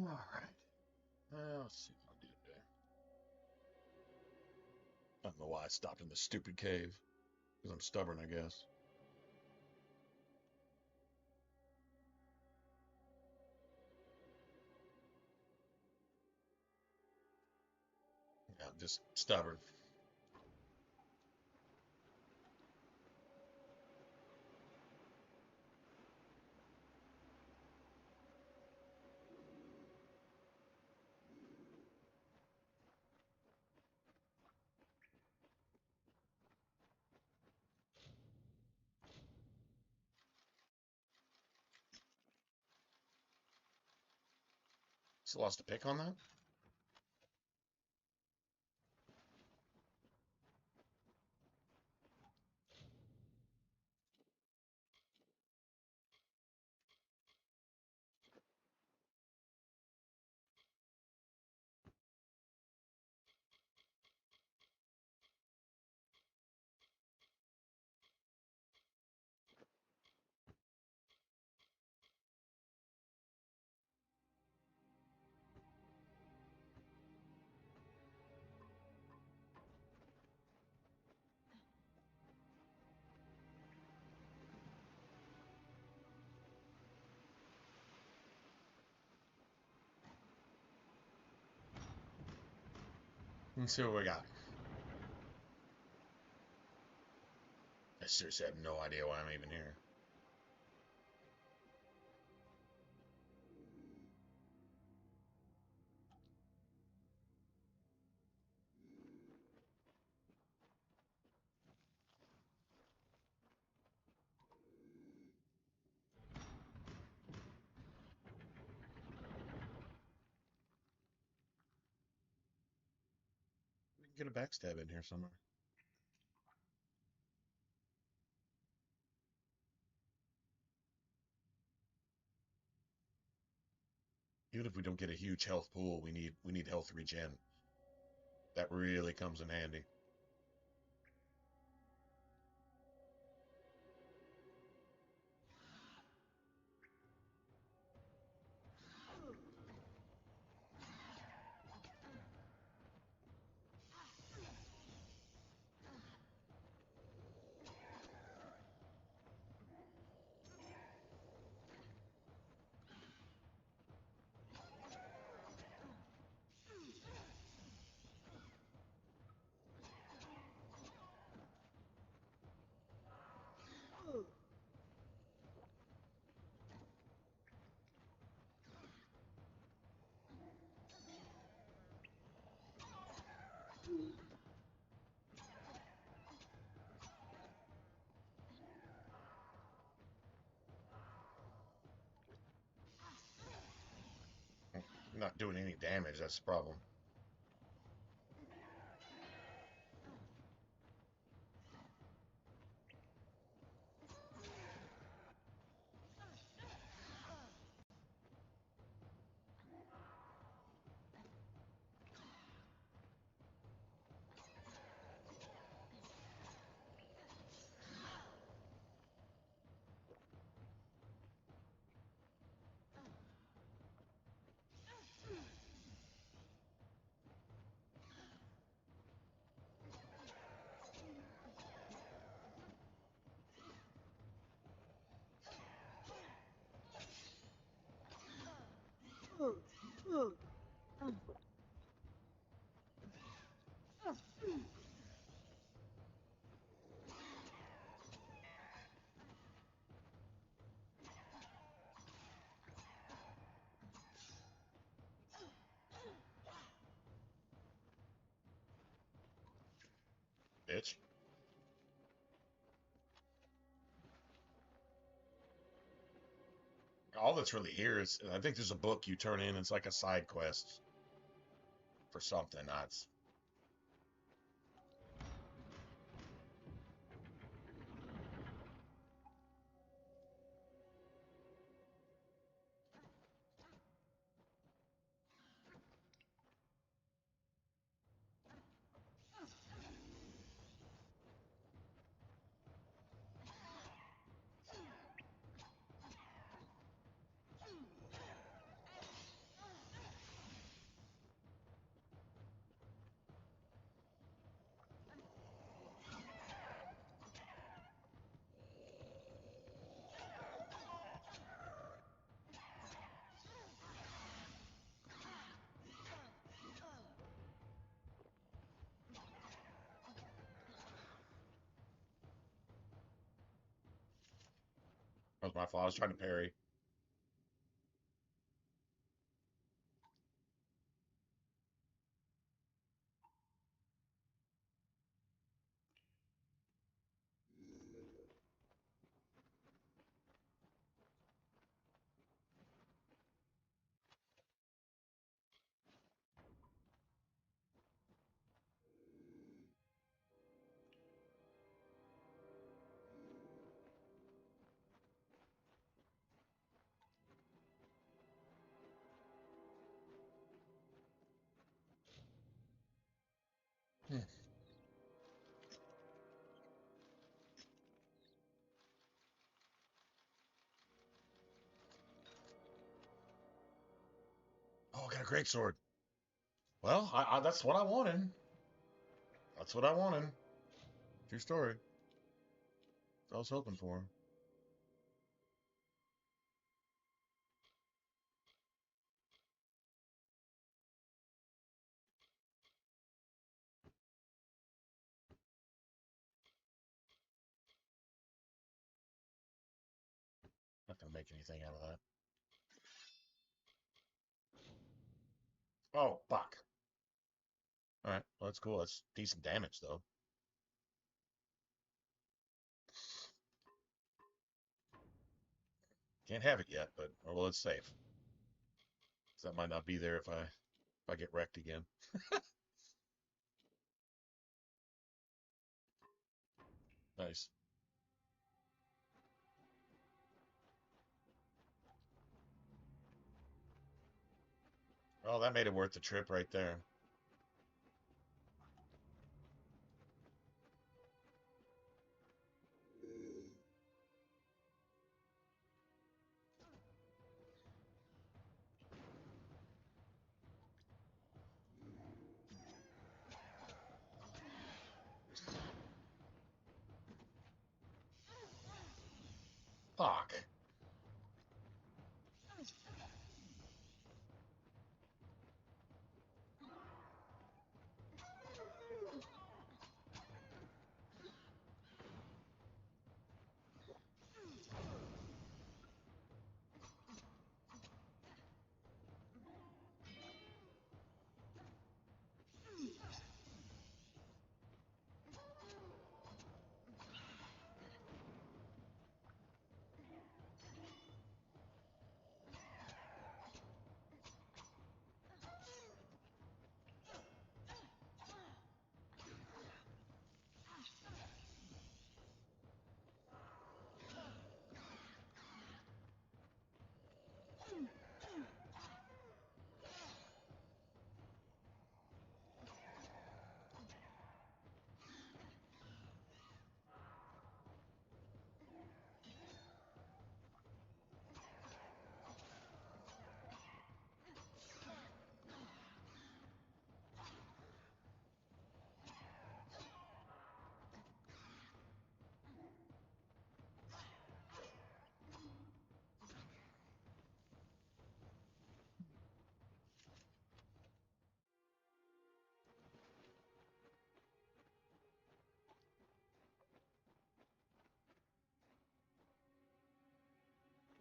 Alright. Let's see what I'll do today. I don't know why I stopped in the stupid cave. Because I'm stubborn, I guess. Yeah, I'm just stubborn. Still lost a pick on that? Let's see what we got. I seriously have no idea why I'm even here. We can get a backstab in here somewhere. Even if we don't get a huge health pool, we need health regen. That really comes in handy. Not doing any damage, that's the problem. Bitch. All that's really here is, I think there's a book you turn in. It's like a side quest for something. That's That was my fault. I was trying to parry. Hmm. Oh, I got a great sword. Well, that's what I wanted. That's what I wanted. True story. That's what I was hoping for. Not gonna make anything out of that. Oh, fuck. All right. Well, that's cool. That's decent damage, though. Can't have it yet, but or well, it's safe. 'Cause that might not be there if I get wrecked again. Nice. Oh, that made it worth the trip right there. Fuck.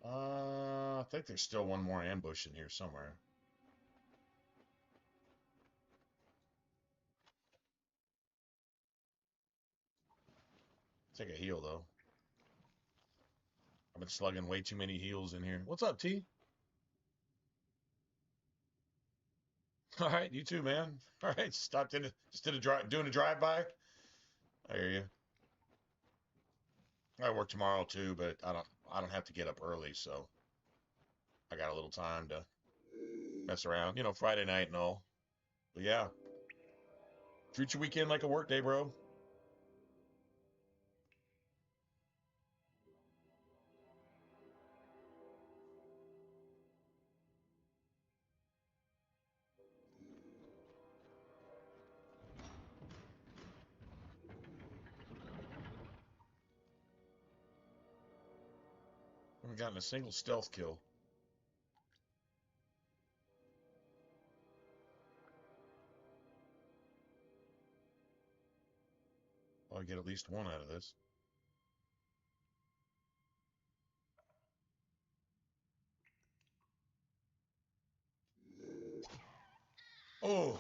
I think there's still one more ambush in here somewhere. Take a heal though. I've been slugging way too many heals in here. What's up, T? All right, you too, man. All right, stopped in, just did a drive, doing a drive by. I hear you. I work tomorrow too, but I don't have to get up early, so I got a little time to mess around. You know, Friday night and all. But yeah, treat your weekend like a work day, bro. I haven't gotten a single stealth kill. I'll get at least one out of this. Oh,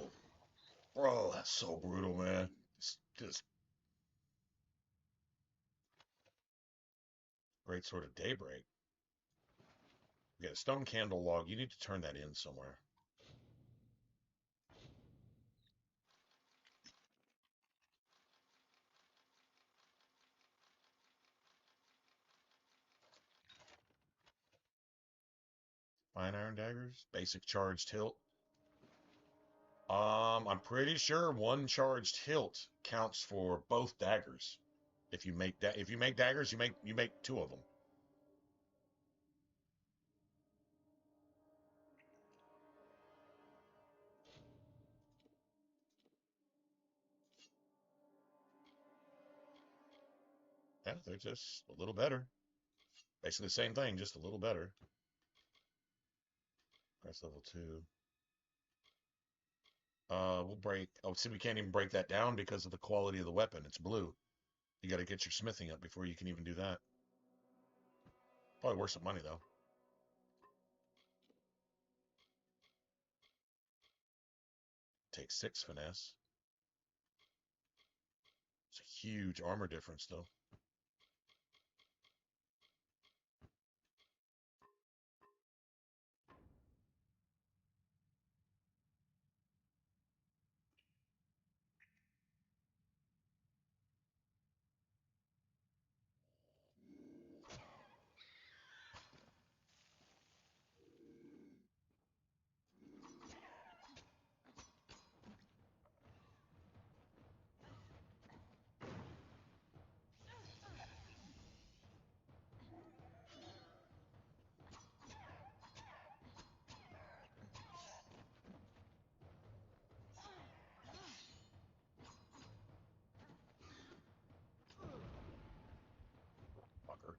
bro, that's so brutal, man. It's just great sort of daybreak. We got a stone candle log. You need to turn that in somewhere. Fine iron daggers, basic charged hilt. I'm pretty sure one charged hilt counts for both daggers. If you make daggers, you make two of them. Yeah, they're just a little better. Basically the same thing, just a little better. That's level 2. We'll break. Oh, see, we can't even break that down because of the quality of the weapon. It's blue. You got to get your smithing up before you can even do that. Probably worth some money though. Takes 6 finesse. It's a huge armor difference though. Fucker.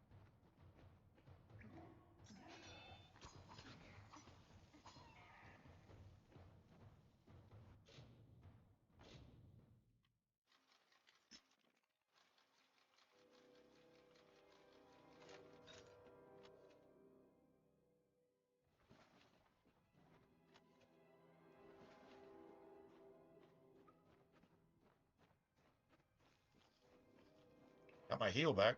Got my heal back.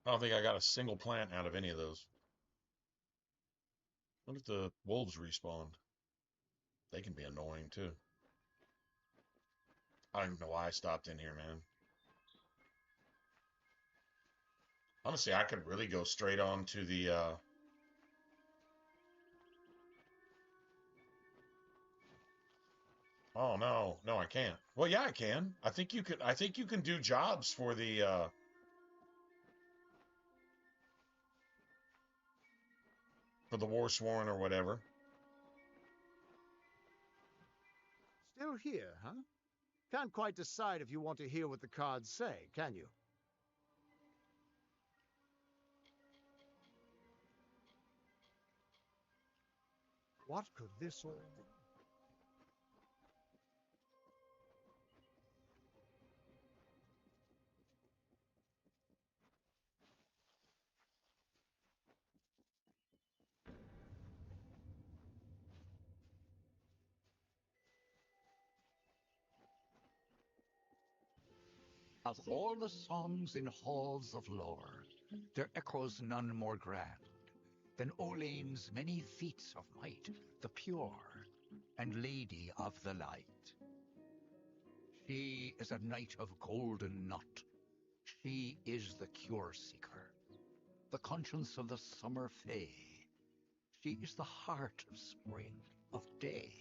I don't think I got a single plant out of any of those. What if the wolves respawned? They can be annoying too. I don't even know why I stopped in here, man. Honestly, I could really go straight on to the Oh no, no, I can't. Well, yeah, I can. I think you can do jobs for the War Sworn or whatever. Still here, huh? Can't quite decide if you want to hear what the cards say, can you? What could this all be? Of all the songs in halls of lore, there echoes none more grand than Olane's many feats of might, the pure, and Lady of the Light. She is a knight of golden knot. She is the cure seeker, the conscience of the summer fae. She is the heart of spring, of day.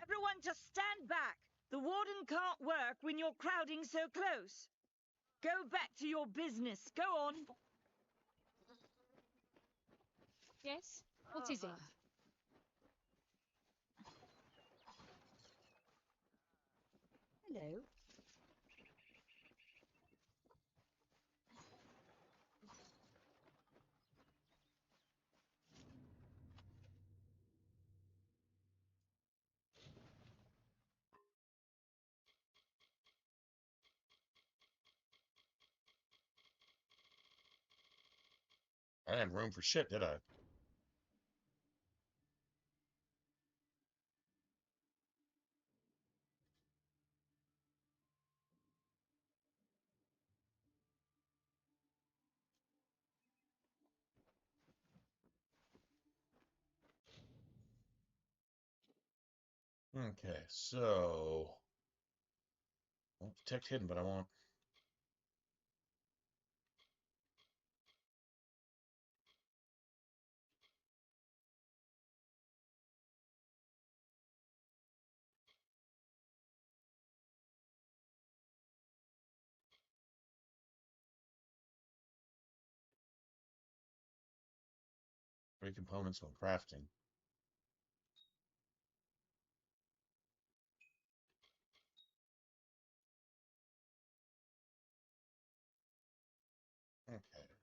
Everyone just stand back! The warden can't work when you're crowding so close. Go back to your business. Go on. Yes? What is it? Hello? I didn't have room for shit, did I? Okay, so well, detect hidden, but I want three components when crafting. Okay.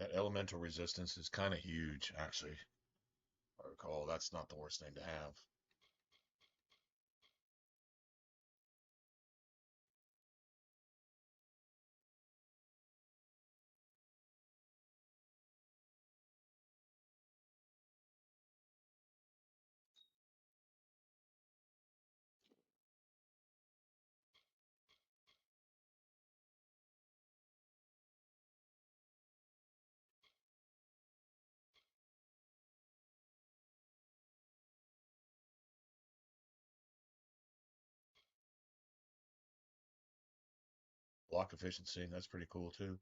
That elemental resistance is kind of huge, actually. I recall that's not the worst thing to have. Block efficiency, that's pretty cool too.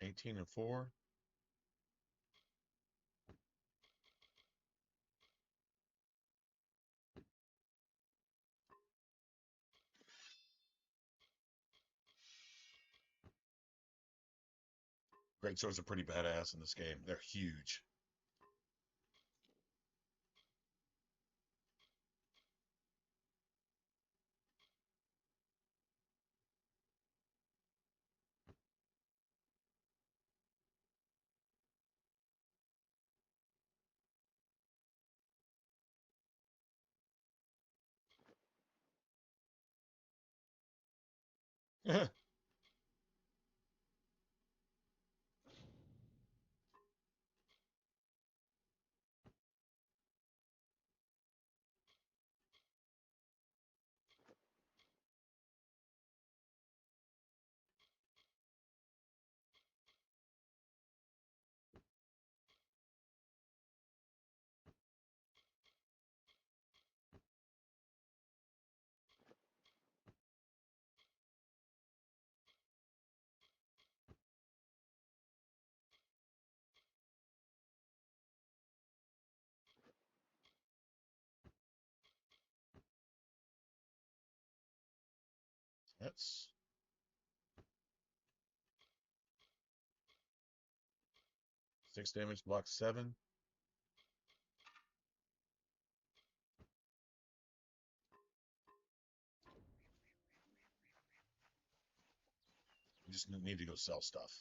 Eighteen and 4. Great swords are pretty badass in this game. They're huge. limits. Six damage, block 7. You just need to go sell stuff.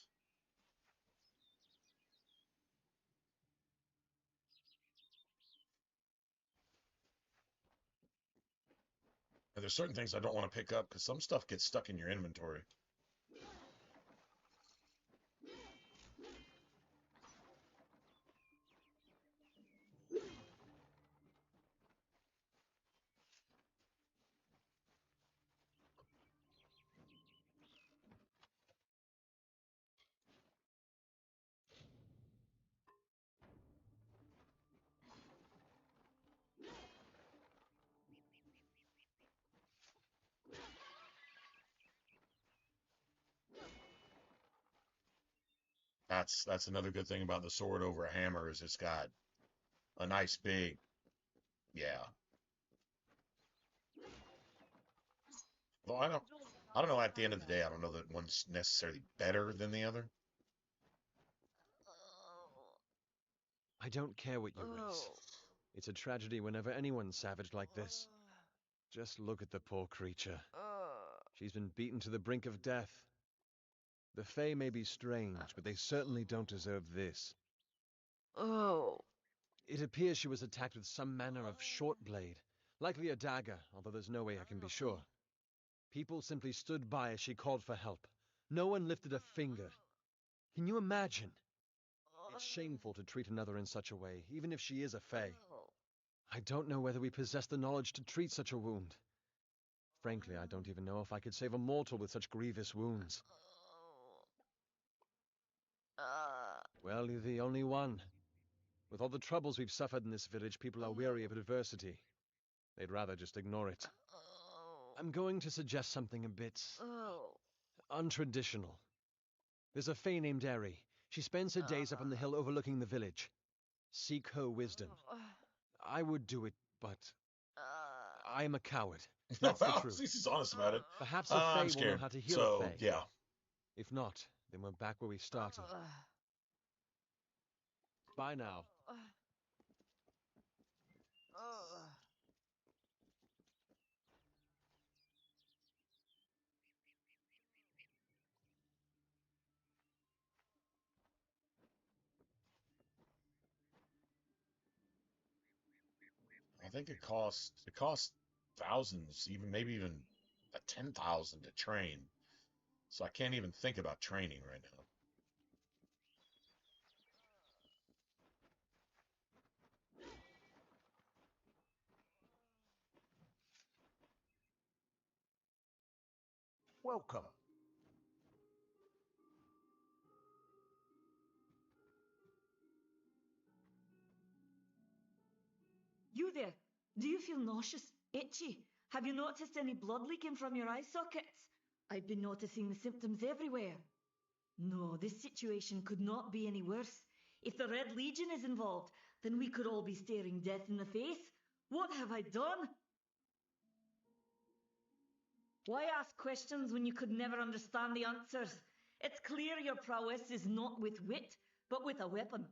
And there's certain things I don't want to pick up because some stuff gets stuck in your inventory. That's another good thing about the sword over a hammer is it's got a nice big, yeah. Well, I don't know. At the end of the day, I don't know that one's necessarily better than the other. I don't care what you raise. It's a tragedy whenever anyone's savage like this. Just look at the poor creature. She's been beaten to the brink of death. The Fae may be strange, but they certainly don't deserve this. It appears she was attacked with some manner of short blade, likely a dagger, although there's no way I can be sure. People simply stood by as she called for help. No one lifted a finger. Can you imagine? It's shameful to treat another in such a way, even if she is a Fae. I don't know whether we possess the knowledge to treat such a wound. Frankly, I don't even know if I could save a mortal with such grievous wounds. Well, you're the only one. With all the troubles we've suffered in this village, people are weary of adversity. They'd rather just ignore it. I'm going to suggest something a bit untraditional. There's a Fae named Eri. She spends her days up on the hill overlooking the village. Seek her wisdom. I would do it, but I'm a coward. That's the truth. He's honest about it. Perhaps a Fae will know how to heal a Fae. Yeah. If not, then we're back where we started. Bye now. I think it costs thousands, even maybe even 10,000 to train. So I can't even think about training right now. Welcome. You there? Do you feel nauseous? Itchy? Have you noticed any blood leaking from your eye sockets? I've been noticing the symptoms everywhere. No, this situation could not be any worse. If the Red Legion is involved, then we could all be staring death in the face. What have I done? Why ask questions when you could never understand the answers? It's clear your prowess is not with wit, but with a weapon.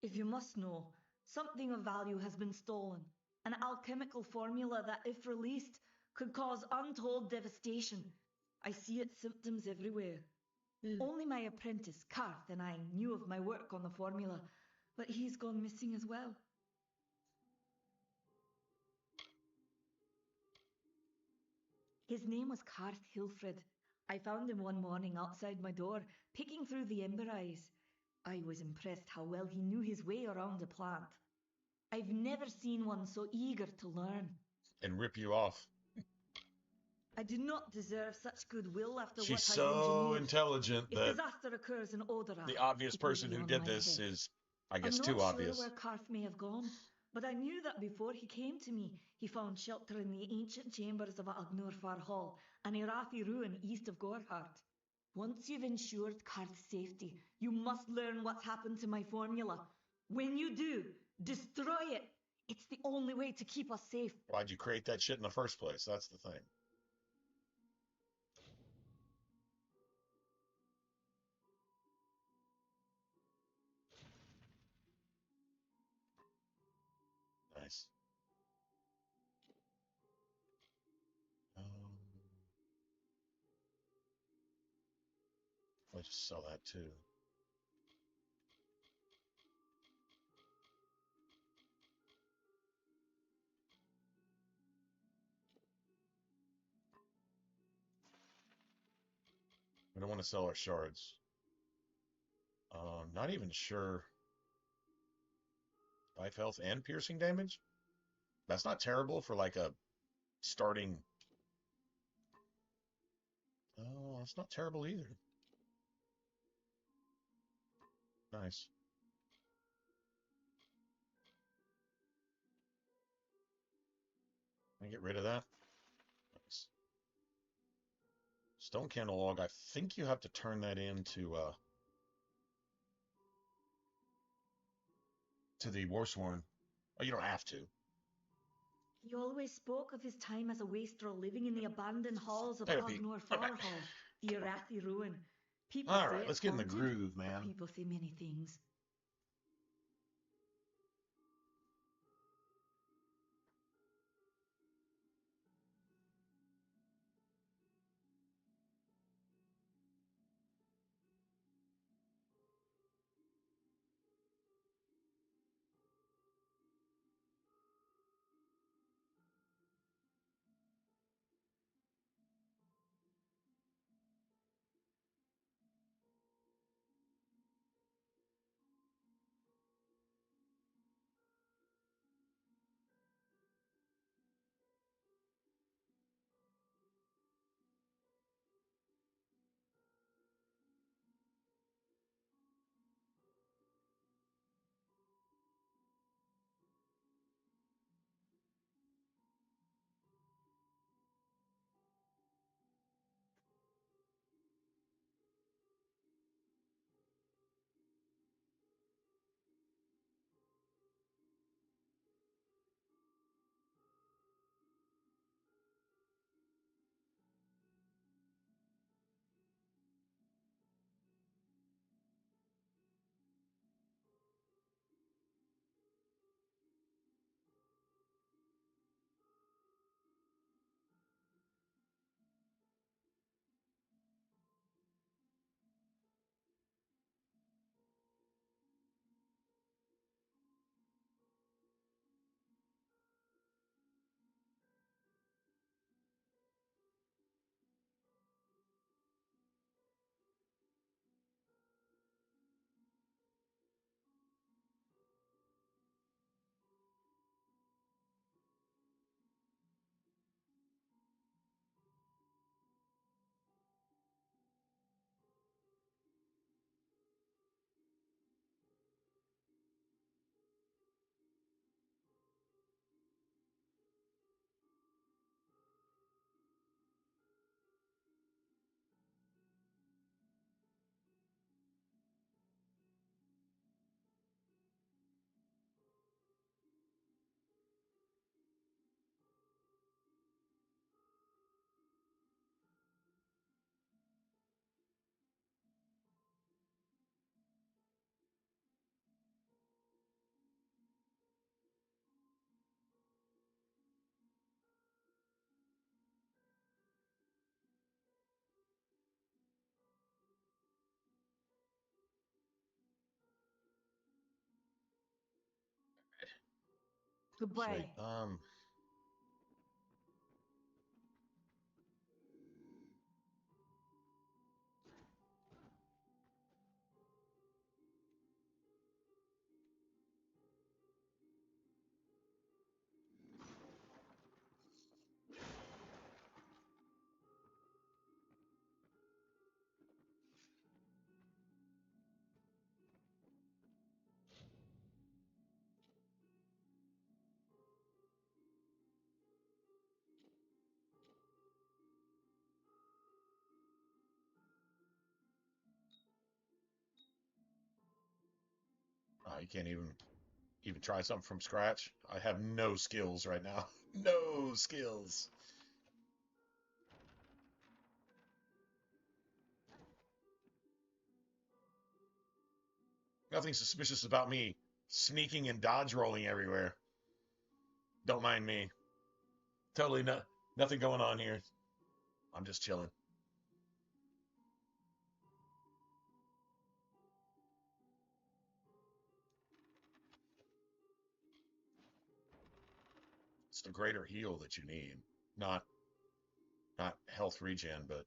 If you must know, something of value has been stolen. An alchemical formula that, if released, could cause untold devastation. I see its symptoms everywhere. Only my apprentice, Karth, and I knew of my work on the formula, but he's gone missing as well. His name was Karth Hilfred. I found him one morning outside my door, picking through the ember eyes. I was impressed how well he knew his way around a plant. I've never seen one so eager to learn. And rip you off. I do not deserve such goodwill after She's what I've so engineered. intelligent If that disaster occurs in Odorah, the obvious it will person be who on did my this head. is, I guess, I'm too not obvious. sure where Karth may have gone, but I knew that before he came to me, he found shelter in the ancient chambers of Agnurfar Hall, an Irathi ruin east of Gorhart. Once you've ensured Karth's safety, you must learn what's happened to my formula. When you do, destroy it. It's the only way to keep us safe. Why'd you create that shit in the first place? That's the thing. probably just sell that too. We don't want to sell our shards. Not even sure. 5 health and piercing damage? That's not terrible for like a starting. Oh, that's not terrible either. Nice. Can I get rid of that? Nice. Stone candle log. I think you have to turn that into to the Warsworn. Oh, you don't have to. He always spoke of his time as a wastrel living in the abandoned halls of Hey, Pete. Cognor Farhall, the Arathi ruin. People All say right, it's let's get in the haunted, groove, but man. people say many things. Sweet. Goodbye. You can't even try something from scratch. I have no skills right now. No skills. Nothing suspicious about me sneaking and dodge rolling everywhere. Don't mind me. Totally nothing going on here. I'm just chilling. It's the greater heal that you need, not health regen, but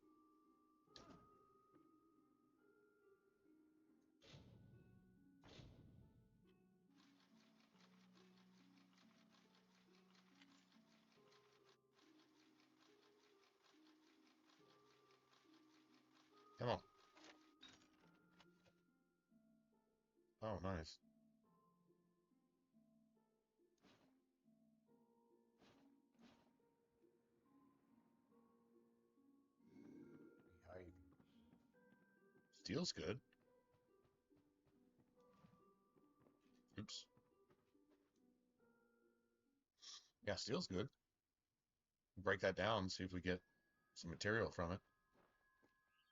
come on. Oh, nice. Steel's good. Oops. Yeah, steel's good. Break that down and see if we get some material from it.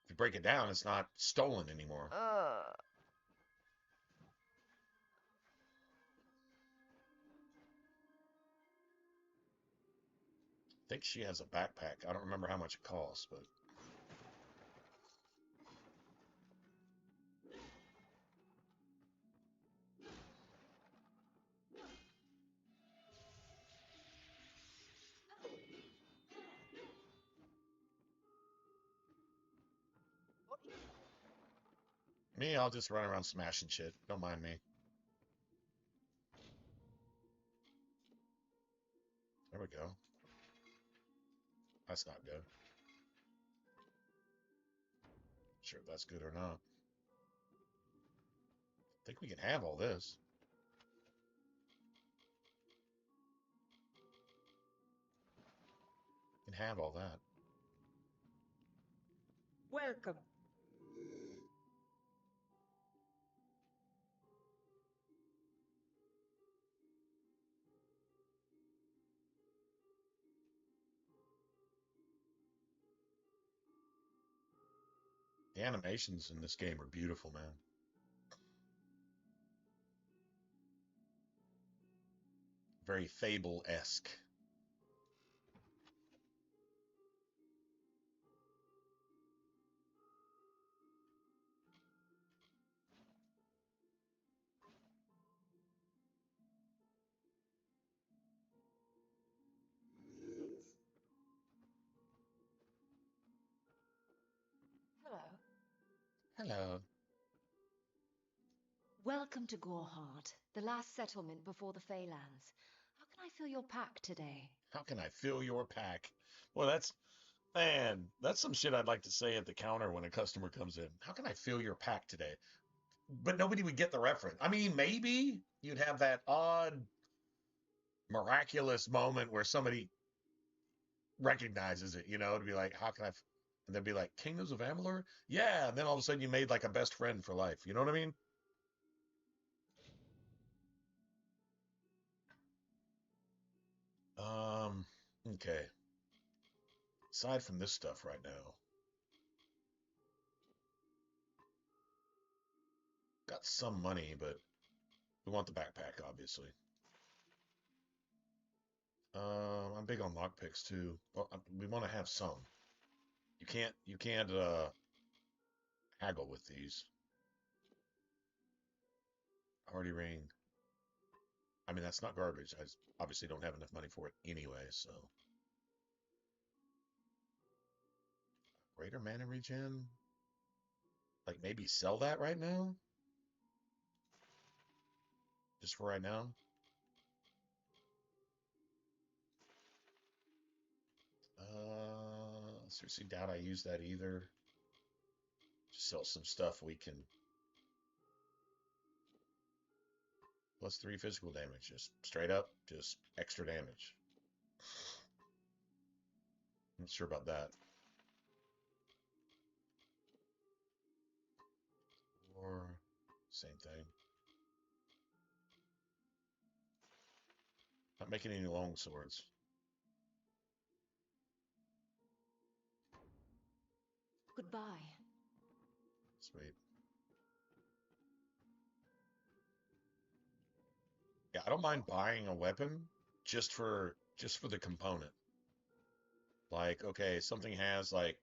If you break it down, it's not stolen anymore. I think she has a backpack. I don't remember how much it costs, but me, I'll just run around smashing shit. Don't mind me. There we go. That's not good. Sure if that's good or not. I think we can have all this. We can have all that. Welcome. The animations in this game are beautiful, man. Very Fable-esque. Hello. Hello. Welcome to Gorehart, the last settlement before the Feylands. How can I fill your pack today? How can I fill your pack? Well, that's some shit I'd like to say at the counter when a customer comes in. How can I fill your pack today? But nobody would get the reference. I mean, maybe you'd have that odd, miraculous moment where somebody recognizes it, to be like, how can I? And they'd be like, Kingdoms of Amalur? Yeah. And then all of a sudden you made like a best friend for life. You know what I mean? Okay. Aside from this stuff right now, got some money, but we want the backpack, obviously. I'm big on lockpicks too. Well, we want to have some. You can't haggle with these. Hardy ring. I mean, that's not garbage. I obviously don't have enough money for it anyway, so. Greater mana regen? Like maybe sell that right now? Just for right now? Seriously doubt I use that either. Just sell some stuff we can. +3 physical damage. Just straight up, just extra damage. Not sure about that. Or same thing. Not making any long swords. Goodbye. Sweet. Yeah, I don't mind buying a weapon just for the component. Like, okay, something has like,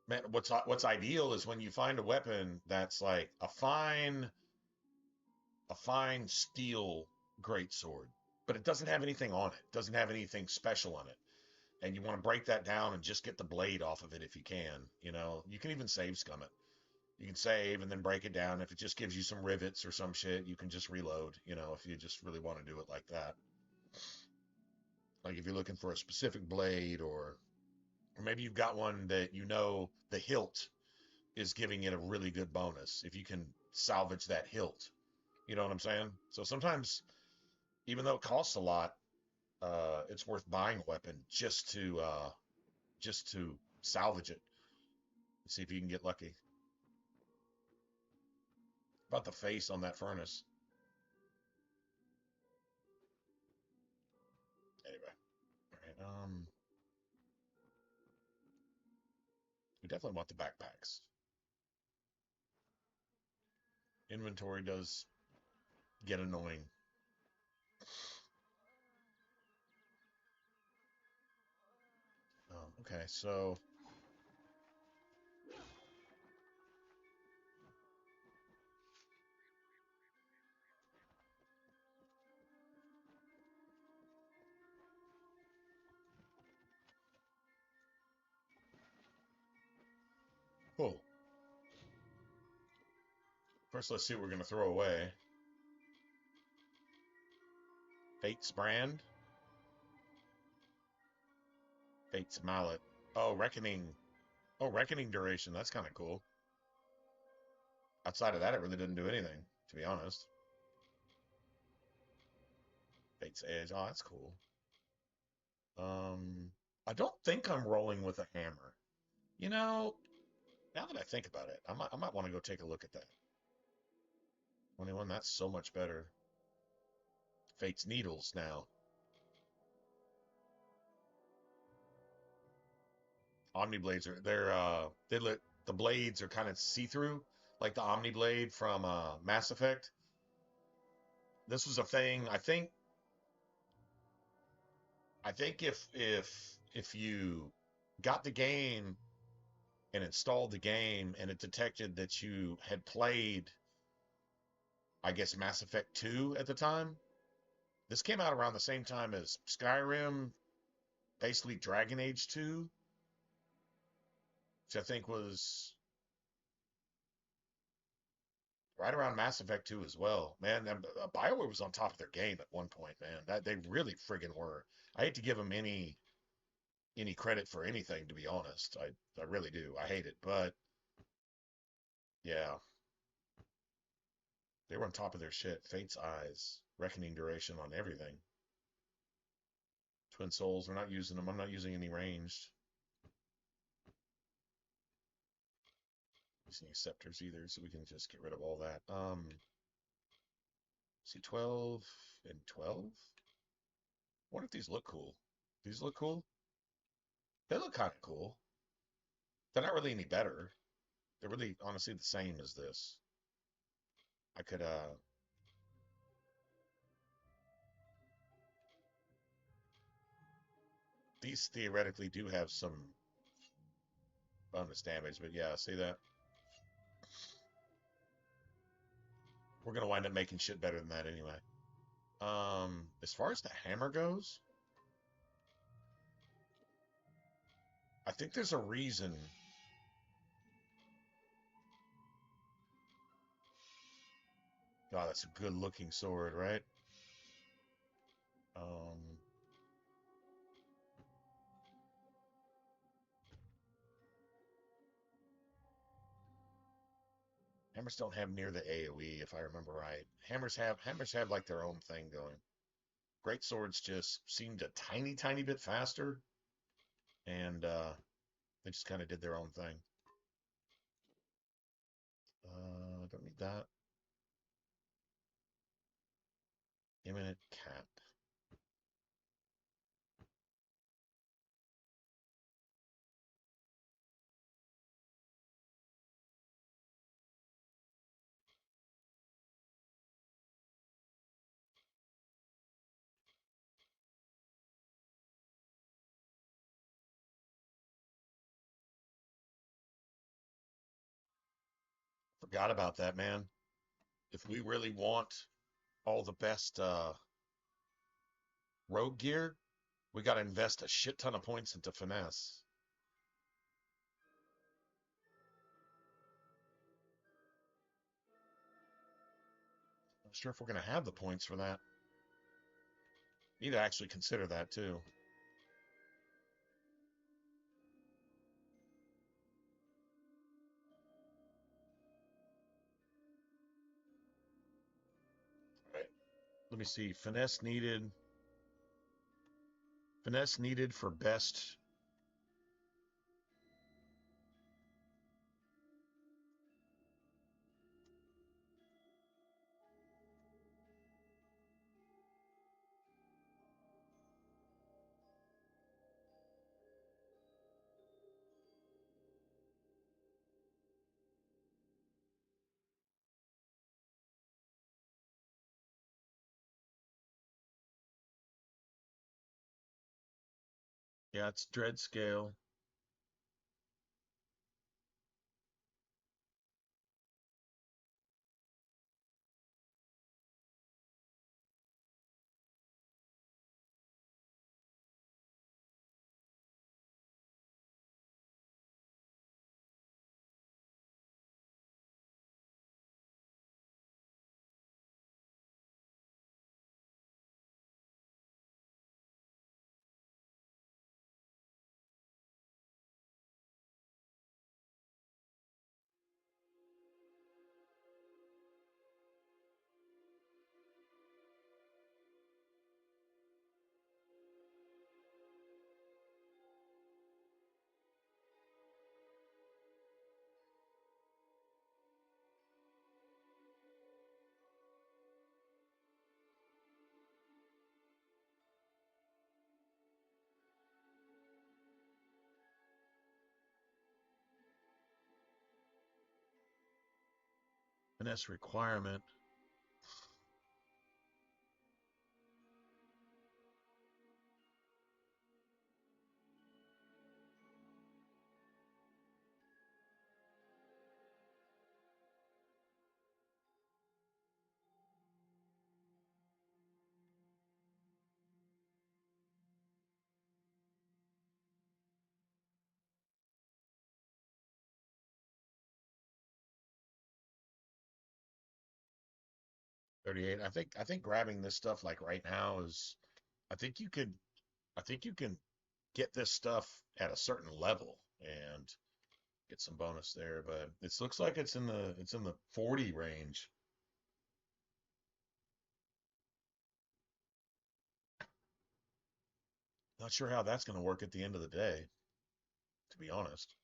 man, what's ideal is when you find a weapon that's like a fine steel greatsword. but it doesn't have anything on it. Doesn't have anything special on it. And you want to break that down and just get the blade off of it if you can. You know, you can even save scum it. You can save and then break it down. If it just gives you some rivets or some shit, you can just reload, you know, if you just really want to do it like that. Like if you're looking for a specific blade, or maybe you've got one that you know the hilt is giving it a really good bonus. If you can salvage that hilt, you know what I'm saying? So sometimes, even though it costs a lot, it's worth buying a weapon just to salvage it. See if you can get lucky. About the face on that furnace. Anyway, all right. We definitely want the backpacks. Inventory does get annoying. Okay, so cool. First, let's see what we're gonna throw away. Fate's brand. Fate's mallet. Oh, reckoning. Oh, reckoning duration. That's kind of cool. Outside of that, it really didn't do anything, to be honest. Fate's edge. Oh, that's cool. I don't think I'm rolling with a hammer. You know, now that I think about it, I might want to go take a look at that. 21. That's so much better. Fate's needles now. Omni blades are the blades are kind of see-through, like the Omni blade from Mass Effect. This was a thing. I think if you got the game and installed the game and it detected that you had played, I guess, Mass Effect 2 at the time. This came out around the same time as Skyrim, basically Dragon Age 2, which I think was right around Mass Effect 2 as well. Man, BioWare was on top of their game at one point, man. That they really friggin' were. I hate to give them any credit for anything, to be honest. I really do. I hate it, but yeah, they were on top of their shit. Fate's Eyes, Reckoning Duration on everything. Twin Souls, we're not using them. I'm not using any ranged. Using scepters either, so we can just get rid of all that. See 12 and 12. What if these look cool? These look cool? They look kind of cool. They're not really any better. They're really honestly the same as this. I could these theoretically do have some bonus damage, but yeah, see that? We're gonna wind up making shit better than that anyway. As far as the hammer goes, I think there's a reason. God, that's a good looking sword, right? Um, Hammers don't have near the AoE, if I remember right. Hammers have like their own thing going. Great swords just seemed a tiny bit faster, and they just kind of did their own thing. Don't need that. Imminent cap. Forgot about that, man. If we really want all the best Rogue gear, we got to invest a shit ton of points into finesse. Not sure if we're going to have the points for that. Need to actually consider that too. All right. Let me see. Finesse needed. Finesse needed for best. Yeah, it's dread scale. Finesse requirement. $38. I think grabbing this stuff like right now is I think you could I think you can get this stuff at a certain level and get some bonus there, but it looks like it's in the 40 range. Not sure how that's going to work at the end of the day, to be honest.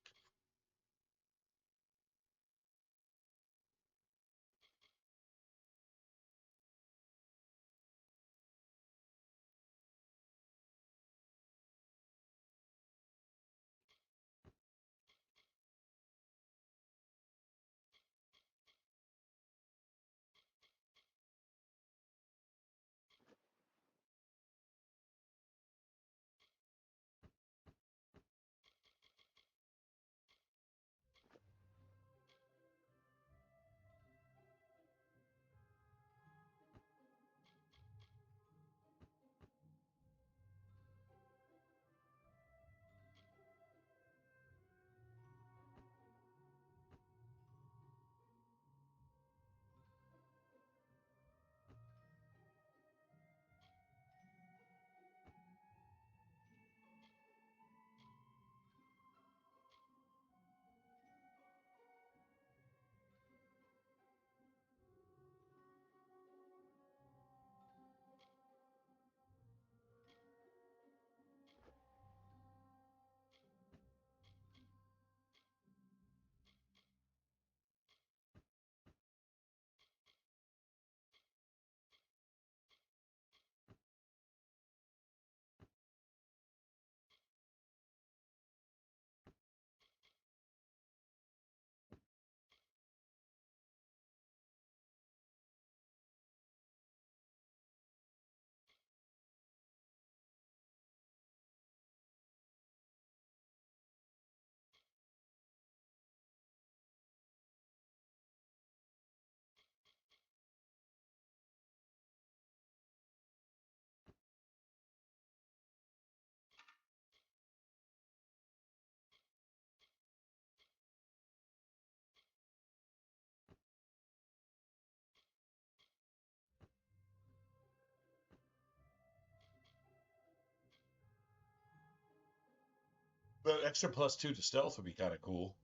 The extra +2 to stealth would be kind of cool.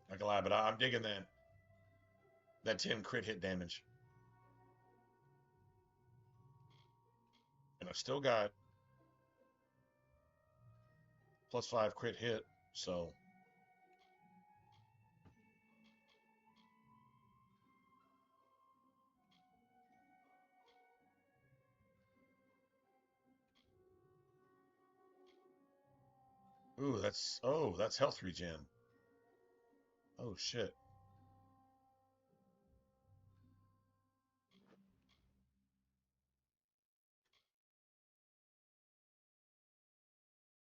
Not gonna lie, but I'm digging that 10 crit hit damage. And I've still got +5 crit hit, so ooh, that's health regen. Oh shit.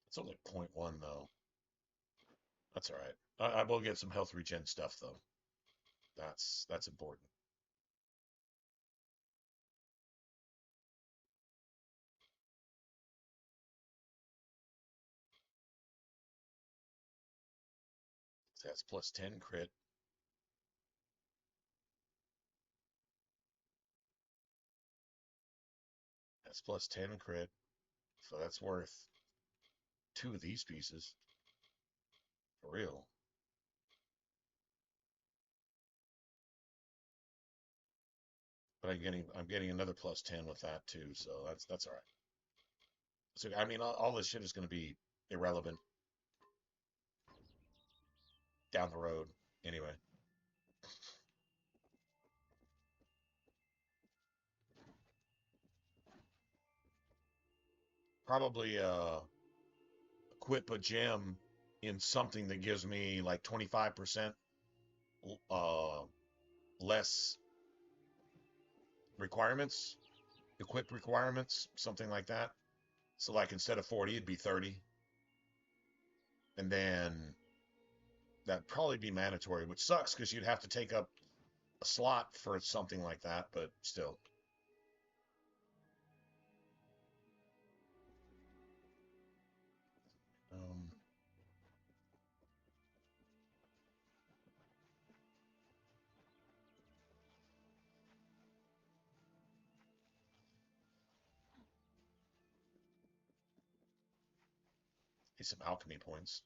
It's only 0.1 though. That's all right. I will get some health regen stuff though. That's important. So that's +10 crit. That's +10 crit. So that's worth 2 of these pieces. For real. But I'm getting another +10 with that too, so that's all right. So I mean, all this shit is going to be irrelevant down the road anyway. Probably equip a gem in something that gives me like 25% less requirements, equip requirements, something like that. So like instead of 40, it'd be 30. And then that'd probably be mandatory, which sucks because you'd have to take up a slot for something like that, but still. Um, Need some alchemy points.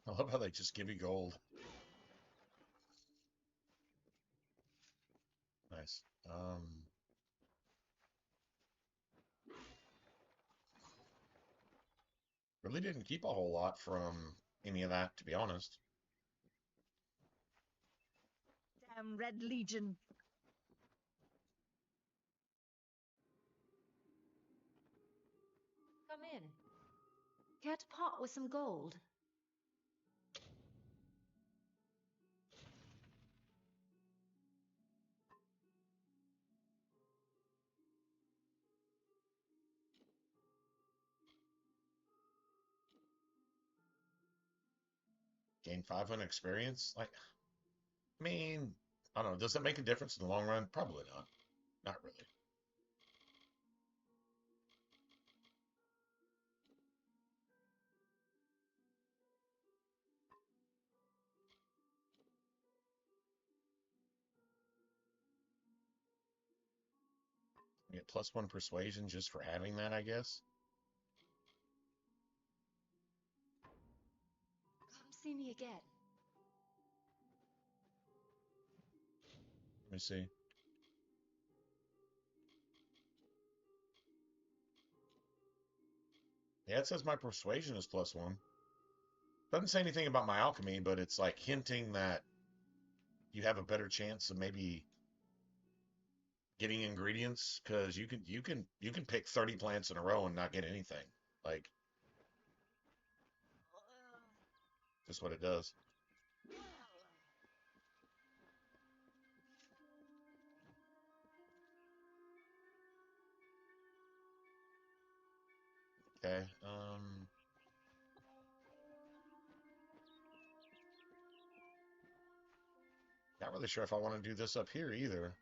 I love how they just give you gold. Nice. Really didn't keep a whole lot from any of that, to be honest. Damn Red Legion. Come in. Care to part with some gold? Gain 500 experience? Like, I mean, I don't know. Does that make a difference in the long run? Probably not. Not really. You get +1 persuasion just for having that, I guess. Come see me again. Let me see. Yeah, it says my persuasion is +1. Doesn't say anything about my alchemy, but it's like hinting that you have a better chance of maybe getting ingredients because you can pick 30 plants in a row and not get anything. Like, just what it does. Okay. Not really sure if I want to do this up here either.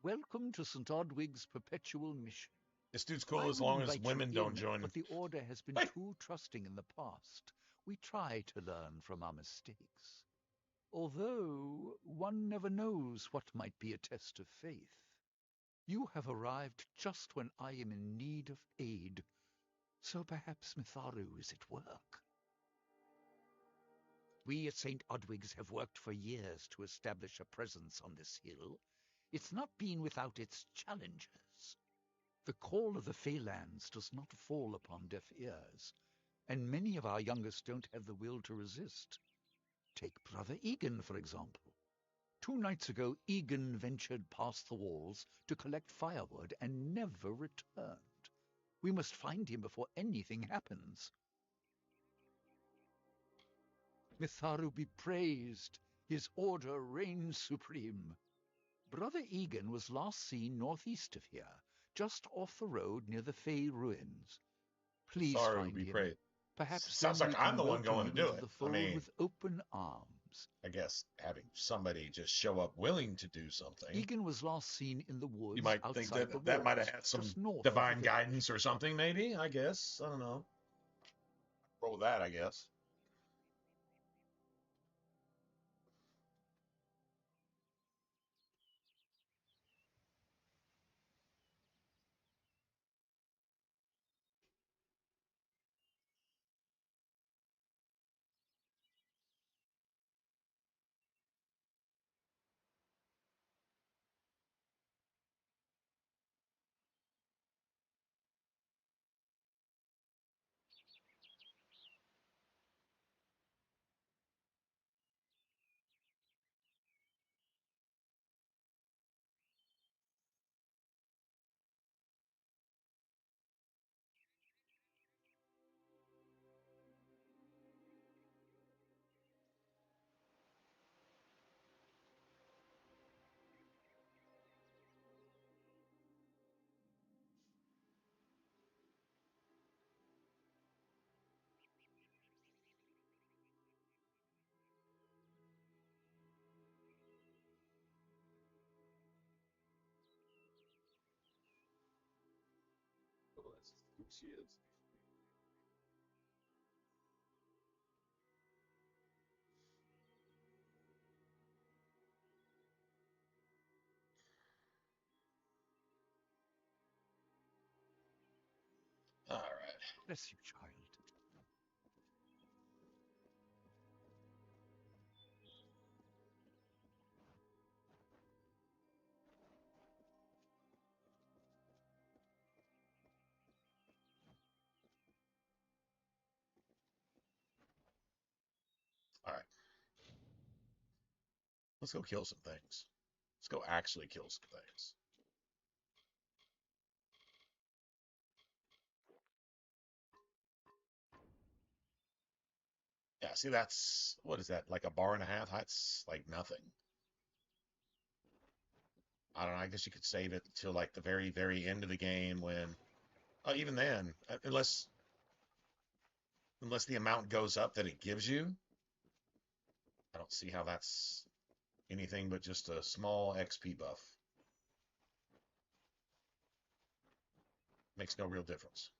Welcome to St. Odwig's perpetual mission. This dude's I cool as would long as invite you women don't in, join. but the Order has been Hey. too trusting in the past. We try to learn from our mistakes. Although one never knows what might be a test of faith. You have arrived just when I am in need of aid, so perhaps Mitharu is at work. We at St. Odwig's have worked for years to establish a presence on this hill. It's not been without its challenges. The call of the Phalanx does not fall upon deaf ears, and many of our youngest don't have the will to resist. Take Brother Egan, for example. 2 nights ago, Egan ventured past the walls to collect firewood and never returned. We must find him before anything happens. Mitharu be praised. His order reigns supreme. Brother Egan was last seen northeast of here, just off the road near the Fey ruins. Please Sorry, find be him. praised. Perhaps Sounds then like we I'm can the one welcome going to you do into it. the fold I mean, with open arms. I guess having somebody just show up willing to do something. Egan was last seen in the woods You might outside think that the that might have walls, had some just north of the divine village. guidance or something, maybe. I guess. I don't know. Roll with that, I guess. Oh, that's who she is. All right. Bless you, child. All right. Let's go kill some things. Let's go actually kill some things. Yeah, see, that's, what is that, like a bar and a half? That's like nothing. I don't know, I guess you could save it till like the very, very end of the game when, oh, even then, unless the amount goes up that it gives you, I don't see how that's anything but just a small XP buff. Makes no real difference.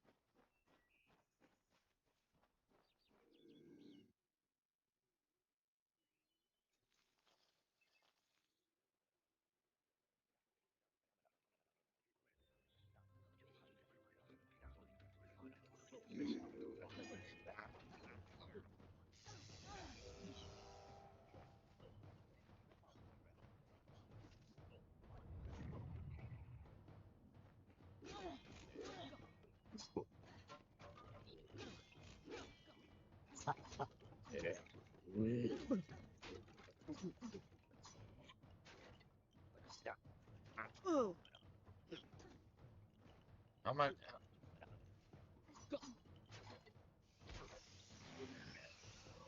How am I?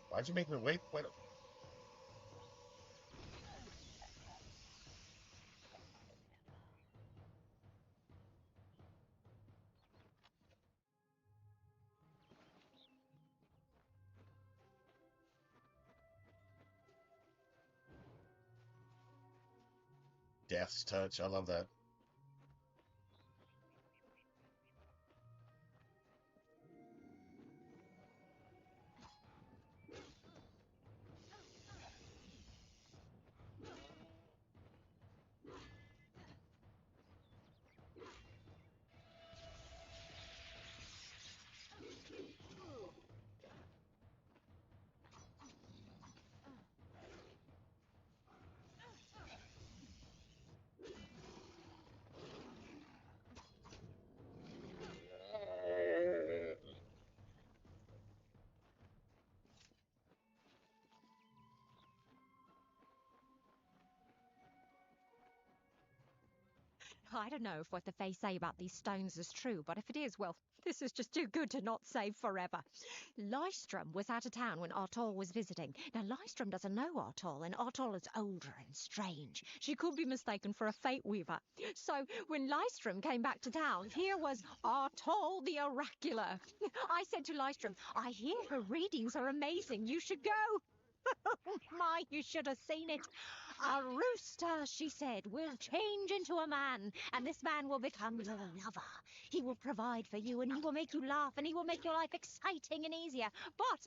Why'd you make me wait? Wait. Death's touch. I love that. I don't know if what the Fae say about these stones is true, but if it is, well, this is just too good to not save forever. Lystrom was out of town when Artol was visiting. Now, Lystrom doesn't know Artol, and Artol is older and strange. She could be mistaken for a Fate Weaver. So, when Lystrom came back to town, here was Artol the Oracular. I said to Lystrom, I hear her readings are amazing. You should go. My, you should have seen it. A rooster, she said, will change into a man, and this man will become your lover. He will provide for you, and he will make you laugh, and he will make your life exciting and easier. But,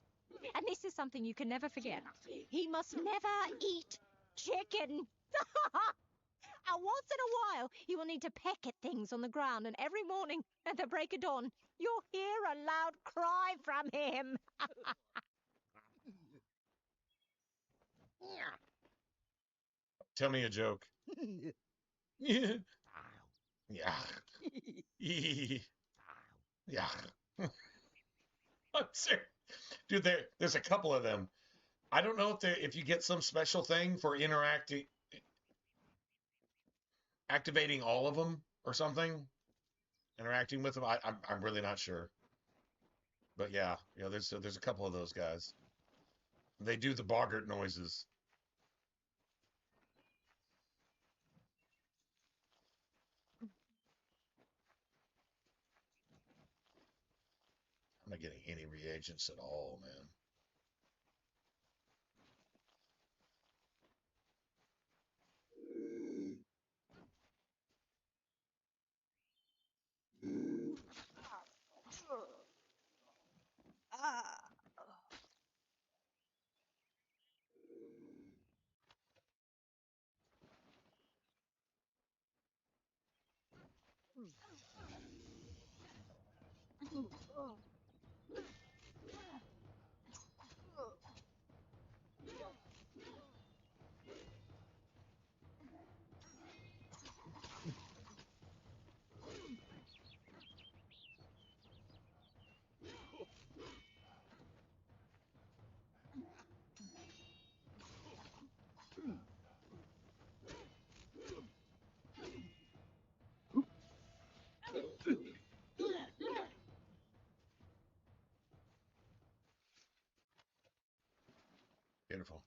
and this is something you can never forget, he must never eat chicken. And once in a while, he will need to peck at things on the ground, and every morning at the break of dawn, you'll hear a loud cry from him. Tell me a joke. Yeah. Yeah. Yeah. I'm serious. Dude, there's a couple of them. I don't know if you get some special thing for activating all of them or something, interacting with them. I'm really not sure. But yeah, there's a couple of those guys. They do the boggart noises. I'm not getting any reagents at all, man. Beautiful.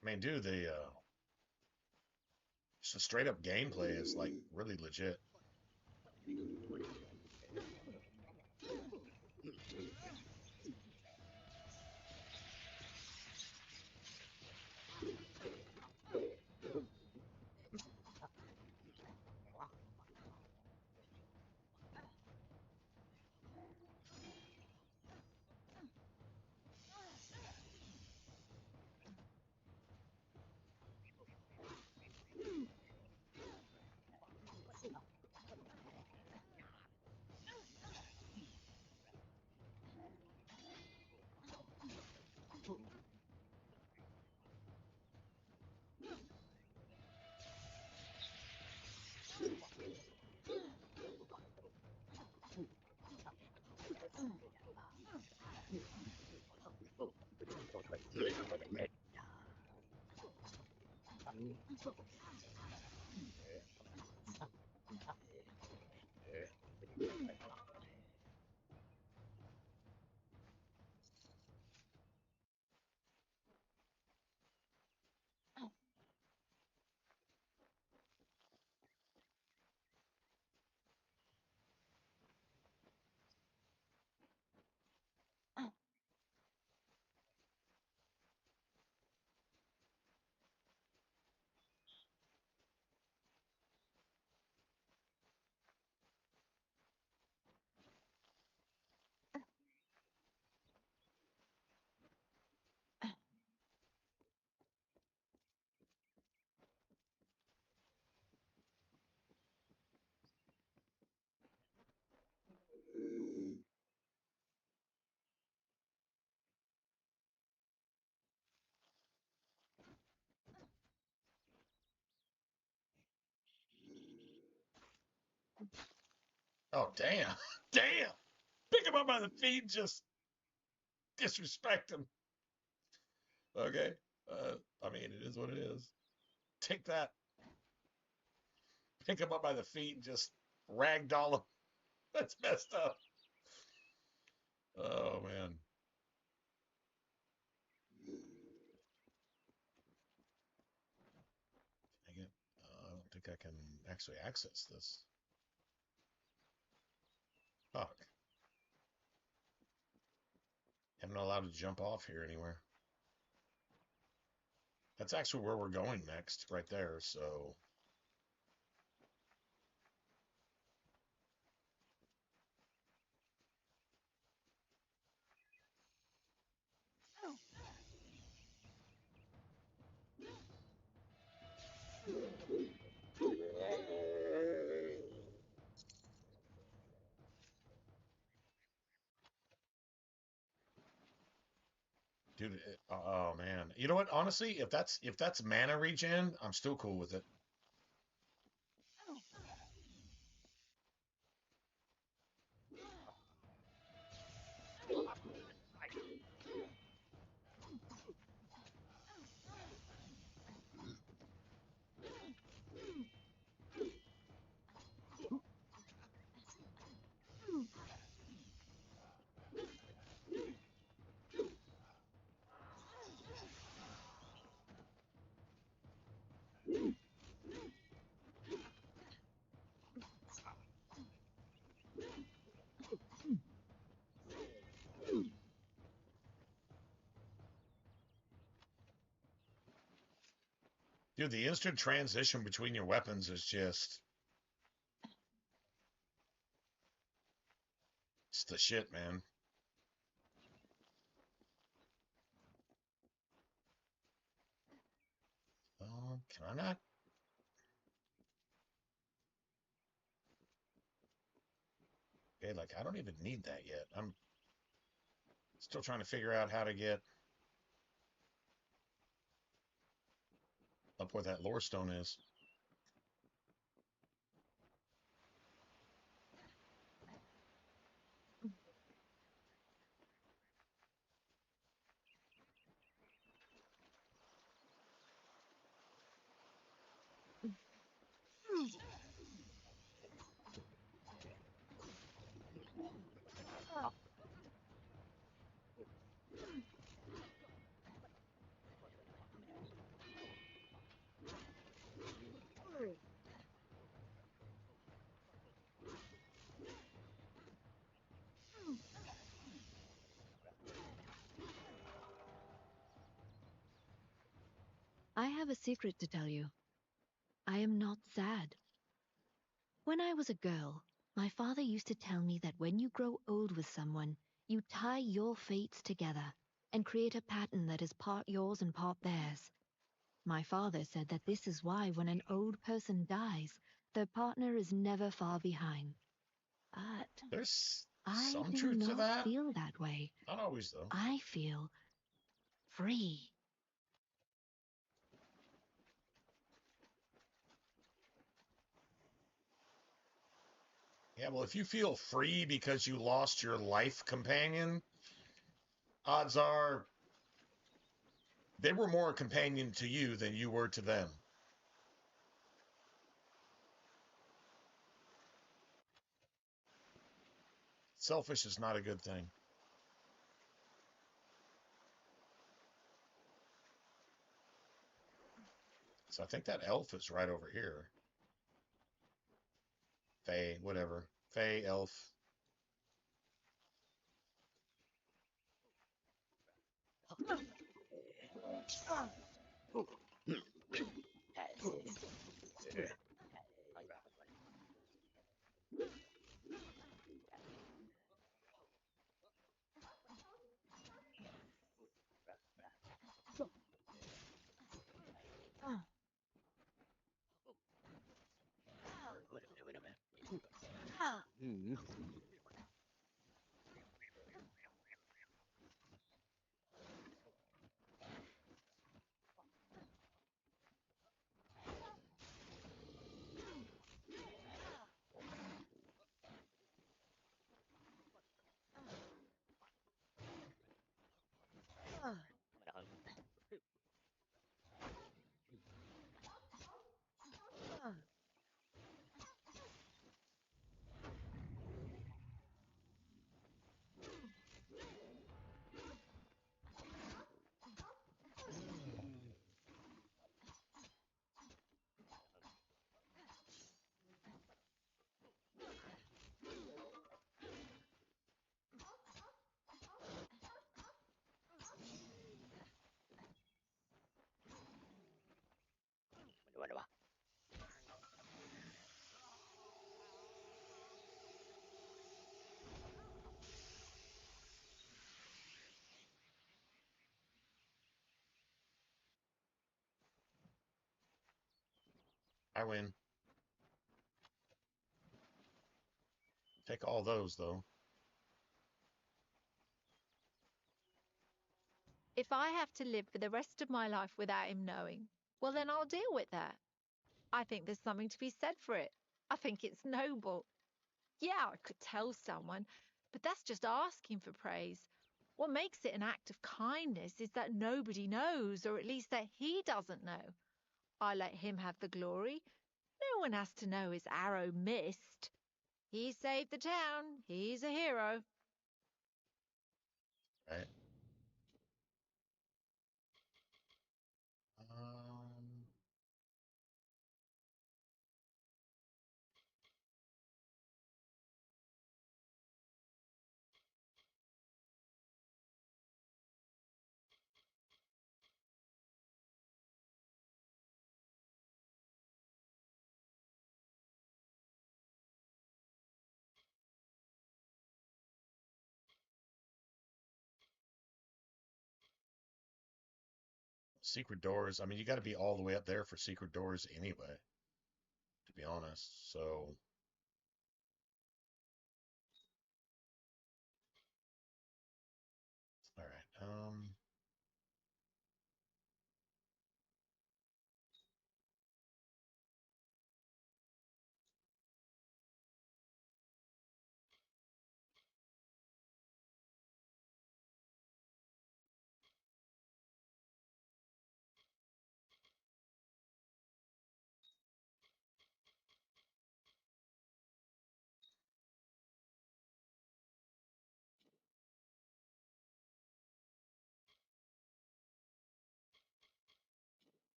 I mean, dude, just the straight up gameplay is like really legit. Oh, damn. Damn. Pick him up by the feet and just disrespect him. Okay. I mean, it is what it is. Take that. Pick him up by the feet and just ragdoll him. That's messed up. Oh, man. Dang it. I don't think I can actually access this. Fuck. I'm not allowed to jump off here anywhere. That's actually where we're going next, right there, so... Dude, oh man. You know what? Honestly, if that's mana regen, I'm still cool with it. Dude, the instant transition between your weapons is just... It's the shit, man. Oh, can I not? Okay, like, I don't even need that yet. I'm still trying to figure out how to get up where that lore stone is. I have a secret to tell you. I am not sad. When I was a girl, my father used to tell me that when you grow old with someone, you tie your fates together and create a pattern that is part yours and part theirs. My father said that this is why when an old person dies, their partner is never far behind. But There's I some do truth to not that. feel that way. Not always, though. I feel free. Yeah, well, if you feel free because you lost your life companion, odds are they were more a companion to you than you were to them. Selfish is not a good thing. So I think that elf is right over here. Fae, whatever. Fae, elf. I win. Take all those, though. If I have to live for the rest of my life without him knowing, well, then I'll deal with that. I think there's something to be said for it. I think it's noble. Yeah, I could tell someone, but that's just asking for praise. What makes it an act of kindness is that nobody knows, or at least that he doesn't know. I let him have the glory. No one has to know his arrow missed. He saved the town. He's a hero. Right. Um, 'Secret doors. I mean, you got to be all the way up there for secret doors anyway, to be honest. So, all right.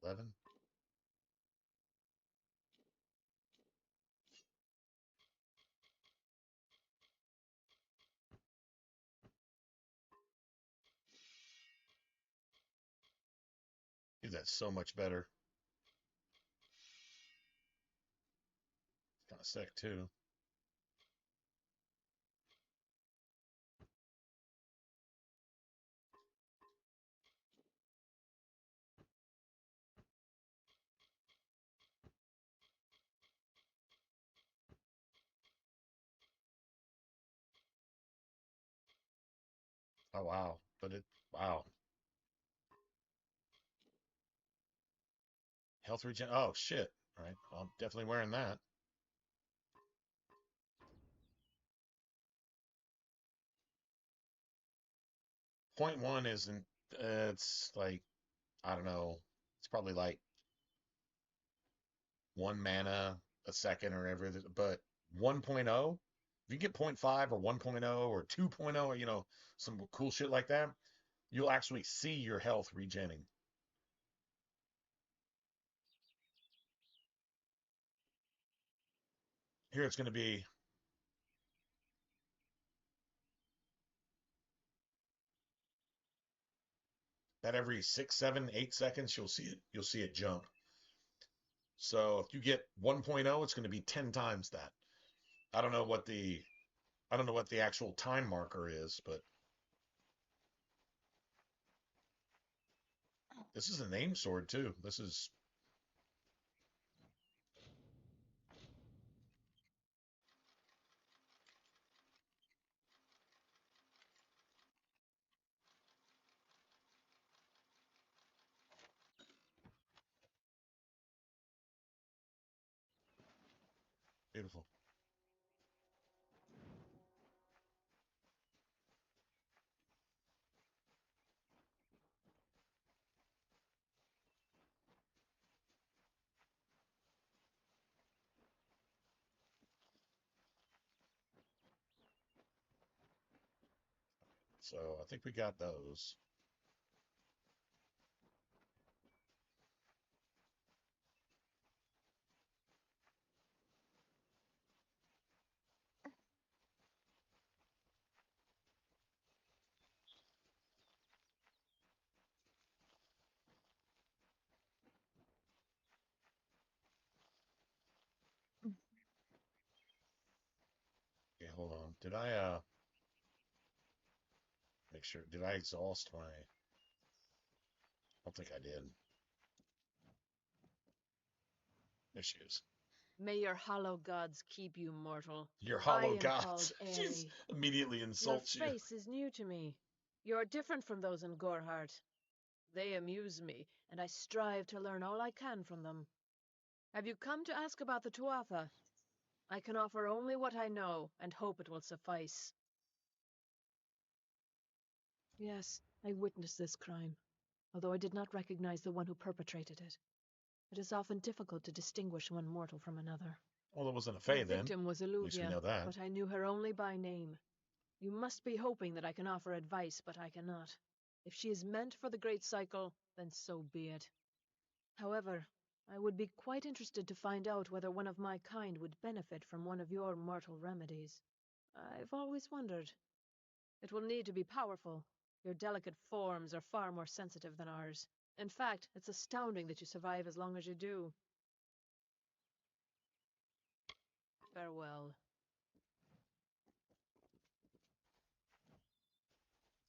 11. Dude, that's so much better. Kind of sick too. Oh wow. But it wow. Health regen. Oh shit. All right. Well, I'm definitely wearing that. Point one isn't. It's like I don't know. It's probably like 1 mana a second or everything. But 1.0, if you get point 0.5 or 1.0 or 2.0 or some cool shit like that, you'll actually see your health regenning. Here it's going to be that every 6, 7, 8 seconds you'll see it jump. So if you get 1.0, it's going to be 10 times that. I don't know what the I don't know what the actual time marker is, but this is a name sword too. This is beautiful. So I think we got those. Okay, hold on. Did I make sure. Did I exhaust my... I don't think I did. There she is. May your hollow gods keep you, mortal. Your I hollow am called gods. She's Aerie. immediately Your insults you. face is new to me. You are different from those in Gorhart. They amuse me, and I strive to learn all I can from them. Have you come to ask about the Tuatha? I can offer only what I know, and hope it will suffice. Yes, I witnessed this crime, although I did not recognize the one who perpetrated it. It is often difficult to distinguish one mortal from another. Well, it wasn't a The Fae then. victim was At least we Alluvia, know that. but I knew her only by name. You must be hoping that I can offer advice, but I cannot. If she is meant for the Great Cycle, then so be it. However, I would be quite interested to find out whether one of my kind would benefit from one of your mortal remedies. I've always wondered. It will need to be powerful. Your delicate forms are far more sensitive than ours. In fact, it's astounding that you survive as long as you do. Farewell.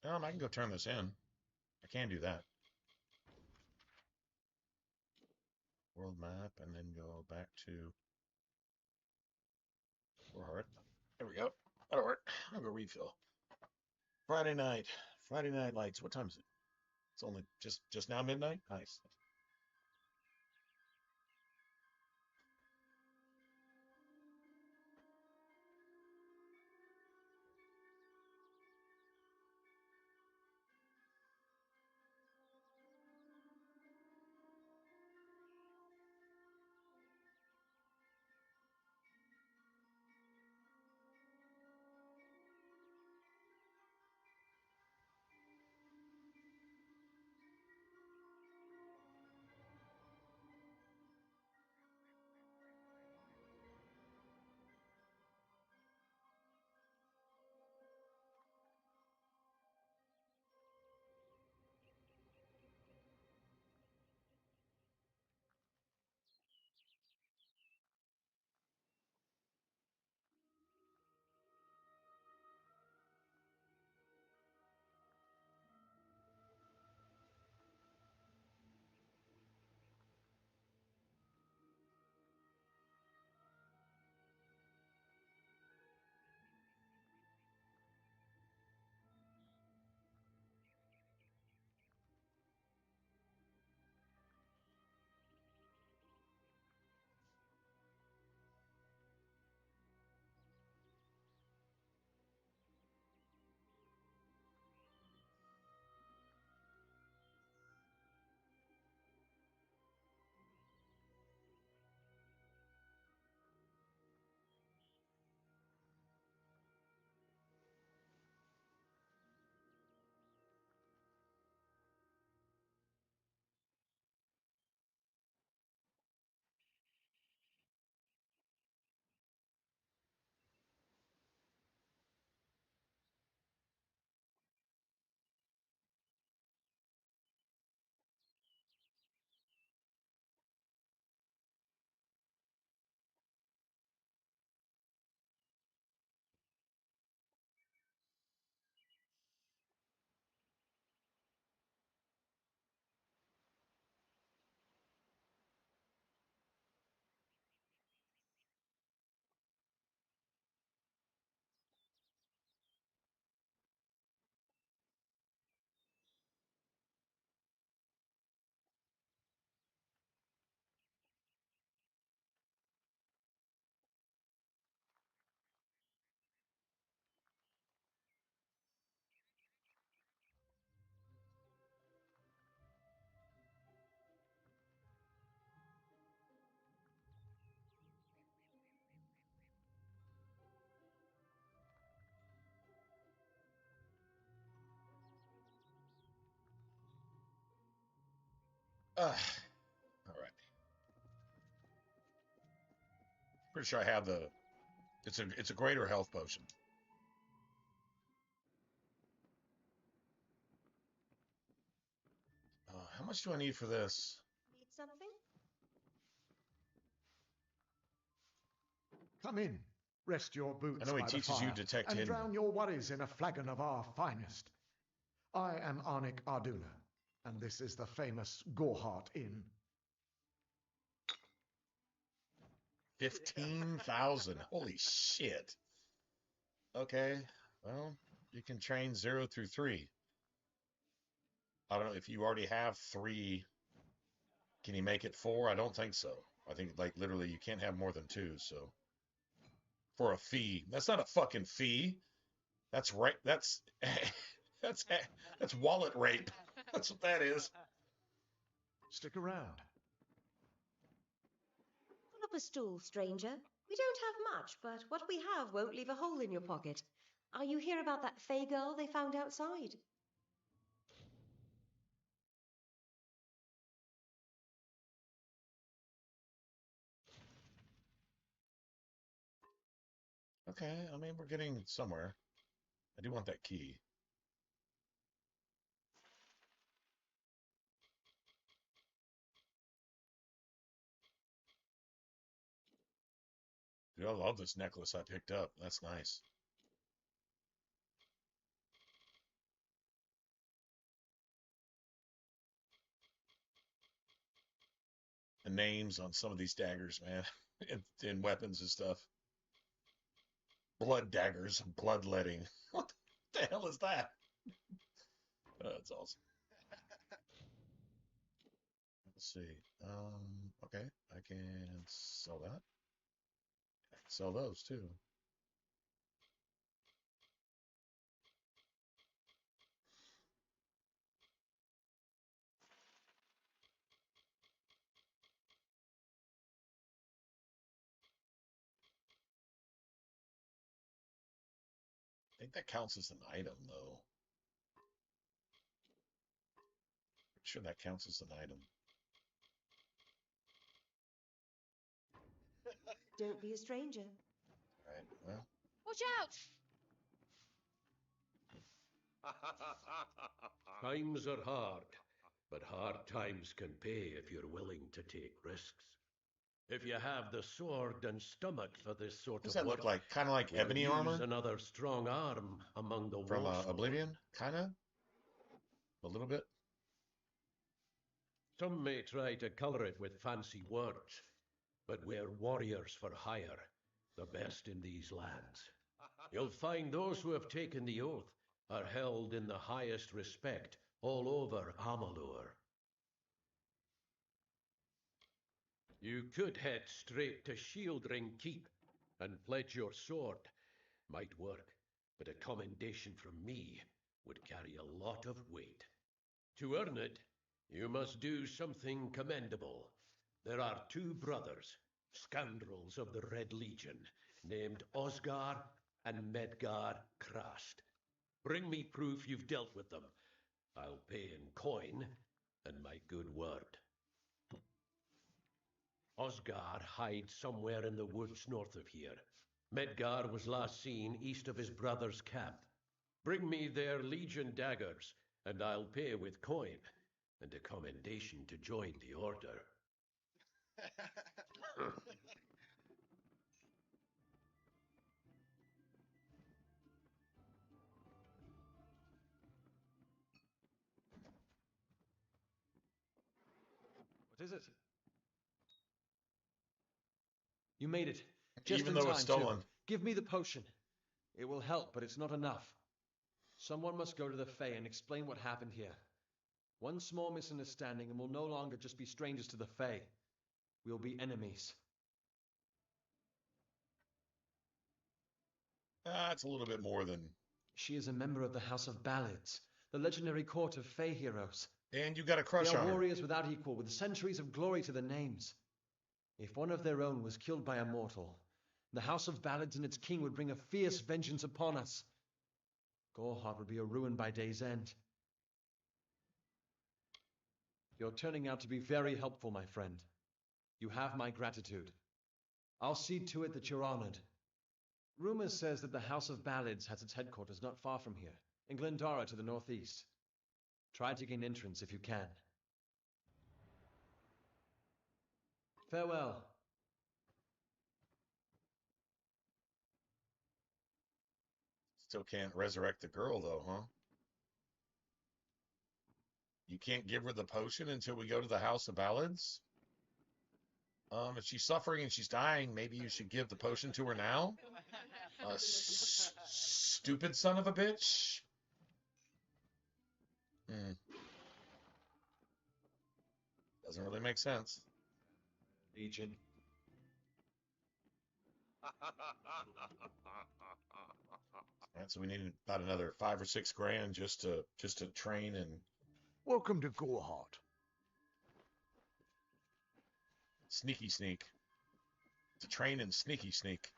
I can go turn this in. I can do that. World map, and then go back to Gorhart. There we go. That'll work. I'll go refill. Friday night. Friday night lights. What time is it? It's only just now midnight? Nice. All right. Pretty sure I have the... It's a greater health potion. How much do I need for this? Need something? Come in. Rest your boots I know he by the teaches you fire detect and hidden. drown your worries in a flagon of our finest. I am Arnik Arduna, and this is the famous Gorhart Inn. 15,000. Holy shit. Okay. Well, you can train 0 through 3. I don't know if you already have 3. Can you make it 4? I don't think so. I think like literally you can't have more than 2. So for a fee, that's not a fucking fee. That's right. That's that's wallet rape. That's what that is. Stick around. Pull up a stool, stranger. We don't have much, but what we have won't leave a hole in your pocket. Are you here about that Fey girl they found outside? Okay, I mean we're getting somewhere. I do want that key. Dude, I love this necklace I picked up. That's nice. The names on some of these daggers, man, and weapons and stuff. Blood daggers, bloodletting. What the hell is that? That's awesome. Let's see. Okay, I can sell that. I can sell those too. I think that counts as an item, though. Pretty sure that counts as an item. Don't be a stranger. All right, well. Watch out! Times are hard, but hard times can pay if you're willing to take risks. If you have the sword and stomach for this sort What does of that work, look like? Kind of like we'll ebony use armor another strong arm among the from wolves. Oblivion? Kind of? A little bit? Some may try to color it with fancy words, but we're warriors for hire, the best in these lands. You'll find those who have taken the oath are held in the highest respect all over Amalur. You could head straight to Shieldring Keep and pledge your sword. Might work, but a commendation from me would carry a lot of weight. To earn it, you must do something commendable. There are 2 brothers, scoundrels of the Red Legion, named Osgar and Medgar Krast. Bring me proof you've dealt with them. I'll pay in coin and my good word. Osgar hides somewhere in the woods north of here. Medgar was last seen east of his brother's camp. Bring me their Legion daggers, and I'll pay with coin, and a commendation to join the order. What is it? You made it. Just Even in though time, it's stolen. too. Give me the potion. It will help, but it's not enough. Someone must go to the Fae and explain what happened here. One small misunderstanding and we'll no longer just be strangers to the Fae. We'll be enemies. It's a little bit more than... She is a member of the House of Ballads, the legendary court of Fae heroes. And you got a crush They are on her. warriors without equal, with centuries of glory to their names. If one of their own was killed by a mortal, the House of Ballads and its king would bring a fierce vengeance upon us. Gorhart would be a ruin by day's end. You're turning out to be very helpful, my friend. You have my gratitude. I'll see to it that you're honored. Rumor says that the House of Ballads has its headquarters not far from here, in Glendara to the northeast. Try to gain entrance if you can. Farewell. Still can't resurrect the girl, though, huh? You can't give her the potion until we go to the House of Ballads? If she's suffering and she's dying, maybe you should give the potion to her now? Stupid son of a bitch. Doesn't really make sense. Legion. Right, so we need about another 5 or 6 grand just to train and Welcome to Gorehart. sneak. To train and sneak.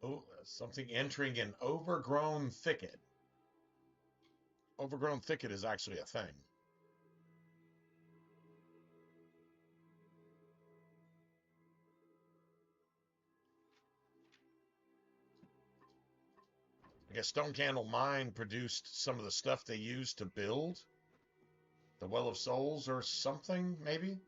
Oh, something entering an overgrown thicket. Overgrown thicket is actually a thing. I guess Stone Candle Mine produced some of the stuff they used to build the Well of Souls or something, maybe?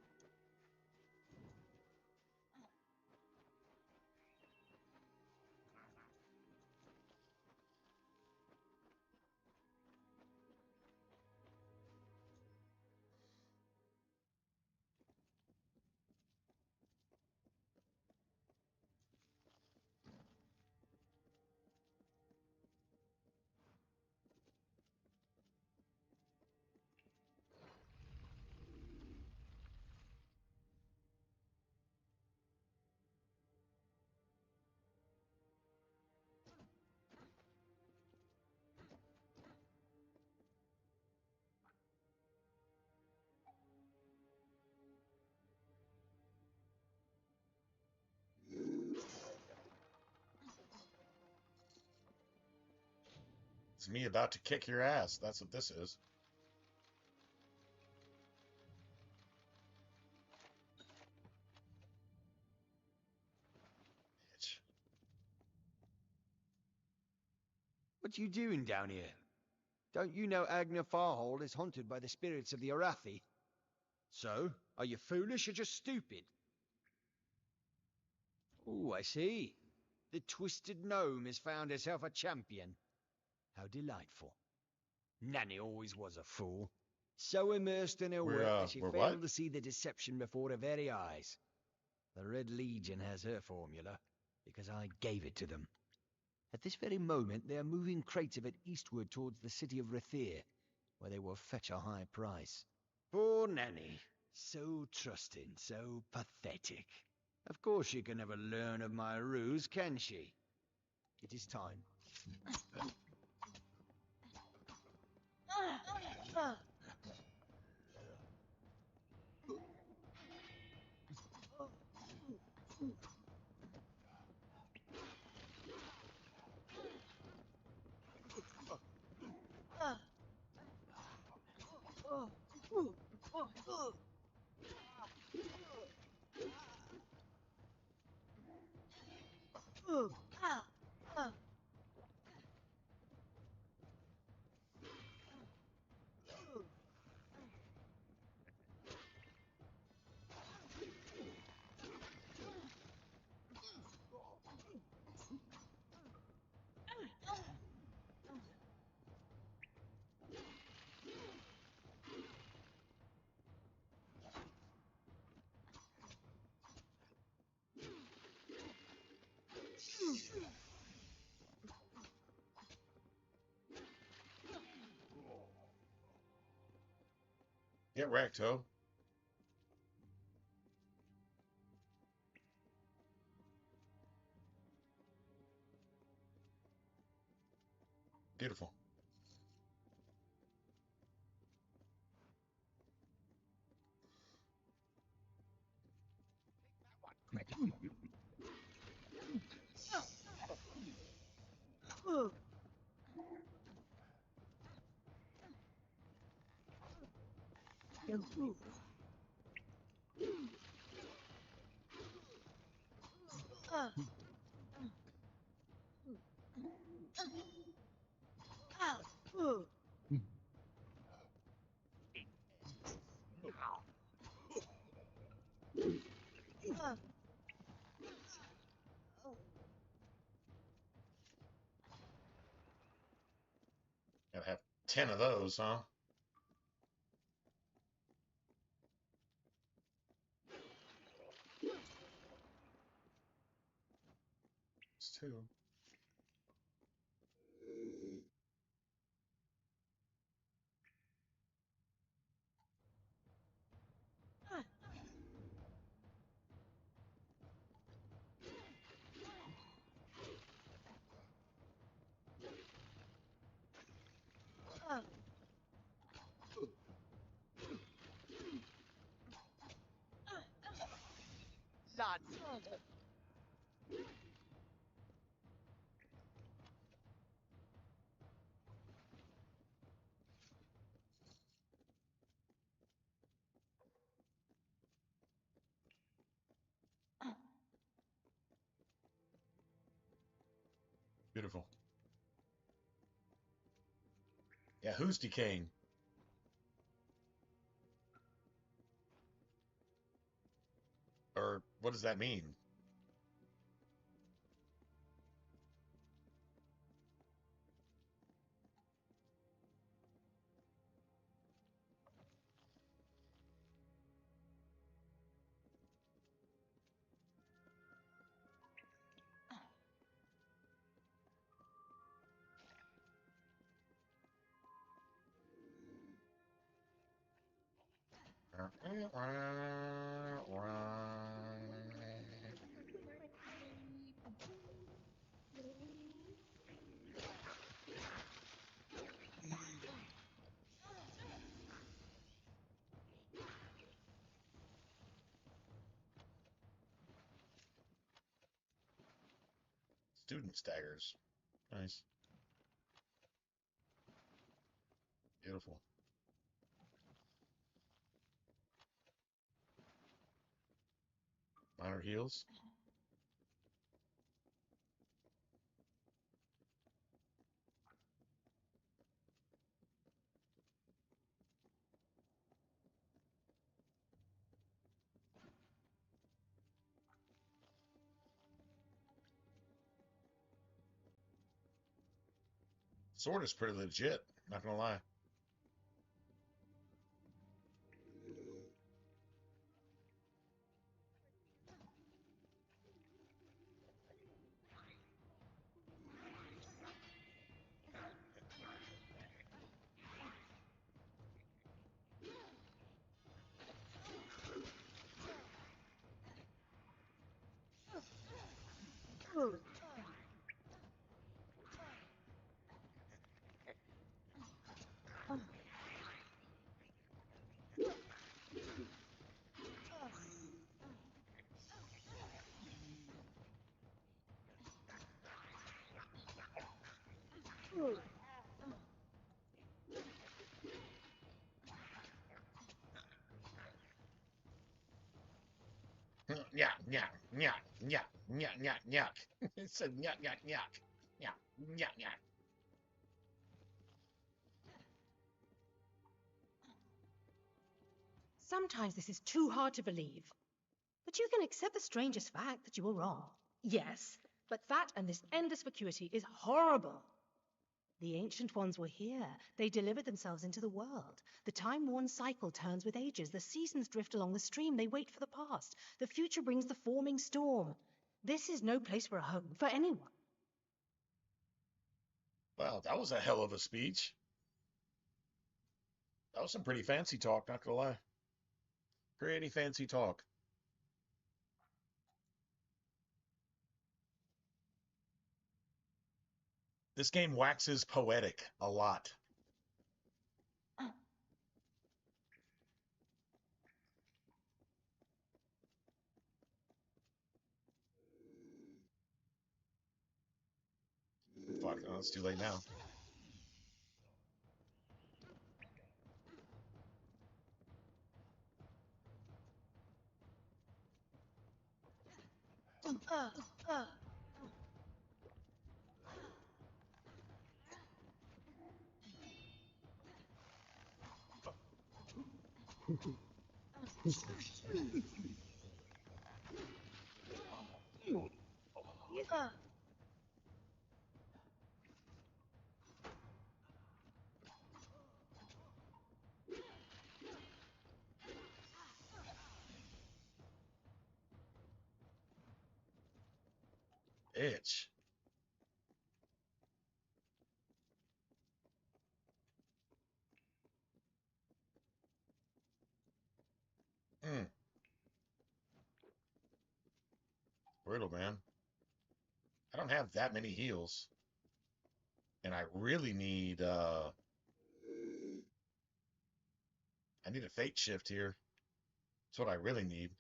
It's me about to kick your ass. That's what this is. Bitch. What you doing down here? Don't you know Agna Farhold is haunted by the spirits of the Arathi? So, are you foolish or just stupid? Oh, I see. The twisted gnome has found herself a champion. How delightful. Nanny always was a fool. So immersed in her work that she we're failed what? to see the deception before her very eyes. The Red Legion has her formula, because I gave it to them. At this very moment, they are moving crates of it eastward towards the city of Rathir, where they will fetch a high price. Poor Nanny. So trusting, so pathetic. Of course she can never learn of my ruse, can she? It is time. Get wrecked, ho. Beautiful. Gotta have 10 of those, huh? It's two. Beautiful. Yeah, who's decaying? Or what does that mean? Student staggers. Nice. Beautiful. Minor heals. Sword is pretty legit, not gonna lie. Nyak, nyak, nyak, nyak, nyak, nyak, nyak. It said nyak, nyak, nyak. Nyak, nyak, nyak. Sometimes this is too hard to believe. But you can accept the strangest fact that you were wrong. Yes, but that and this endless vacuity is horrible. The Ancient Ones were here. They delivered themselves into the world. The time-worn cycle turns with ages. The seasons drift along the stream. They wait for the past. The future brings the forming storm. This is no place for a home, for anyone. Wow, that was a hell of a speech. That was was some pretty fancy talk, not gonna lie. Pretty fancy talk. This game waxes poetic a lot. Fuck, oh, it's too late now. Bitch. Hmm. Brutal, man. I don't have that many heals. And I really need I need a fate shift here. That's what I really need.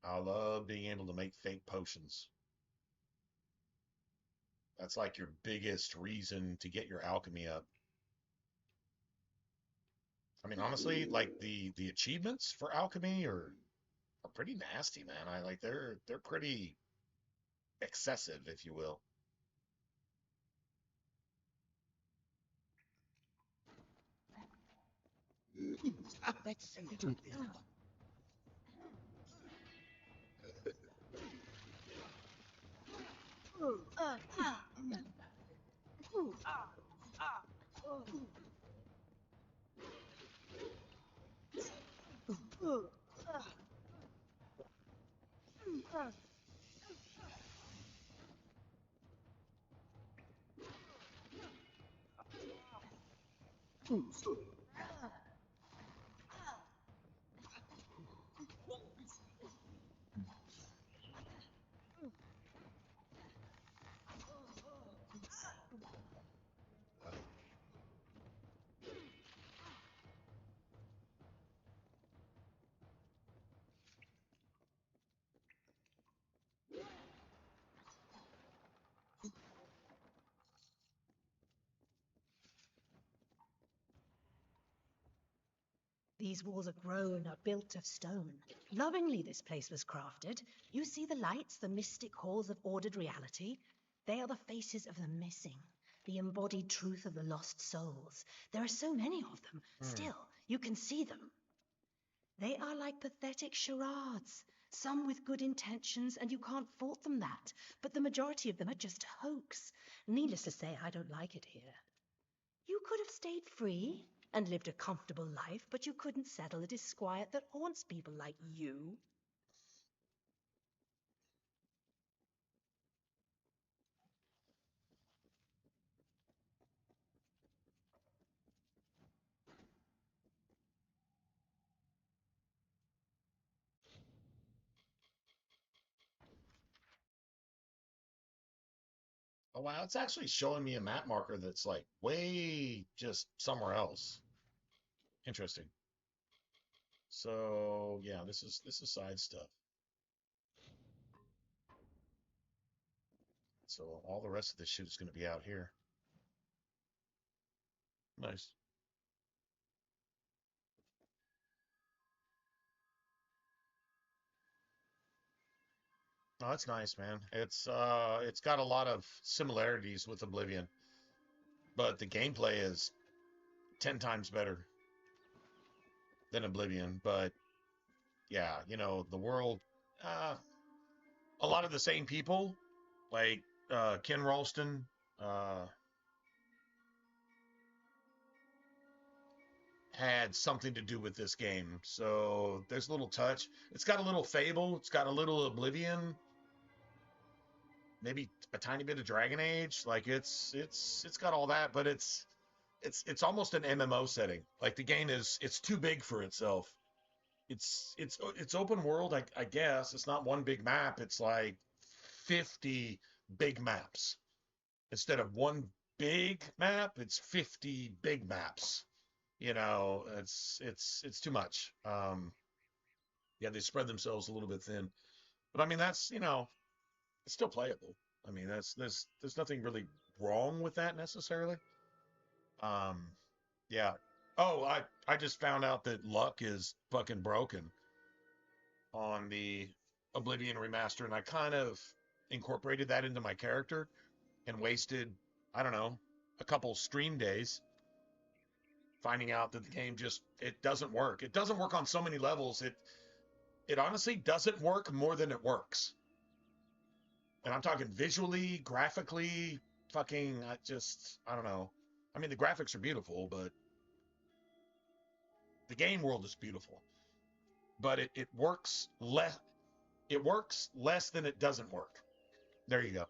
I love being able to make fate potions. That's like your biggest reason to get your alchemy up. I mean, honestly, like the achievements for alchemy are pretty nasty, man. I like they're pretty excessive, if you will. These walls are grown, are built of stone. Lovingly this place was crafted. You see the lights, the mystic halls of ordered reality? They are the faces of the missing, the embodied truth of the lost souls. There are so many of them. Still, you can see them. They are like pathetic charades, some with good intentions, and you can't fault them that. But the majority of them are just a hoax. Needless to say, I don't like it here. You could have stayed free and lived a comfortable life, but you couldn't settle the disquiet that haunts people like you. Oh wow, it's actually showing me a map marker that's like way just somewhere else. Interesting. So yeah, this is side stuff. So all the rest of this shit is going to be out here. Nice. Oh, that's nice, man. It's got a lot of similarities with Oblivion, but the gameplay is 10 times better than Oblivion. But yeah, the world, uh, a lot of the same people, like Ken Ralston. Had something to do with this game. So there's a little touch. It's got a little Fable. It's got a little Oblivion. Maybe a tiny bit of Dragon Age. Like it's got all that, but it's almost an MMO setting. Like the game it's too big for itself. It's open world, I guess. It's not one big map. It's like 50 big maps. Instead of one big map, it's 50 big maps. You know, it's too much. Yeah, they spread themselves a little bit thin. But I mean, that's, it's still playable. I mean, there's nothing really wrong with that necessarily. Um, yeah. Oh, I just found out that luck is fucking broken on the Oblivion remaster, and I kind of incorporated that into my character and wasted, I don't know, a couple stream days finding out that the game just it doesn't work. It doesn't work on so many levels. It honestly doesn't work more than it works. And I'm talking visually, graphically, fucking I don't know. I mean the graphics are beautiful, but the game world is beautiful. But it works less than it doesn't work. There you go.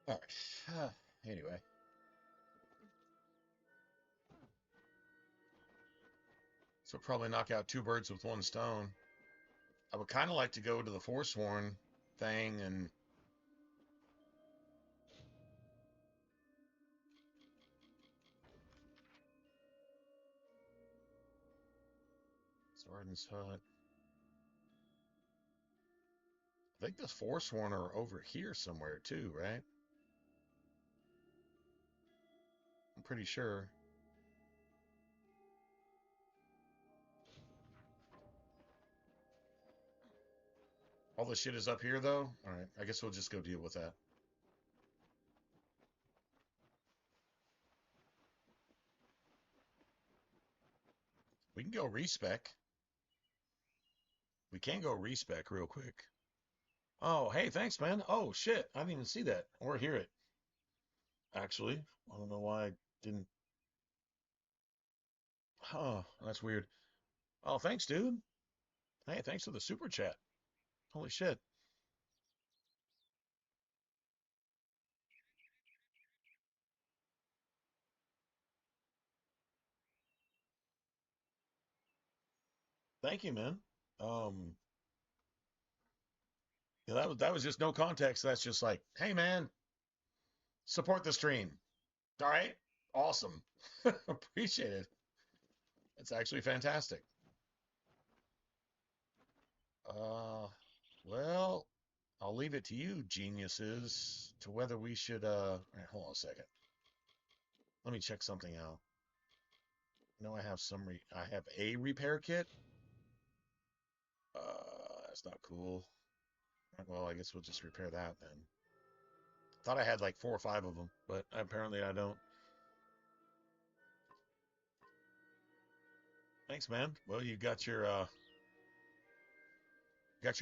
All right. Anyway. So probably knock out two birds with one stone. I would kind of like to go to the Forsworn thing and Sarden's Hut. I think the Forsworn are over here somewhere too, right? I'm pretty sure. All the shit is up here though? Alright, I guess we'll just go deal with that. We can go respec. We can go respec real quick. Oh, hey, thanks, man. Oh, shit. I didn't even see that or hear it. Actually, I don't know why I didn't. Huh, that's weird. Oh, thanks, dude. Hey, thanks for the super chat. Holy shit. Thank you, man. Yeah, that was just no context. That's just like, hey, man, support the stream. All right, awesome. Appreciate it. It's actually fantastic. Well, I'll leave it to you, geniuses, to whether we should, all right, hold on a second. Let me check something out. I have I have a repair kit. That's not cool. Well, I guess we'll just repair that then. Thought I had like 4 or 5 of them, but apparently I don't. Thanks, man. Well, you got your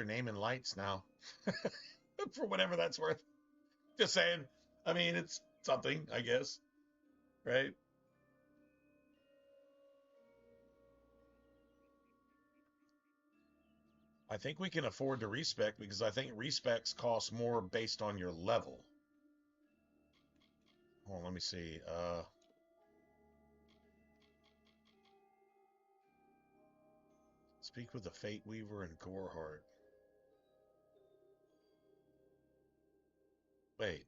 name in lights now. For whatever that's worth. Just saying. I mean, it's something, I guess. Right? I think we can afford to respec because I think respecs cost more based on your level. Hold on, let me see. Speak with the Fate Weaver and Goreheart. Wait.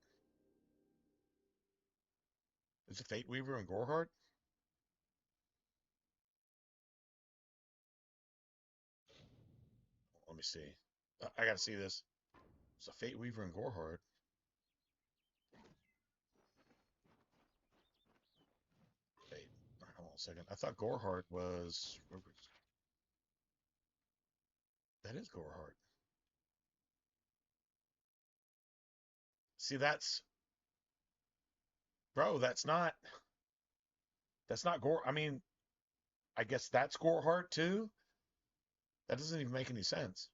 Is it Fate Weaver and Goreheart? Let me see. I gotta see this. It's a Fate Weaver and Goreheart. Wait, hold on a second. I thought Goreheart was. That is Goreheart. See, that's. Bro, that's not. That's not Gore. I mean, I guess that's Goreheart too? That doesn't even make any sense.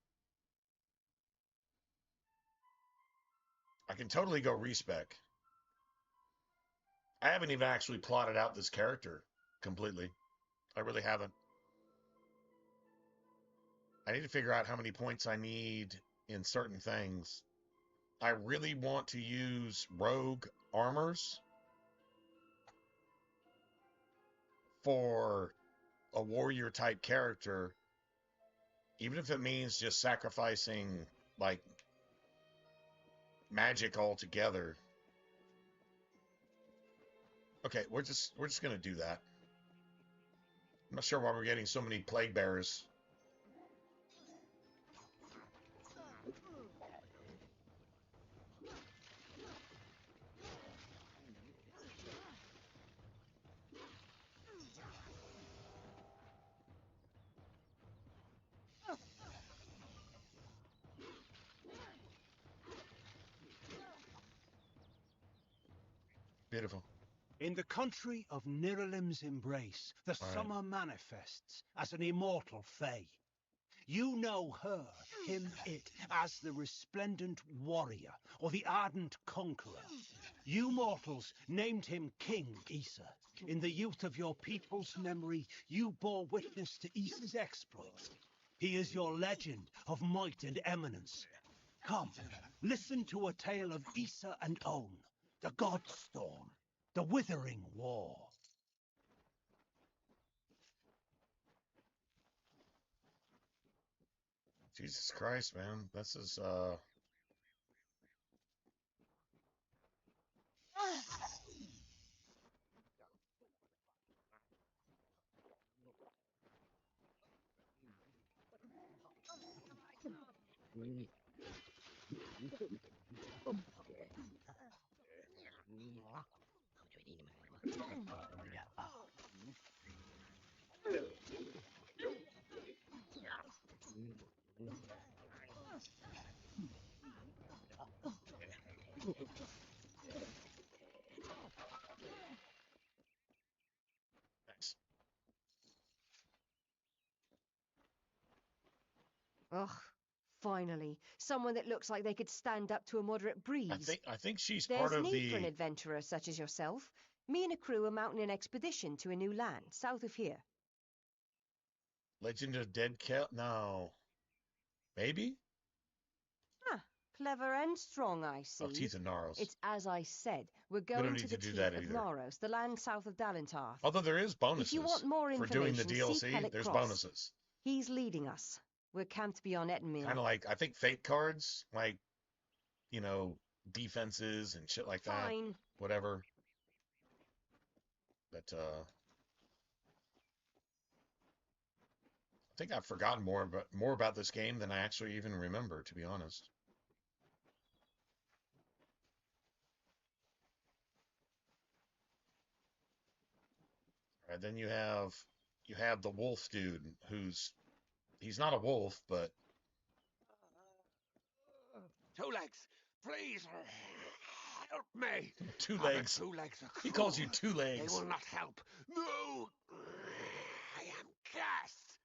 I can totally go respec. I haven't even actually plotted out this character completely. I really haven't. I need to figure out how many points I need in certain things. I really want to use rogue armors for a warrior type character, even if it means just sacrificing like magic altogether. Okay, we're just gonna do that. I'm not sure why we're getting so many plague bearers. Beautiful. In the country of Niralim's embrace, the summer manifests as an immortal fae. You know her, him, it, as the resplendent warrior, or the ardent conqueror. You mortals named him King Issa. In the youth of your people's memory, you bore witness to Issa's exploits. He is your legend of might and eminence. Come, listen to a tale of Issa and On, the Godstorm, the Withering War. Jesus Christ, man. This is, Thanks. Ugh, finally. Someone that looks like they could stand up to a moderate breeze. I think she's There's part of need for an the adventurer such as yourself. Me and a crew are mounting an expedition to a new land, south of here. Legend of Dead Cat. No. Maybe? Ah, clever and strong, I see. Oh, Teeth and Naros. It's as I said. We're don't going need to the to do teeth that of either. Naros, the land south of Dalentarth. Although there is bonuses. If you want more for doing the information, see DLC, Pellet there's Cross. bonuses. He's leading us. We're camped beyond Ettenmere. Kind of like, I think Fate cards, like, you know, defenses and shit like that. Fine. Whatever. But, I think I've forgotten more about this game than I actually even remember, to be honest. All right, then you have the wolf dude he's not a wolf, but Two legs, please help me. Two Other legs. Two legs are He calls you cruel. Two Legs. They will not help. No, I am cursed.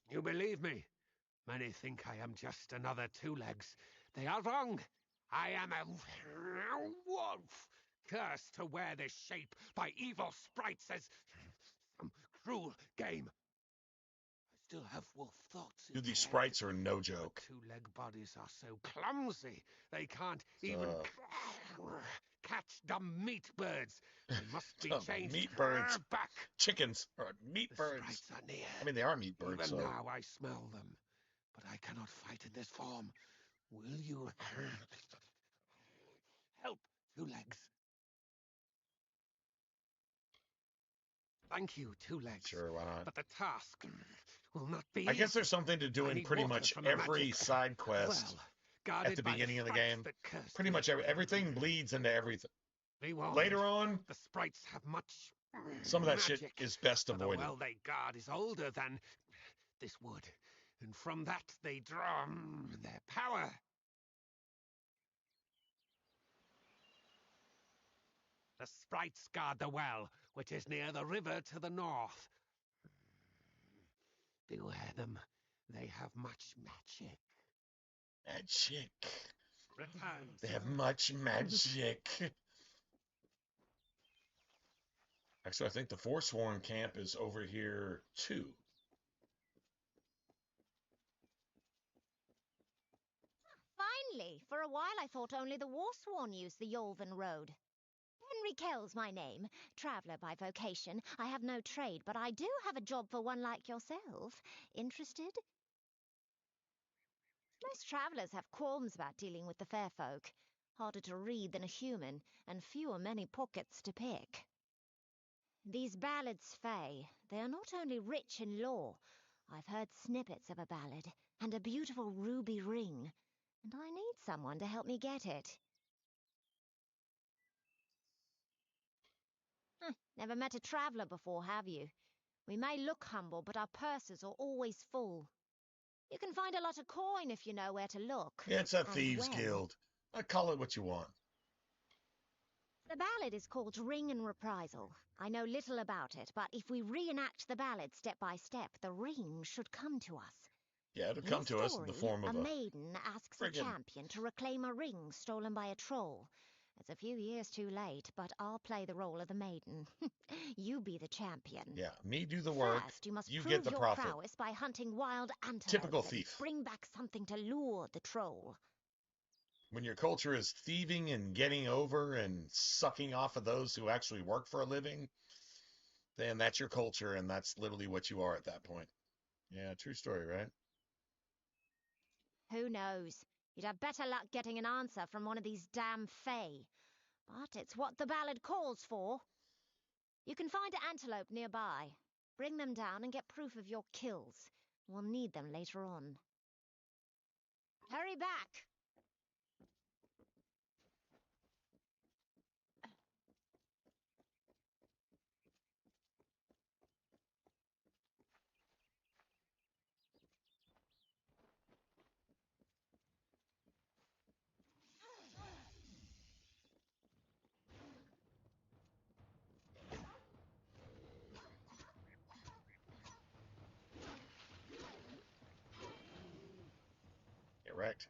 You believe me? Many think I am just another Two Legs. They are wrong. I am a wolf, cursed to wear this shape by evil sprites as some cruel game. I still have wolf thoughts in Dude, these my head. sprites are no joke. Two-leg bodies are so clumsy, they can't even catch dumb meat birds. They must be changed meat birds. back. Chickens or meat The birds. sprites are near. I mean, they are meat birds. Even So. now I smell them, but I cannot fight in this form. Will you help, Two Legs? Thank you, Two Legs. Sure, why not? But the task will not be I guess easy. there's something to do in pretty much every side quest at the beginning of the game. Pretty much everything bleeds into everything. Later on, the sprites have much some of that magic, shit is best but the avoided. well they guard is older than this wood, and from that they draw their power. The sprites guard the well, which is near the river to the north. Beware them. They have much magic. Magic. Return. They have much magic. Actually, I think the Forsworn camp is over here, too. Finally! For a while I thought only the Warsworn used the Yolven Road. Henry Kell's my name, traveller by vocation. I have no trade, but I do have a job for one like yourself. Interested? Most travellers have qualms about dealing with the fair folk. Harder to read than a human, and fewer many pockets to pick. These ballads, Fae, they are not only rich in lore. I've heard snippets of a ballad, and a beautiful ruby ring, and I need someone to help me get it. Never met a traveller before, have you? We may look humble, but our purses are always full. You can find a lot of coin if you know where to look. It's a And thieves' when. guild. I call it what you want. The ballad is called Ring and Reprisal. I know little about it, but if we reenact the ballad step by step, the ring should come to us. Yeah, it'll come to us in the form of a maiden asks a friggin' champion to reclaim a ring stolen by a troll. It's a few years too late, but I'll play the role of the maiden. You be the champion. Yeah, me do the work. First, you must you prove get the your profit. prowess by hunting wild antelope. Typical and thief. Bring back something to lure the troll. When your culture is thieving and getting over and sucking off of those who actually work for a living, then that's your culture, and that's literally what you are at that point. Yeah, true story, right? Who knows? You'd have better luck getting an answer from one of these damn Fae. But it's what the ballad calls for. You can find an antelope nearby. Bring them down and get proof of your kills. We'll need them later on. Hurry back! Get wrecked.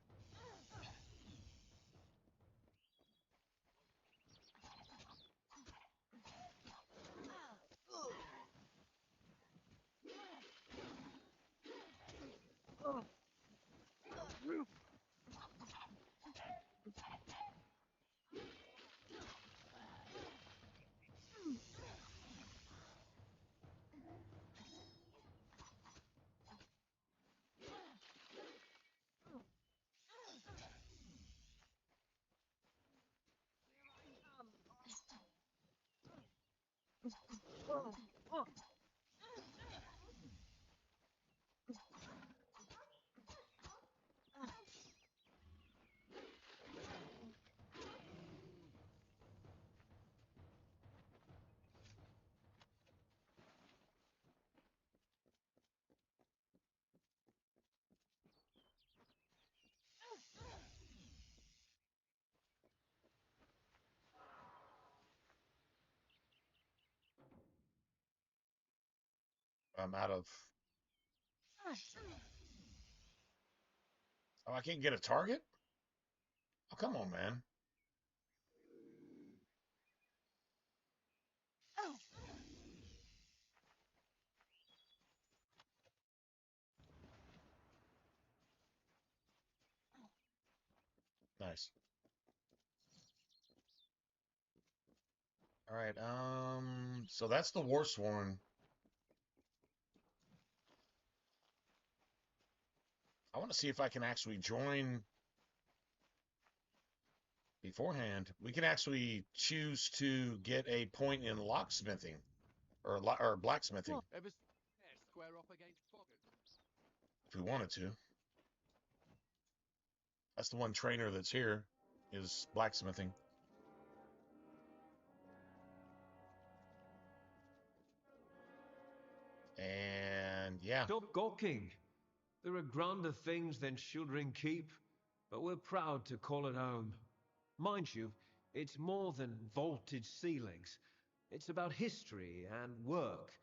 I'm out of... Oh, I can't get a target? Oh, come on, man. Nice. All right. So that's the Warsworn. I want to see if I can actually join beforehand. We can actually choose to get a point in locksmithing or blacksmithing if we wanted to. That's the one trainer that's here, is blacksmithing. And yeah. Stop gawking. There are grander things than Shieldring Keep, but we're proud to call it home. Mind you, it's more than vaulted ceilings. It's about history and work,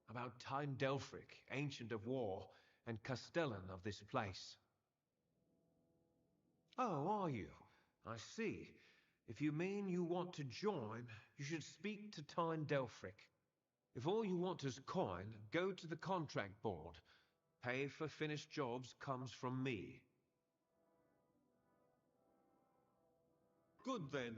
about Tyne Delphric, Ancient of War, and Castellan of this place. Oh, are you? I see. If you mean you want to join, you should speak to Tyne Delphric. If all you want is coin, go to the contract board. Pay for finished jobs comes from me. Good then.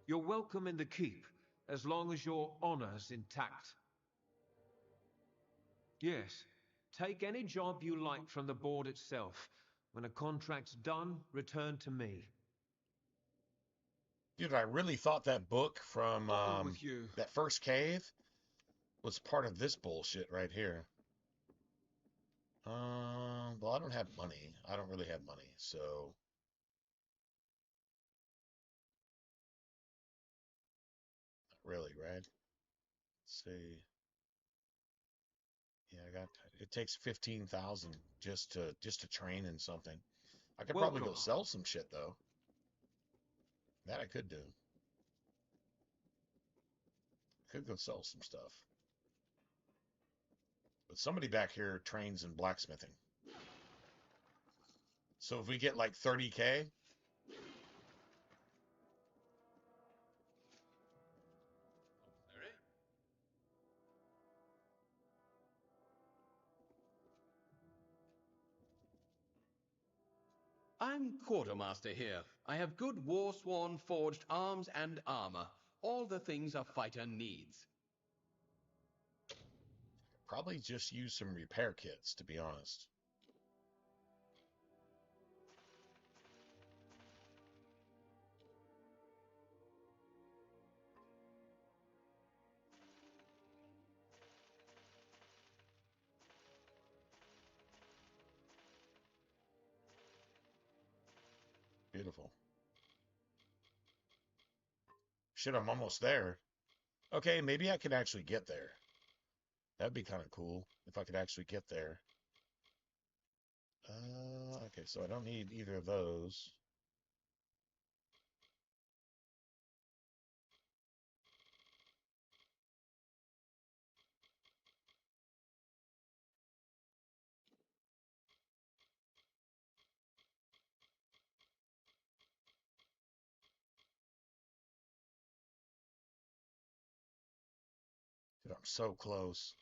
You're welcome in the keep, as long as your honor's intact. Yes, take any job you like from the board itself. When a contract's done, return to me. Dude, I really thought that book from with you. that first cave was part of this bullshit right here. Well, I don't have money. I don't really have money, so not really, right? Let's see. Yeah, it takes 15,000 just to train in something. I could probably go sell some shit though. That I could do. Could go sell some stuff. But somebody back here trains in blacksmithing. So if we get like 30K, I'm Quartermaster here. I have good Warsworn forged arms and armor. All the things a fighter needs. probably just use some repair kits, to be honest. Beautiful. Shit, I'm almost there. Okay, maybe I can actually get there. That'd be kind of cool if I could actually get there. Okay, so I don't need either of those. Dude, I'm so close.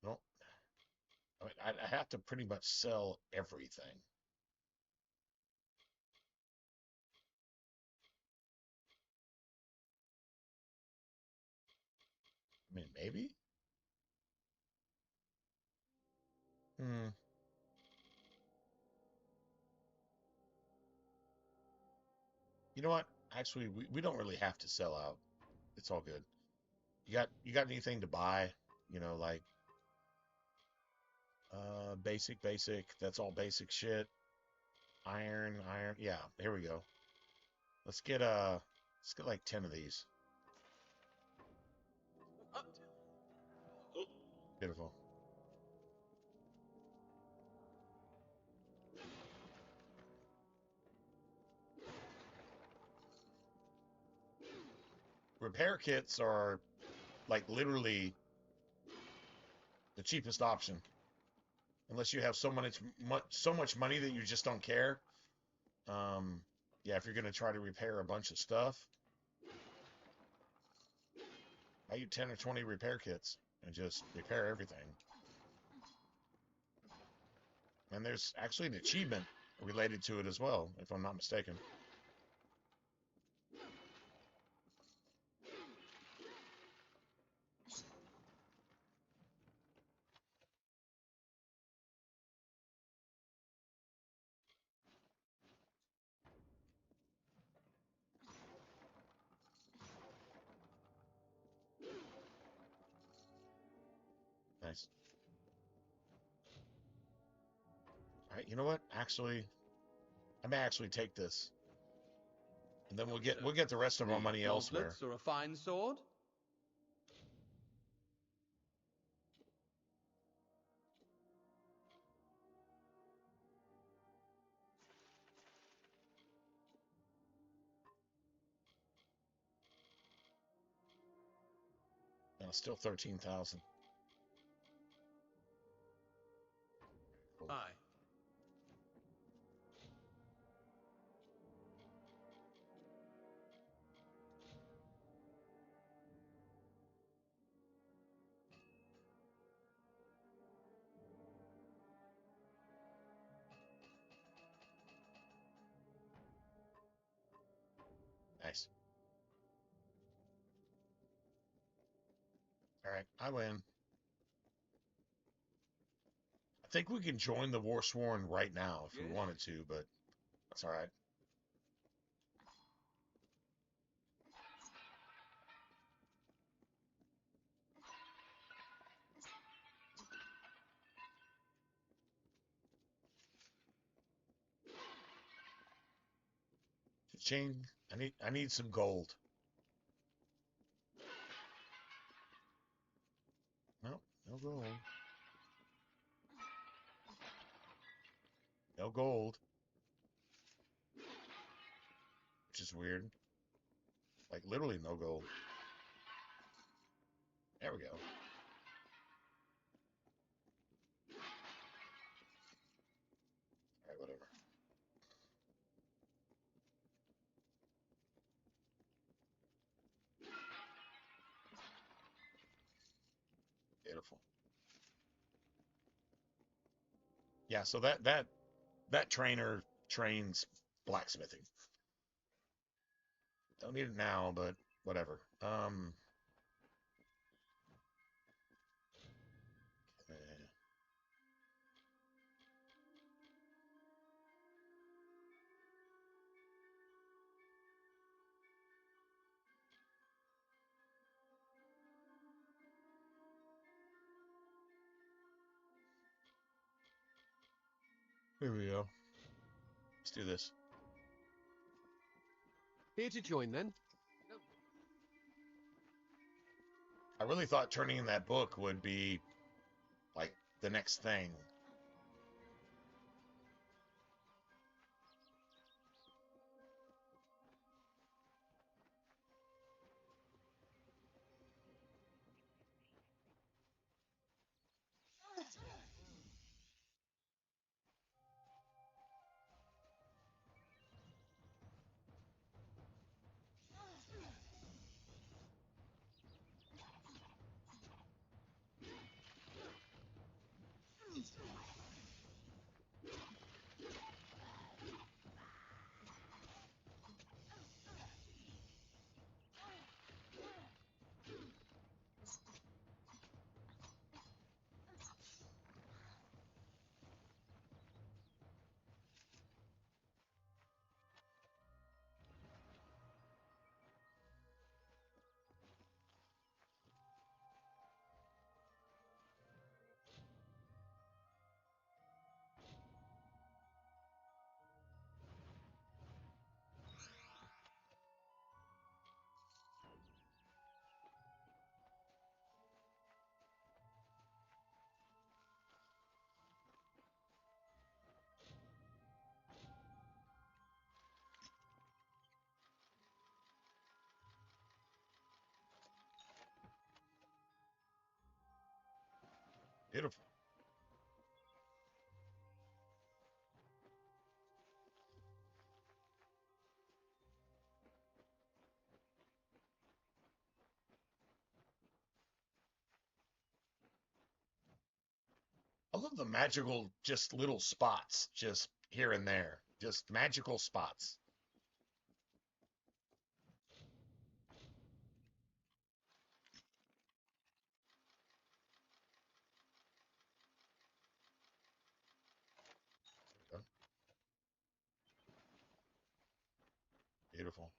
Nope. I mean, I have to pretty much sell everything. I mean, maybe? Hmm. You know what? Actually, we don't really have to sell out. It's all good. You got anything to buy? You know, like basic. That's all basic shit. Iron. Yeah, here we go. Let's get like 10 of these. Beautiful. repair kits are like literally the cheapest option, unless you have so much money that you just don't care. Yeah, if you're gonna try to repair a bunch of stuff, buy you 10 or 20 repair kits and just repair everything. And there's actually an achievement related to it as well, if I'm not mistaken. Nice. Alright, you know what? Actually, I may actually take this. And then we'll get the rest of our money elsewhere. Gauntlets or a fine sword? No, still 13,000. Aye. Nice. Alright, I win. I think we can join the Warsworn right now if we wanted to, but that's alright. Ching, I need some gold. Nope, no gold. No gold. Which is weird. Like literally no gold. There we go. Alright, whatever. Beautiful. Yeah, so that trainer trains blacksmithing. Don't need it now, but whatever. Here we go. Let's do this. Here to join, then? I really thought turning in that book would be, like, the next thing. Beautiful. I love the magical, just little spots, just here and there, just magical spots. Beautiful.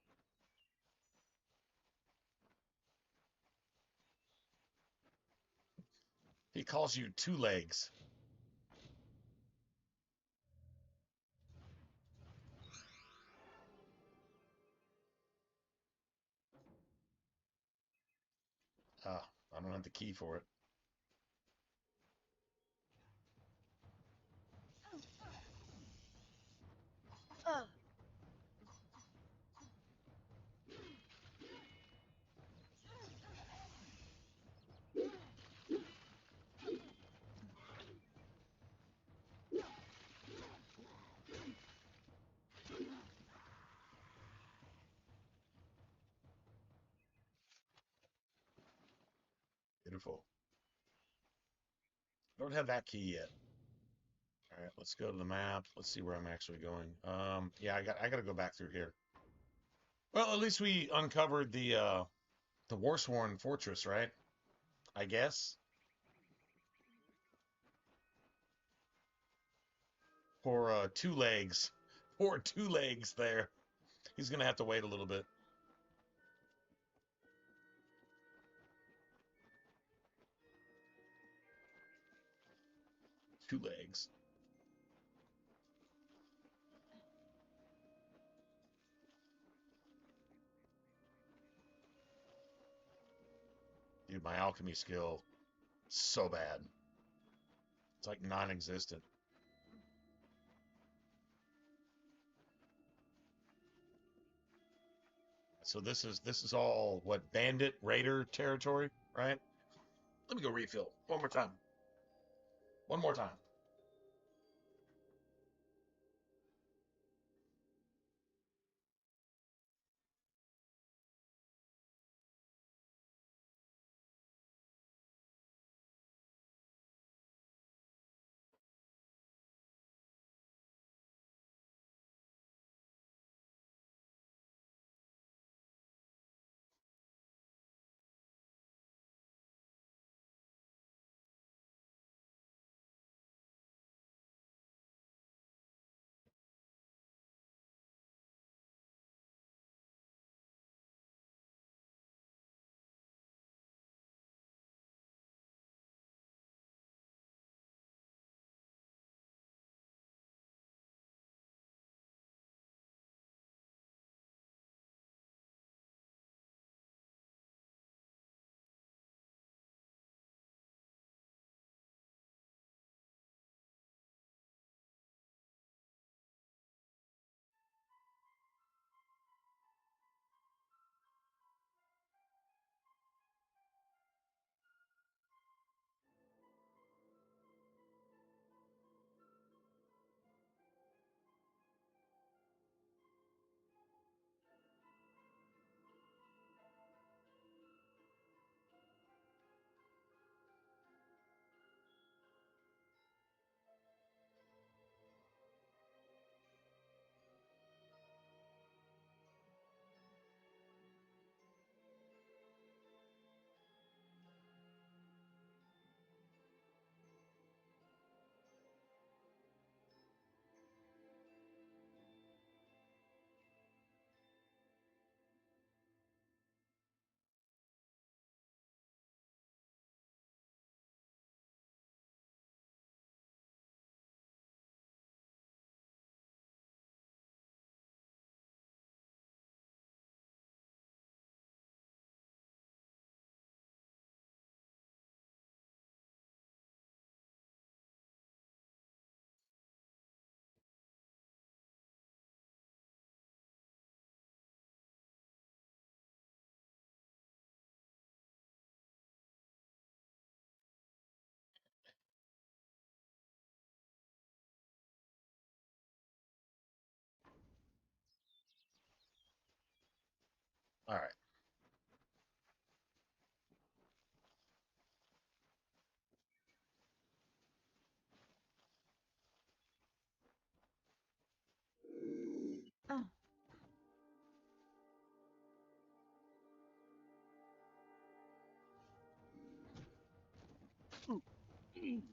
He calls you two legs. Ah, I don't have the key for it. Beautiful. I don't have that key yet. All right, let's go to the map. Let's see where I'm actually going. Yeah, I got to go back through here. Well, at least we uncovered the Warsworn Fortress, right? I guess. For two legs. For two legs there. He's gonna have to wait a little bit. Two legs. Dude, my alchemy skill, so bad. It's like non-existent. So this is all what, bandit raider territory, right? Let me go refill one more time. One more time.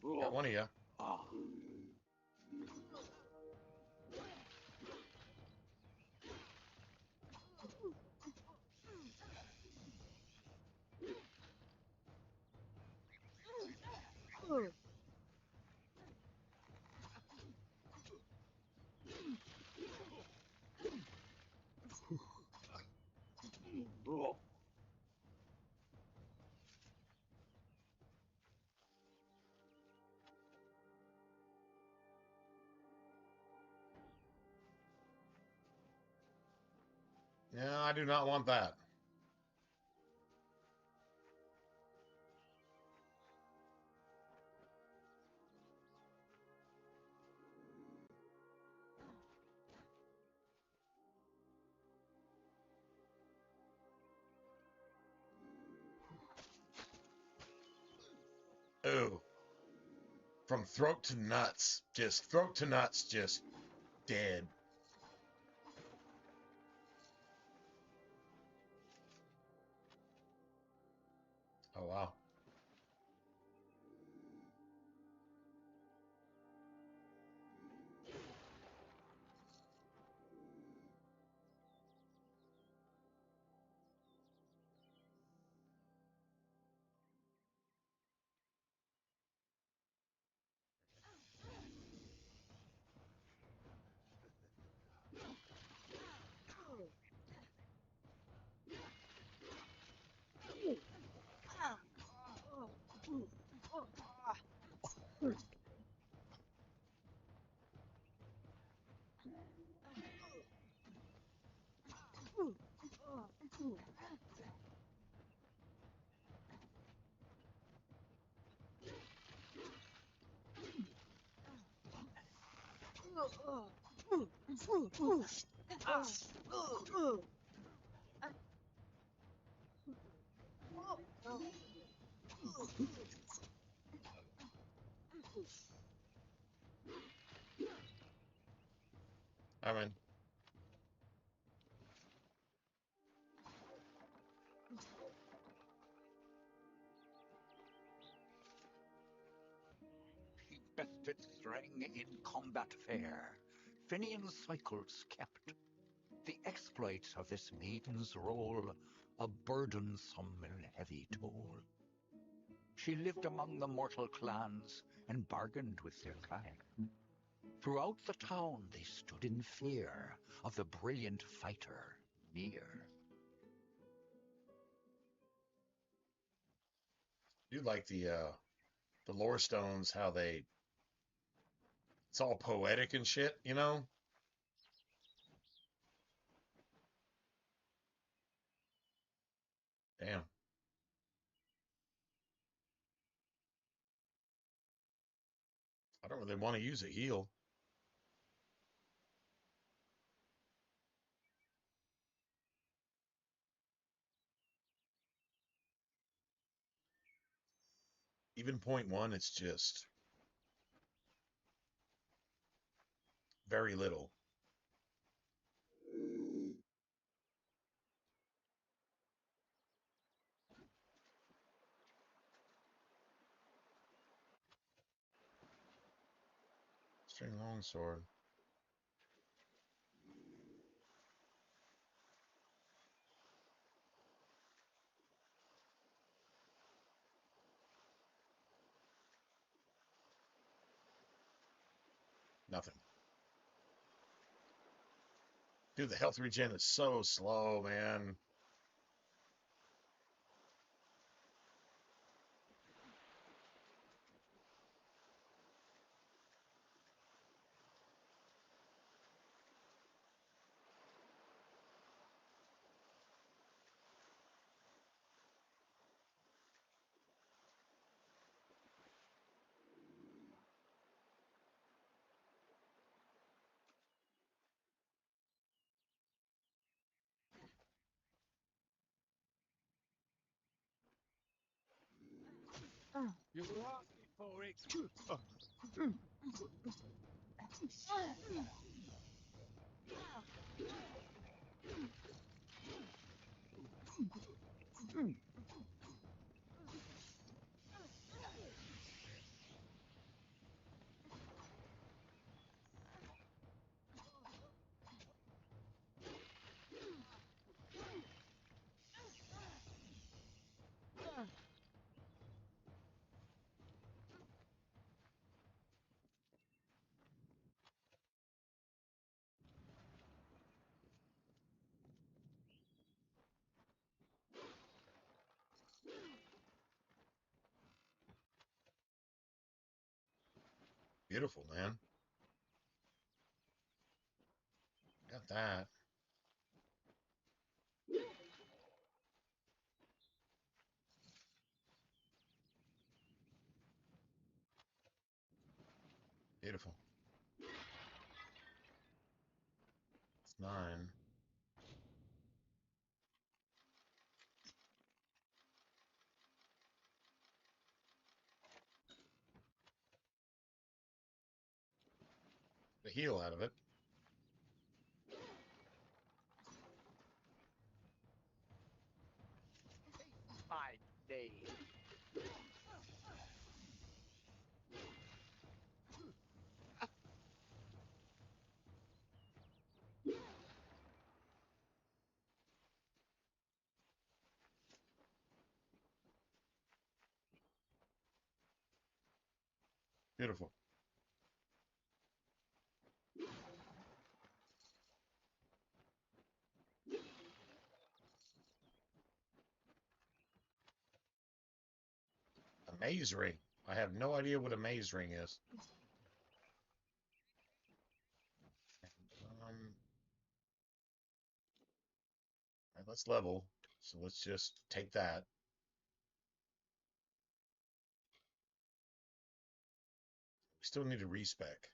Got one of you. Yeah, I do not want that. Ooh. From throat to nuts. Just throat to nuts, just dead. Oh, wow. I'm in. He bested Strang in combat fair, Finian's cycles kept. The exploits of this maiden's roll, a burdensome and heavy toll. She lived among the mortal clans and bargained with their kind. Throughout the town they stood in fear of the brilliant fighter near. You like the lore stones, how it's all poetic and shit, you know? Damn. I don't really want to use a heal. Even point one, it's just very little. String longsword. Nothing. Dude, the health regen is so slow, man. You asked for it. beautiful, man. Got that. Beautiful. It's 9. The heal out of it. My day. Beautiful. A maze ring. I have no idea what a maze ring is. Right, let's level. So let's just take that. We still need to respec.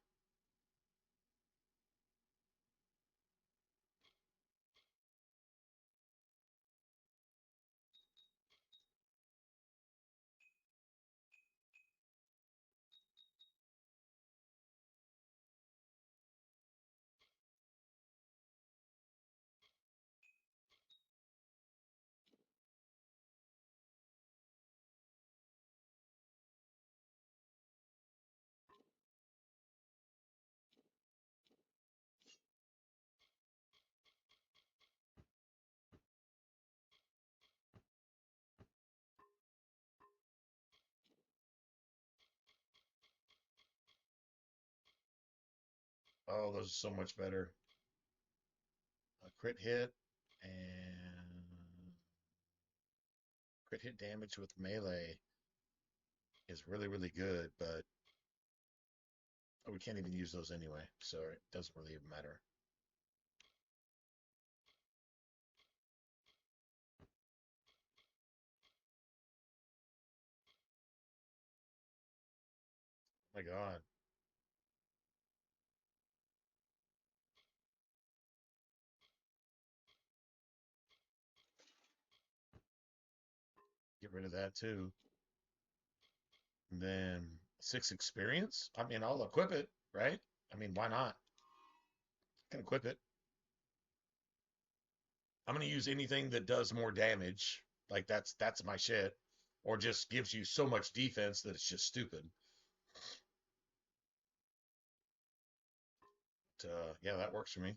Oh, those are so much better. A crit hit and crit hit damage with melee is really, really good, but we can't even use those anyway, so it doesn't really even matter. Oh my God. Get rid of that too. And then 6 experience. I mean, I'll equip it, right? I mean, why not? I can equip it. I'm gonna use anything that does more damage. Like that's my shit. Or just gives you so much defense that it's just stupid. Yeah, that works for me.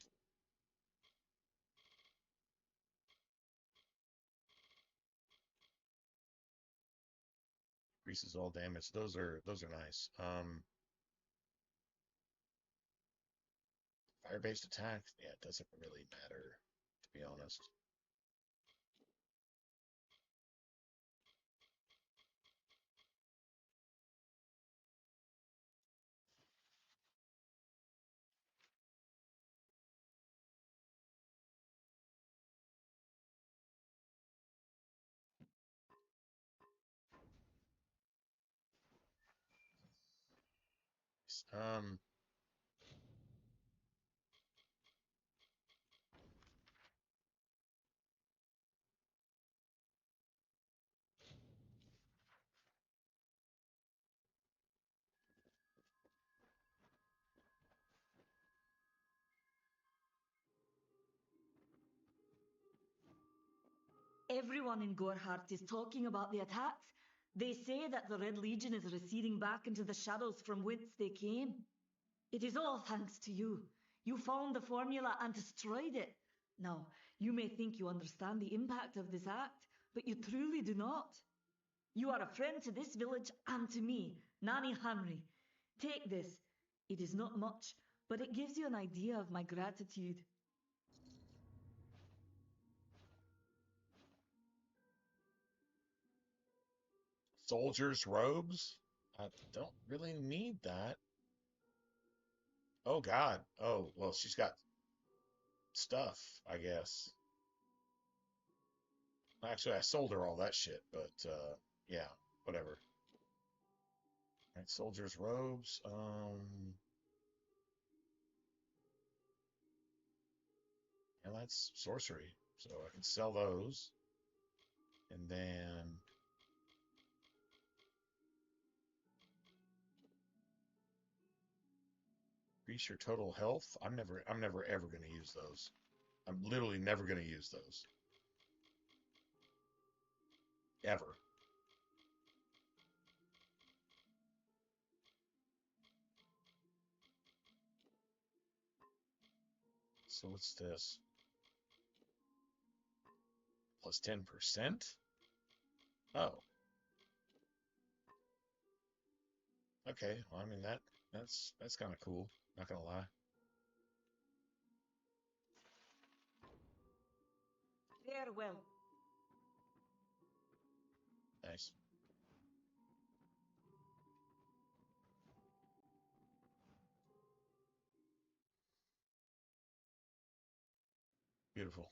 Increases all damage. Those are nice. Fire-based attack. Yeah, it doesn't really matter, to be honest. Um, Everyone in Gorhart is talking about the attacks. They say that the Red Legion is receding back into the shadows from whence they came. It is all thanks to you. You found the formula and destroyed it. Now, you may think you understand the impact of this act, but you truly do not. You are a friend to this village and to me, Nanny Henry. Take this. It is not much, but it gives you an idea of my gratitude. soldiers' robes. I don't really need that. Oh God. Oh, well, she's got stuff, I guess. Actually, I sold her all that shit, but yeah, whatever. All right, soldiers' robes. And that's sorcery, so I can sell those, and then increase your total health. I'm never ever going to use those. I'm literally never going to use those ever. So what's this? Plus 10%? Oh, okay. Well, I mean that's kind of cool. Not gonna lie. Farewell. Nice. Beautiful.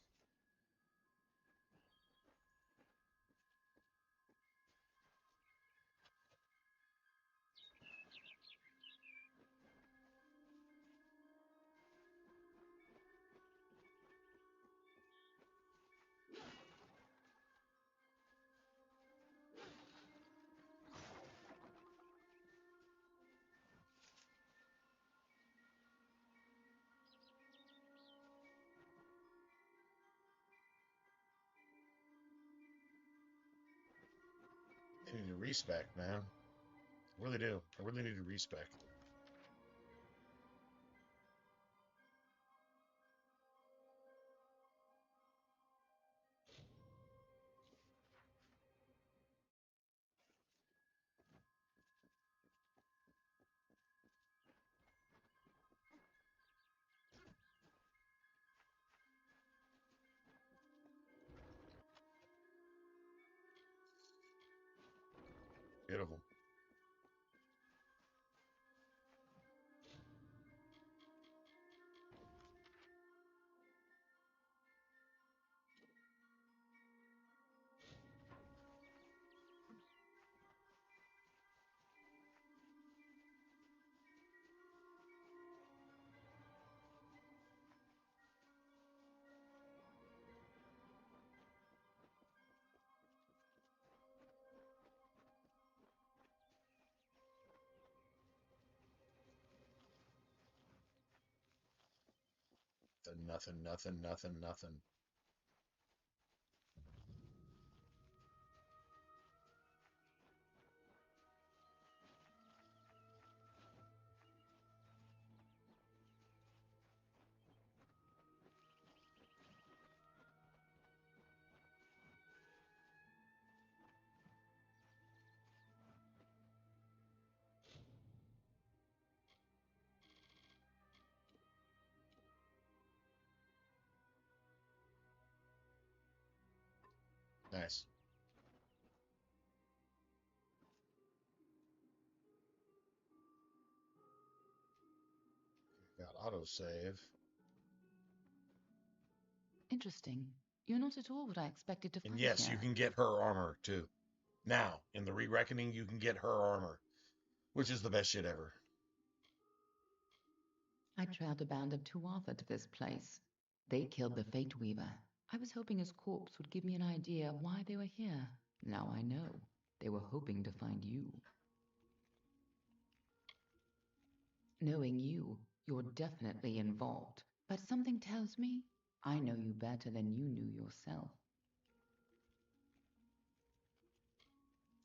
I need to respec, man. I really do. I really need to respec. Beautiful. Nothing, nothing, nothing, nothing. Nice. Got autosave. Interesting. You're not at all what I expected to And find yes, here. you can get her armor too. Now, in the re-reckoning, you can get her armor, which is the best shit ever. I trailed a band of Tuatha to this place. They killed the Fate Weaver. I was hoping his corpse would give me an idea of why they were here. Now I know. They were hoping to find you. Knowing you, you're definitely involved. But something tells me I know you better than you knew yourself.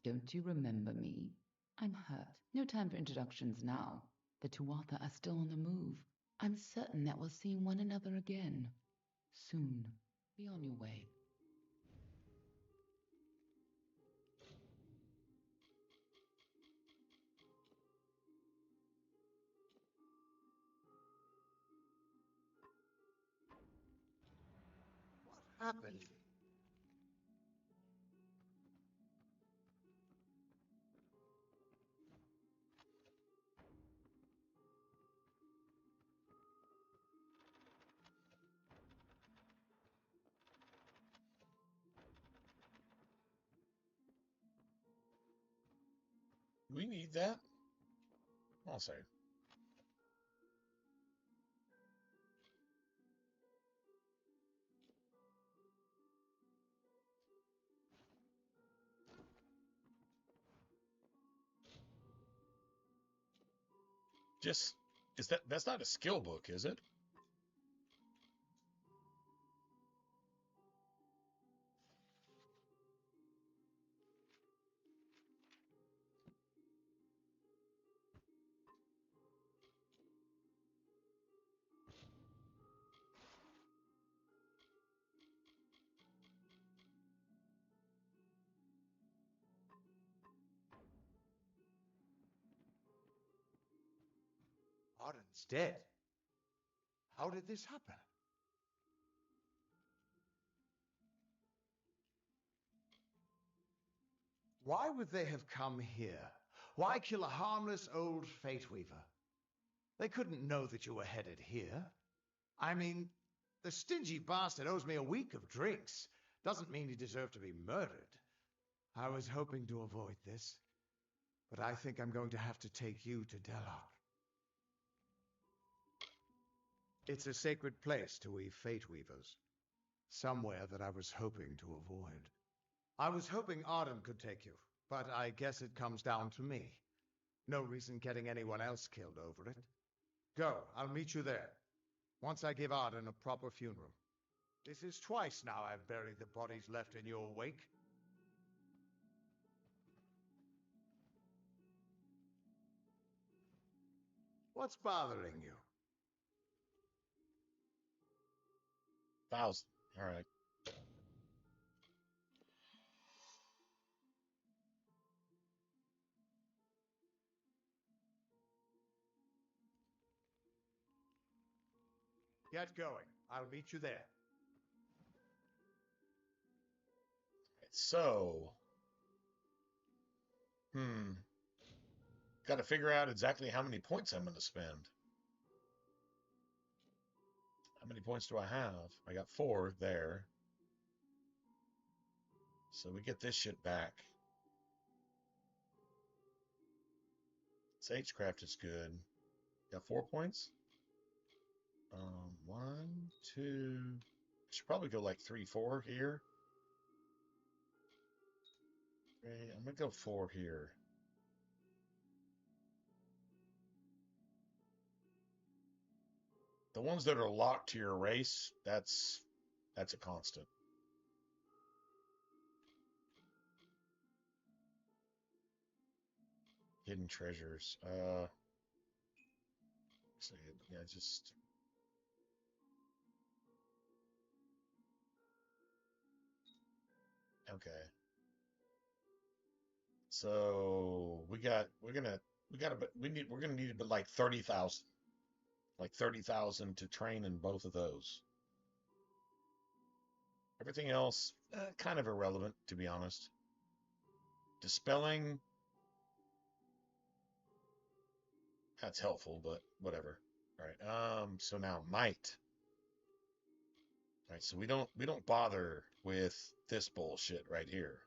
Don't you remember me? I'm hurt. No time for introductions now. The Tuatha are still on the move. I'm certain that we'll see one another again. Soon. Be on your way. What happened? Do we need that? I'll say. Just that's not a skill book, is it? Arden's dead. How did this happen? Why would they have come here? Why kill a harmless old Fate Weaver? They couldn't know that you were headed here. I mean, the stingy bastard owes me a week of drinks. Doesn't mean he deserved to be murdered. I was hoping to avoid this, but I think I'm going to have to take you to Delok. It's a sacred place to we Fate Weavers. Somewhere that I was hoping to avoid. I was hoping Arden could take you, but I guess it comes down to me. No reason getting anyone else killed over it. Go, I'll meet you there. Once I give Arden a proper funeral. This is twice now I've buried the bodies left in your wake. What's bothering you? 1,000. All right. Get going. I'll meet you there. So, got to figure out exactly how many points I'm going to spend. How many points do I have? I got 4 there. So we get this shit back. Sagecraft is good. Got 4 points. 1, 2. I should probably go like 3, 4 here. Okay, I'm gonna go 4 here. The ones that are locked to your race, that's a constant. Hidden treasures. So yeah, just okay. So we're gonna need like 30,000. Like 30,000 to train in both of those. Everything else, kind of irrelevant, to be honest. Dispelling, that's helpful, but whatever. All right. So now might. All right. So we don't bother with this bullshit right here.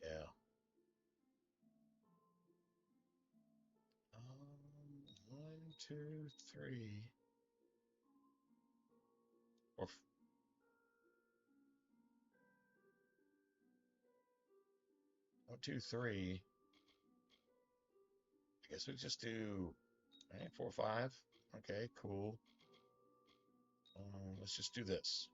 Yeah. 1, 2, 3. Or 1, 2, 3. I guess we just do 4, 5. Okay, cool. Let's just do this.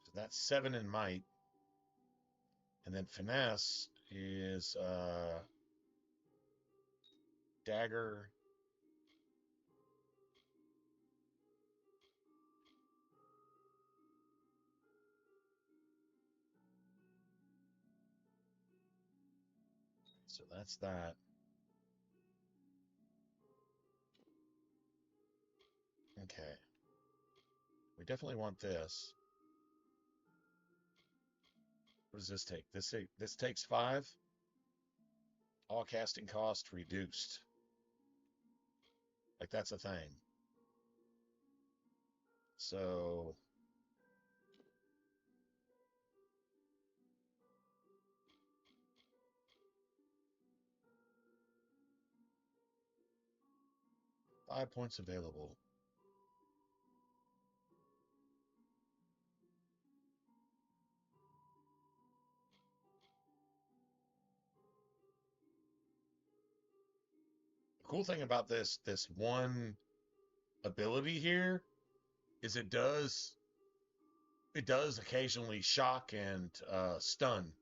So that's 7 in might. And then finesse is dagger. So that's that. Okay. We definitely want this. What does this take? This takes 5. All casting cost reduced. Like, that's a thing. So... Five points available. The cool thing about this one ability here is it does occasionally shock and stun.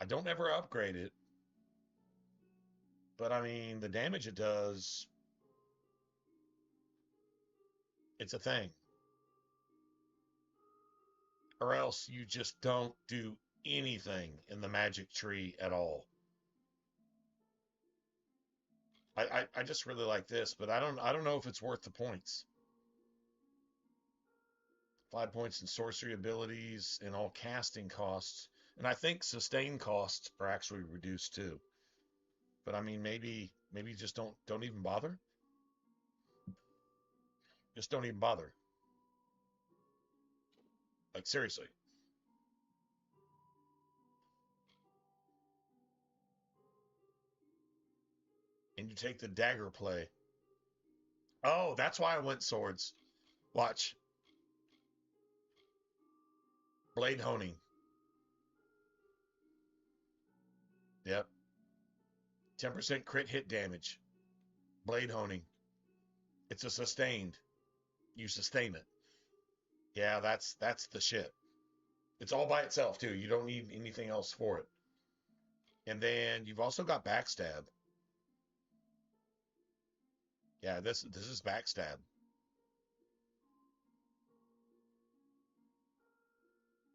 I don't ever upgrade it, but I mean the damage it does, it's a thing. Or else you just don't do anything in the magic tree at all. I just really like this, but I don't know if it's worth the points. 5 points in sorcery abilities and all casting costs. And I think sustain costs are actually reduced too. But I mean, maybe just don't even bother. Just don't even bother. Like, seriously. And you take the dagger play. Oh, that's why I went swords. Watch. Blade honing. Yep. 10% crit hit damage. Blade honing. It's a sustained. You sustain it. Yeah, that's the shit. It's all by itself too. You don't need anything else for it. And then you've also got backstab. Yeah, this is backstab.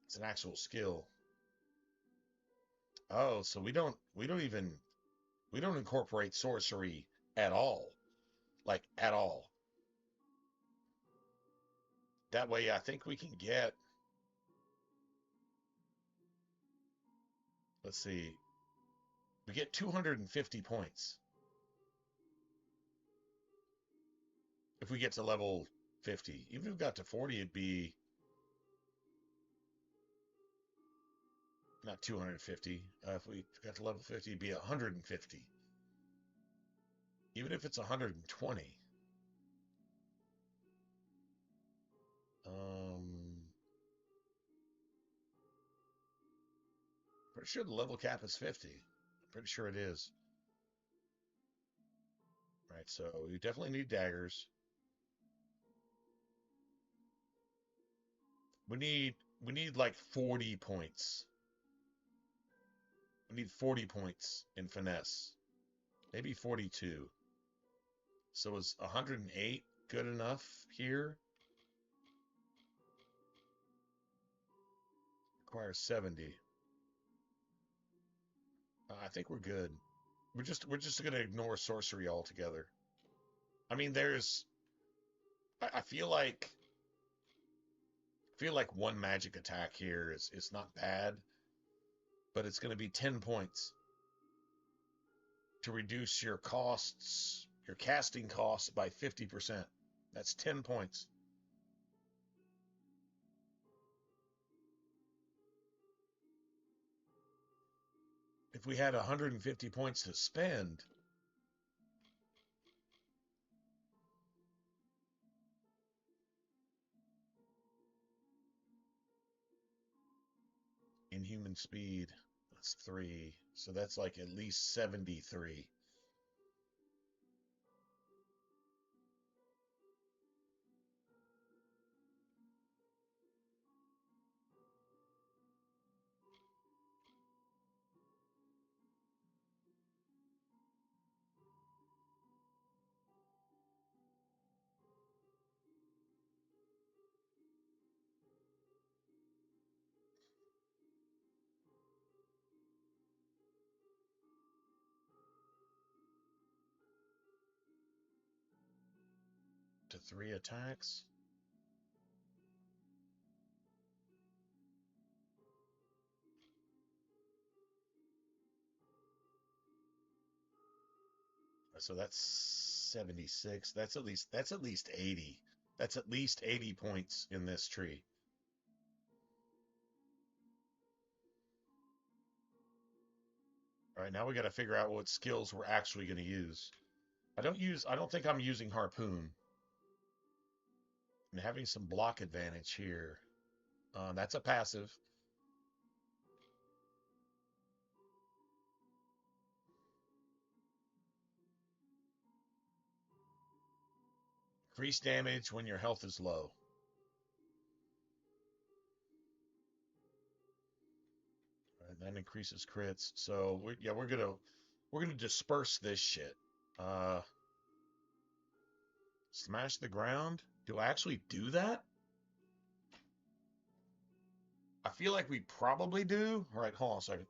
It's an actual skill. Oh, so we don't incorporate sorcery at all. Like, at all. That way I think we can get, let's see, we get 250 points. If we get to level 50. Even if we got to 40, it'd be not 250. If we got to level 50, it'd be 150. Even if it's 120. Pretty sure the level cap is 50. I'm pretty sure it is. Right, so you definitely need daggers. We need like 40 points. We need 40 points in finesse. Maybe 42. So is 108 good enough here? Requires 70. I think we're good. We're just gonna ignore sorcery altogether. I mean, I feel like one magic attack here is not bad, but it's gonna be 10 points to reduce your costs, your casting costs by 50%. That's 10 points. If we had 150 points to spend, inhuman speed, that's 3. So that's like at least 73. To 3 attacks. So that's 76. That's at least 80. That's at least 80 points in this tree. All right, now we got to figure out what skills we're actually going to use. I don't think I'm using harpoon. I'm having some block advantage here. That's a passive. Increase damage when your health is low. Right, that increases crits. So we're gonna disperse this shit. Smash the ground. Do I actually do that? I feel like we probably do. All right, hold on a second.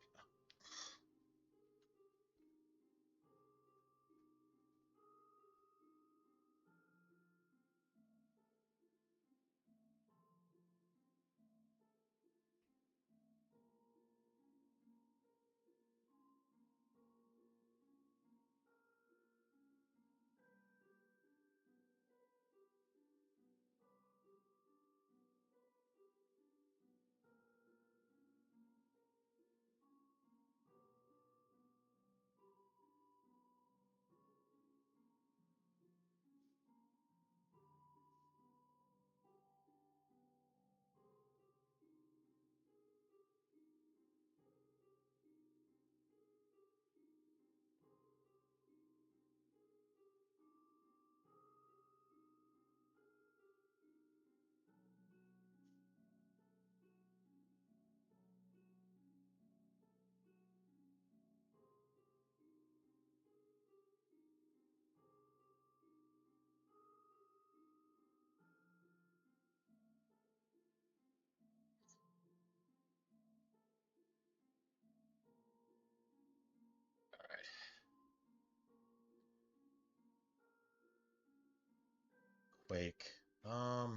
Quake. Hmm.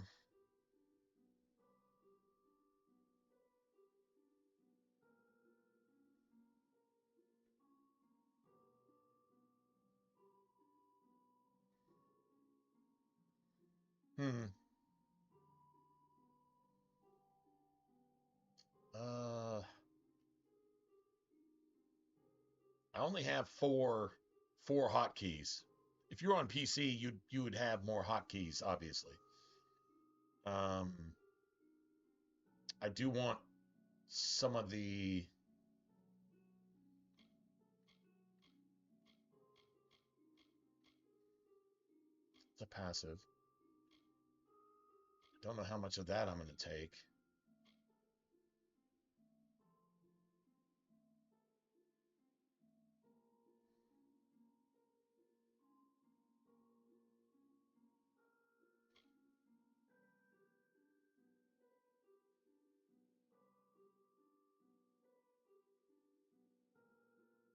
I only have four hotkeys. If you're on PC, you would have more hotkeys, obviously. I do want some of the passive. Don't know how much of that I'm going to take.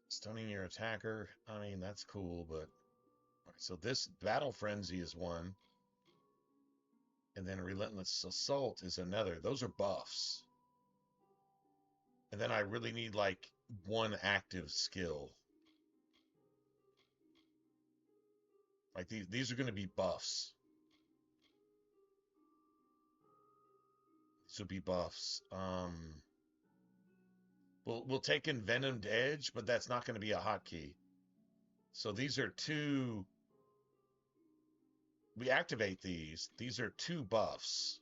Stunning your attacker. I mean, that's cool, but... All right, so this Battle Frenzy is one. And then Relentless Assault is another. Those are buffs. And then I really need, like, one active skill. Like, these are going to be buffs. These will be buffs. We'll take Envenomed Edge, but that's not going to be a hotkey. So these are two... We activate these. These are two buffs.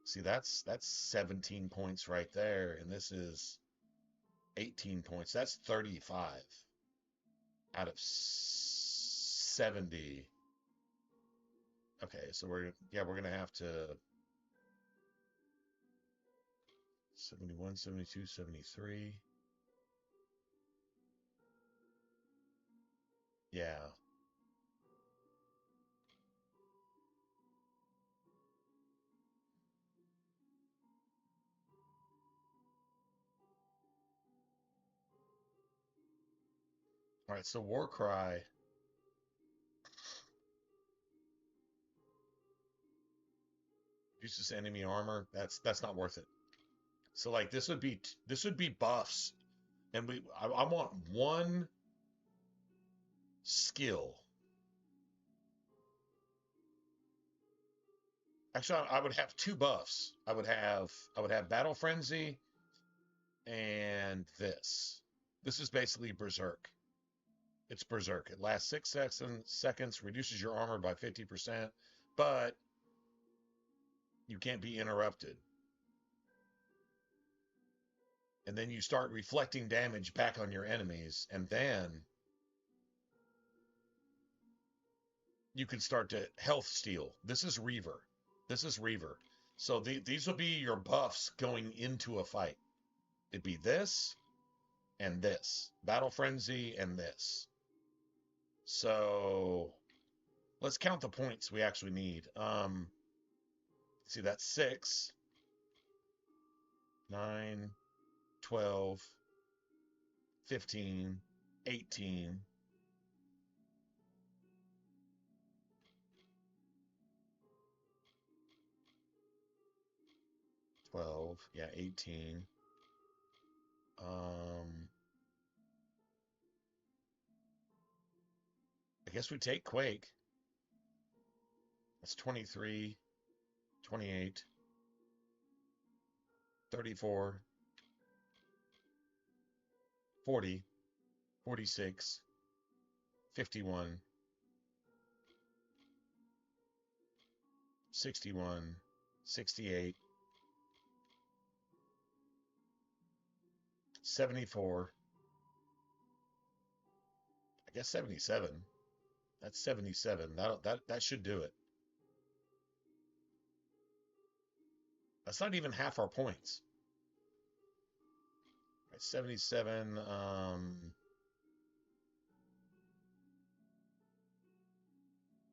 See, that's 17 points right there, and this is 18 points. That's 35 out of 70. Okay, so we're gonna have to 71, 72, 73. Yeah. All right, so Warcry. Uses enemy armor. That's not worth it. So like this would be buffs, and I want one skill. Actually, I would have two buffs. I would have Battle Frenzy and this. This is basically Berserk. It's Berserk. It lasts 6 seconds, reduces your armor by 50%, but you can't be interrupted. And then you start reflecting damage back on your enemies, and then you can start to health steal. This is Reaver. This is Reaver. So these will be your buffs going into a fight. It'd be this and this. Battle Frenzy and this. So let's count the points we actually need. See, that's 6, 9, 12, 15, 18. 12, yeah, 18. I guess we take Quake. That's 23, 28, 34, 40, 46, 51, 61, 68, 74. I guess 77. That's 77. That should do it. That's not even half our points. Right, 77.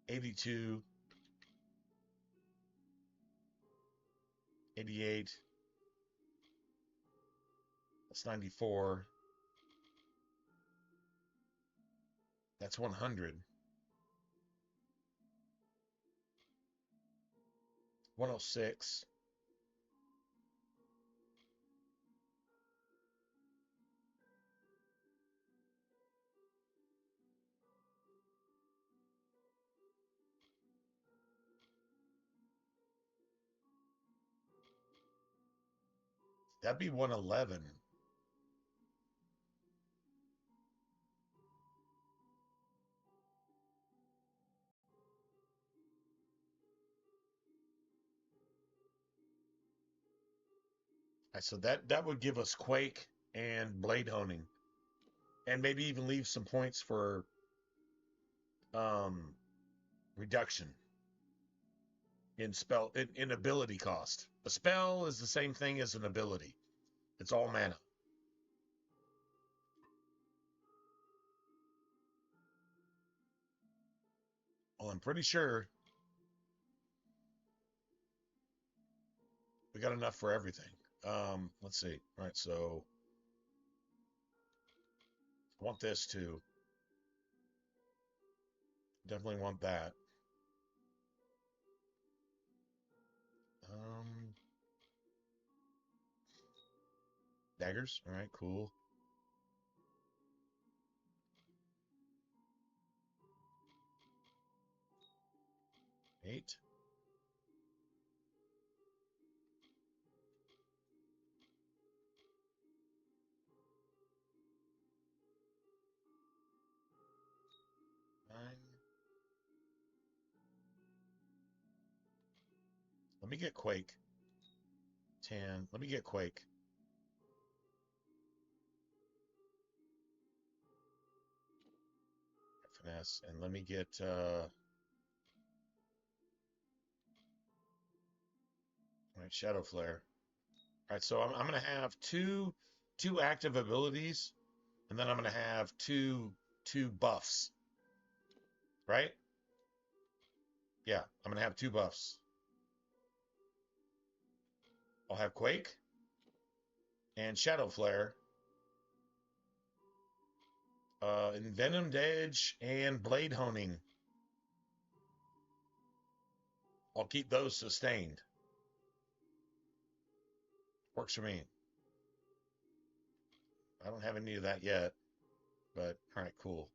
82. 88. That's 94. That's 100. 106. That'd be 111. So that would give us Quake and Blade Honing, and maybe even leave some points for reduction in ability cost. A spell is the same thing as an ability. It's all mana. Well, I'm pretty sure we got enough for everything. Let's see. All right, so I want this too. Definitely want that. Daggers. All right, cool. Eight. Nine. Let me get Quake. 10. Let me get Quake. Finesse. And let me get all right, Shadow Flare. All right, so I'm going to have two active abilities, and then I'm going to have two buffs. Right? Yeah, I'm going to have two buffs. I'll have Quake and Shadow Flare, Envenomed Edge, and Blade Honing. I'll keep those sustained. Works for me. I don't have any of that yet, but all right, cool.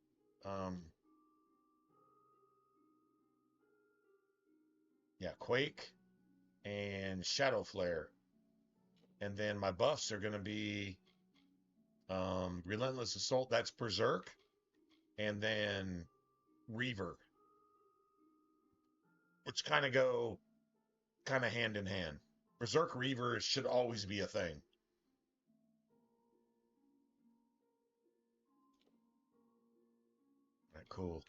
Yeah, Quake and Shadow Flare. And then my buffs are going to be Relentless Assault, that's Berserk, and then Reaver, which kind of go kind of hand in hand. Berserk Reaver should always be a thing. All right, cool.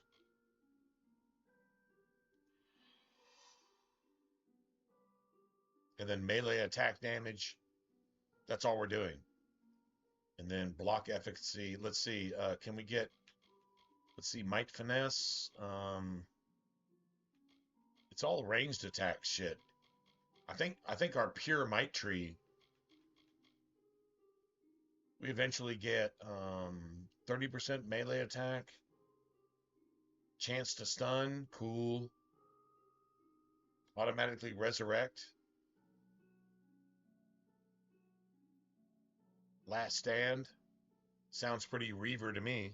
And then melee attack damage. That's all we're doing. And then block efficacy. Let's see. Can we get? Let's see. Might finesse. It's all ranged attack shit. I think our pure might tree. We eventually get 30% melee attack. Chance to stun. Cool. Automatically resurrect. Last stand. Sounds pretty Reaver to me.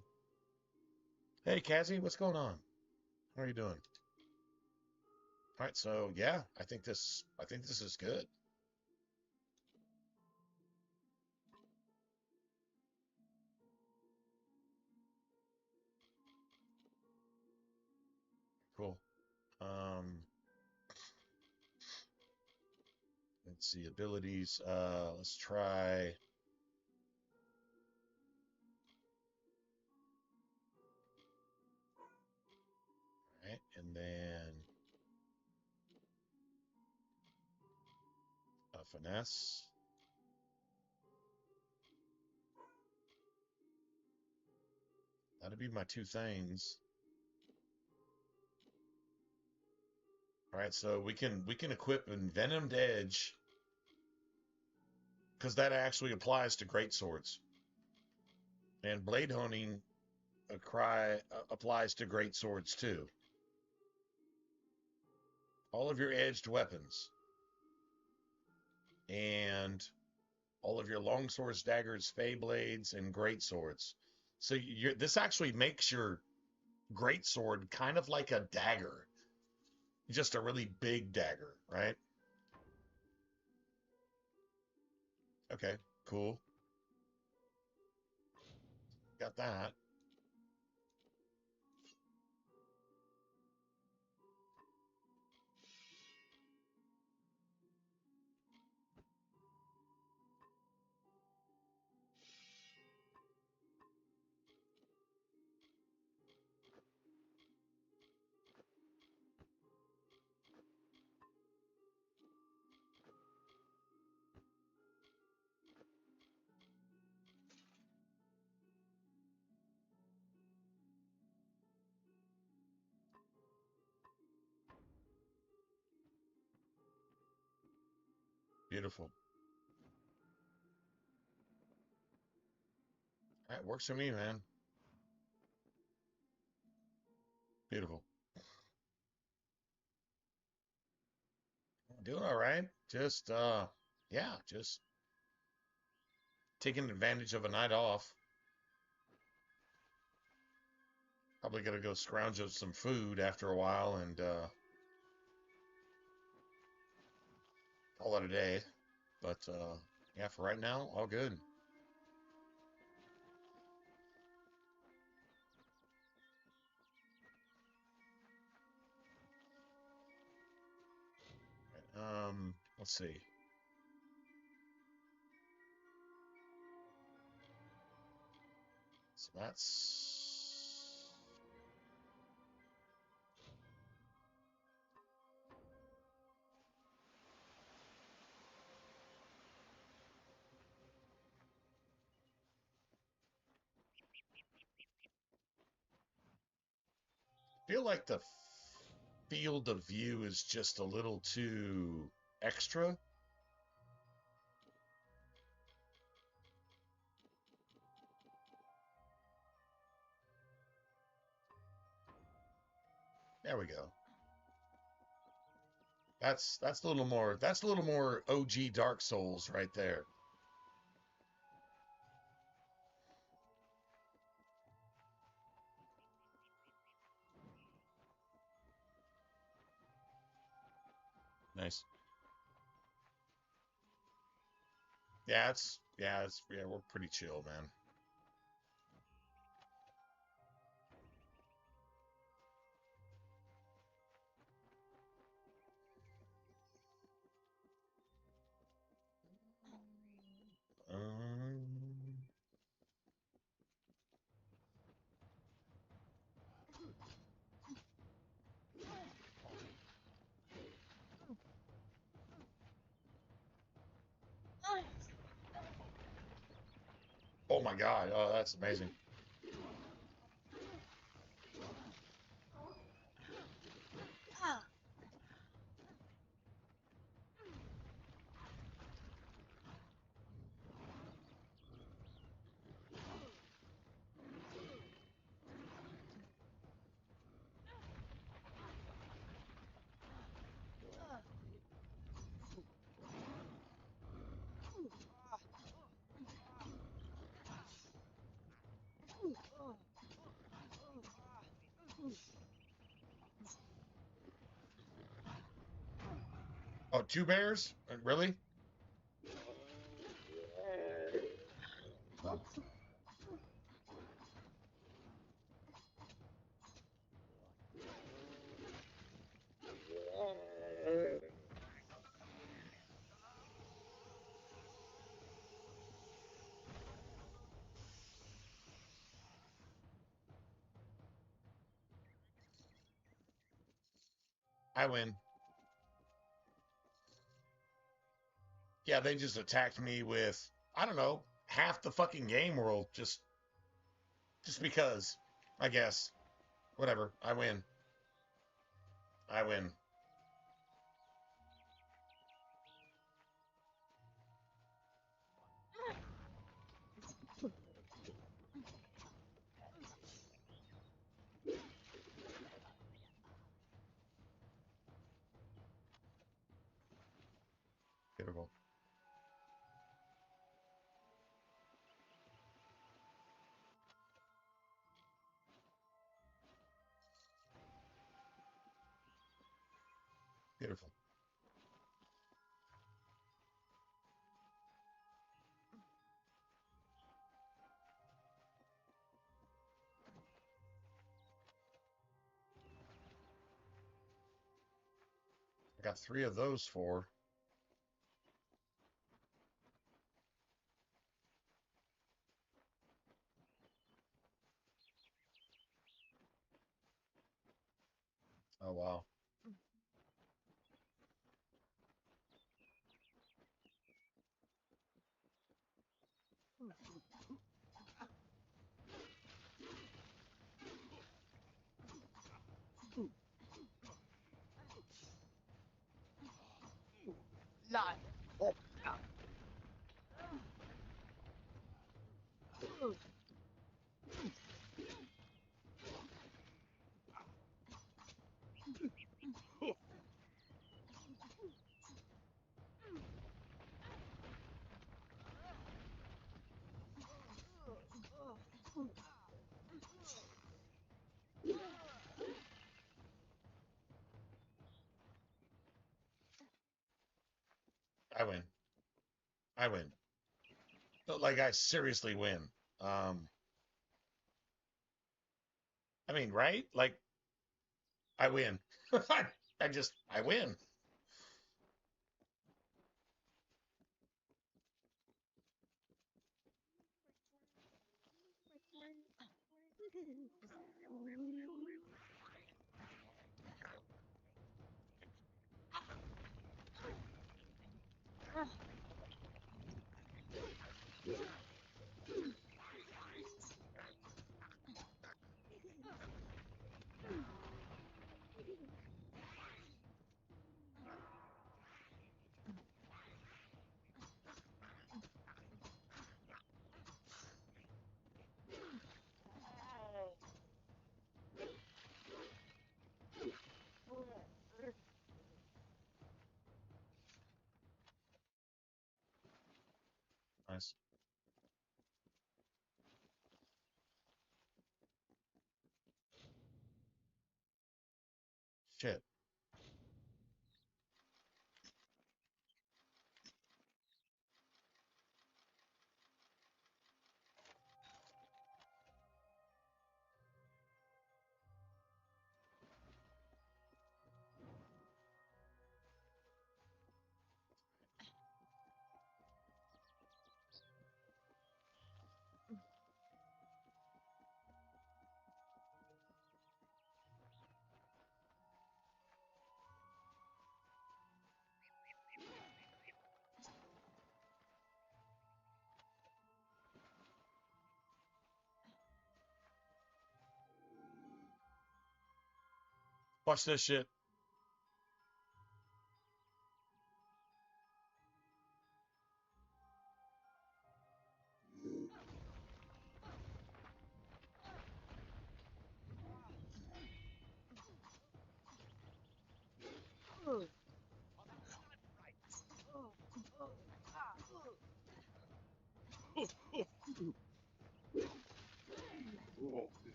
Hey, Kazzy, what's going on? How are you doing? All right, so yeah, I think this is good. Cool. Let's see abilities. Let's try. All right, and then a finesse. That'd be my two things. All right, so we can equip Envenomed Edge because that actually applies to great swords, and Blade Honing applies to great swords too. All of your edged weapons and all of your long swords, daggers, fey blades, and great swords. So this actually makes your great sword kind of like a dagger, just a really big dagger, right? Okay, cool. Got that. Beautiful. That works for me, man. Beautiful. Doing all right. Just yeah, just taking advantage of a night off. Probably gonna go scrounge up some food after a while and call it a day. But yeah, for right now, all good. Let's see. So that's feel like the field of view is just a little too extra. There we go. That's a little more OG Dark Souls right there. Nice. Yeah, we're pretty chill, man. Oh my God! Oh, that's amazing. Oh, two bears? Really? I win. Yeah, they just attacked me with, I don't know, half the fucking game world just because, I guess. Whatever. I win. I win. Beautiful. Beautiful. I got 3 of those for. Oh, wow. I win. I win. Like, I seriously win. Um, I mean, right? Like, I win. I win. Nice. Shit. Watch this shit.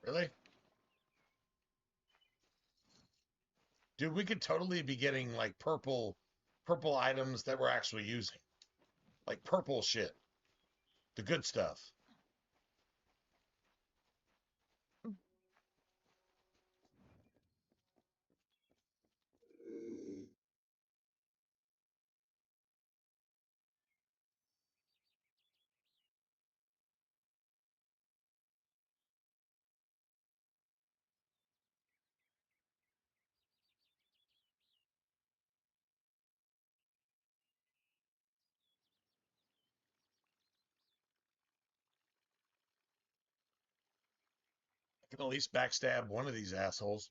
Really? Dude, we could totally be getting like purple items that we're actually using. Like purple shit. The good stuff. I can at least backstab one of these assholes.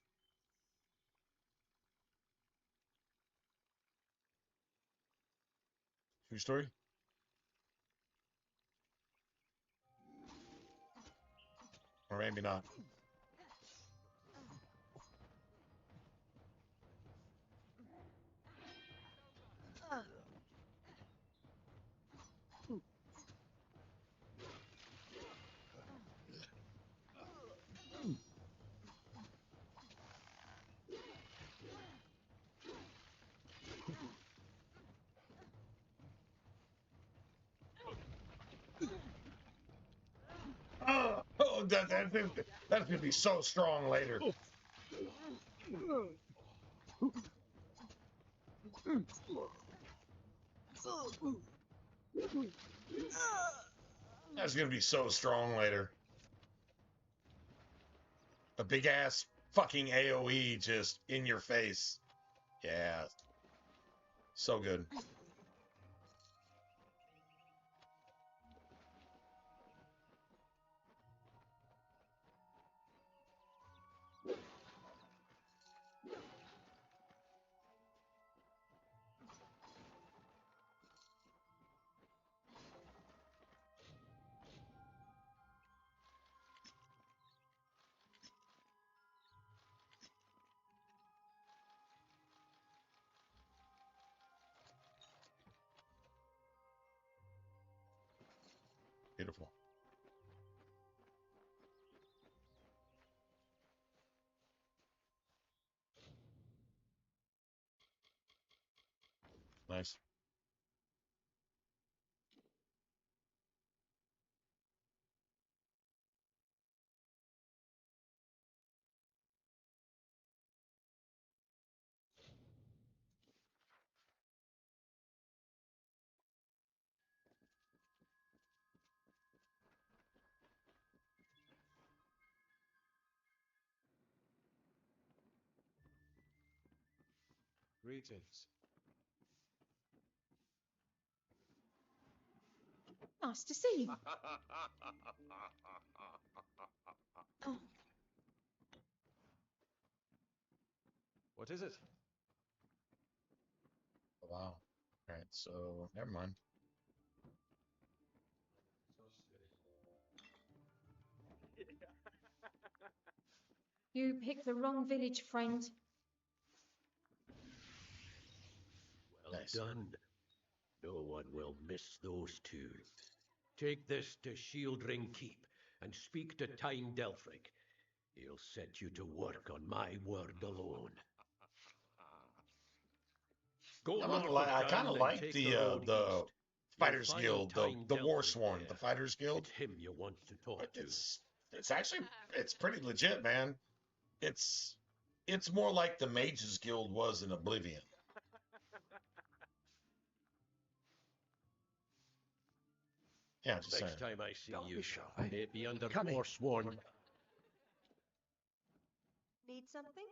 True story? Or maybe not. Oh, that's gonna be so strong later. That's gonna be so strong later. A big ass fucking AoE just in your face. Yeah. So good. Beautiful. Nice. Greetings. Nice to see you. Oh. What is it? Wow. All right, so never mind. You picked the wrong village, friend. Well done. No one will miss those two. Take this to Shieldring Keep and speak to Tyne Delphric. He'll set you to work on my word alone. Go I'm not north gonna lie, of I kind town of and like take the road east. Fighters You'll find Guild, Tyne the Delphric Warsworn, the there. Fighters Guild. It's him you want to talk to. It's actually pretty legit, man. It's more like the Mages Guild was in Oblivion. Yeah, just Next saying. time I see Don't you, be shy. may it be under Come in. Forsworn. Need something?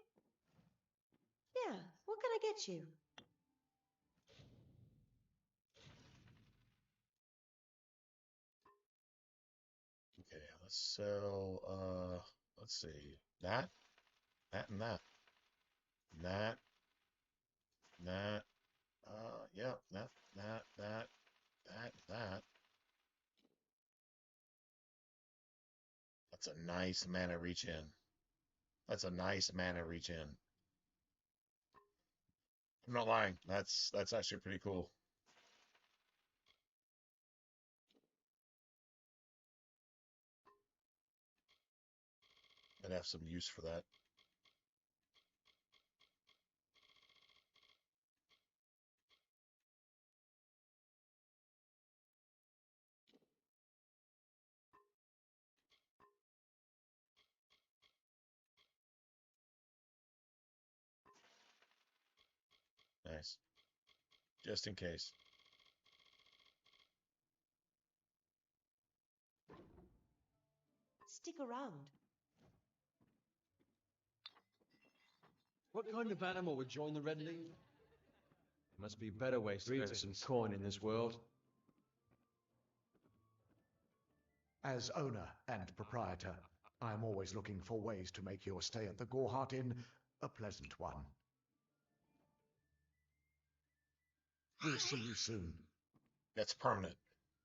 Yeah, what can I get you? Okay, let's sell, let's see, that, and that, and that, and that, yeah, that, that, that. That's a nice mana reach in. That's a nice mana reach in. I'm not lying. That's actually pretty cool. I'd have some use for that. Nice. Just in case. Stick around. What kind of animal would join the Red League? There must be better ways to earn some coin in this world. As owner and proprietor, I am always looking for ways to make your stay at the Goreheart Inn a pleasant one. We'll see you soon. That's permanent.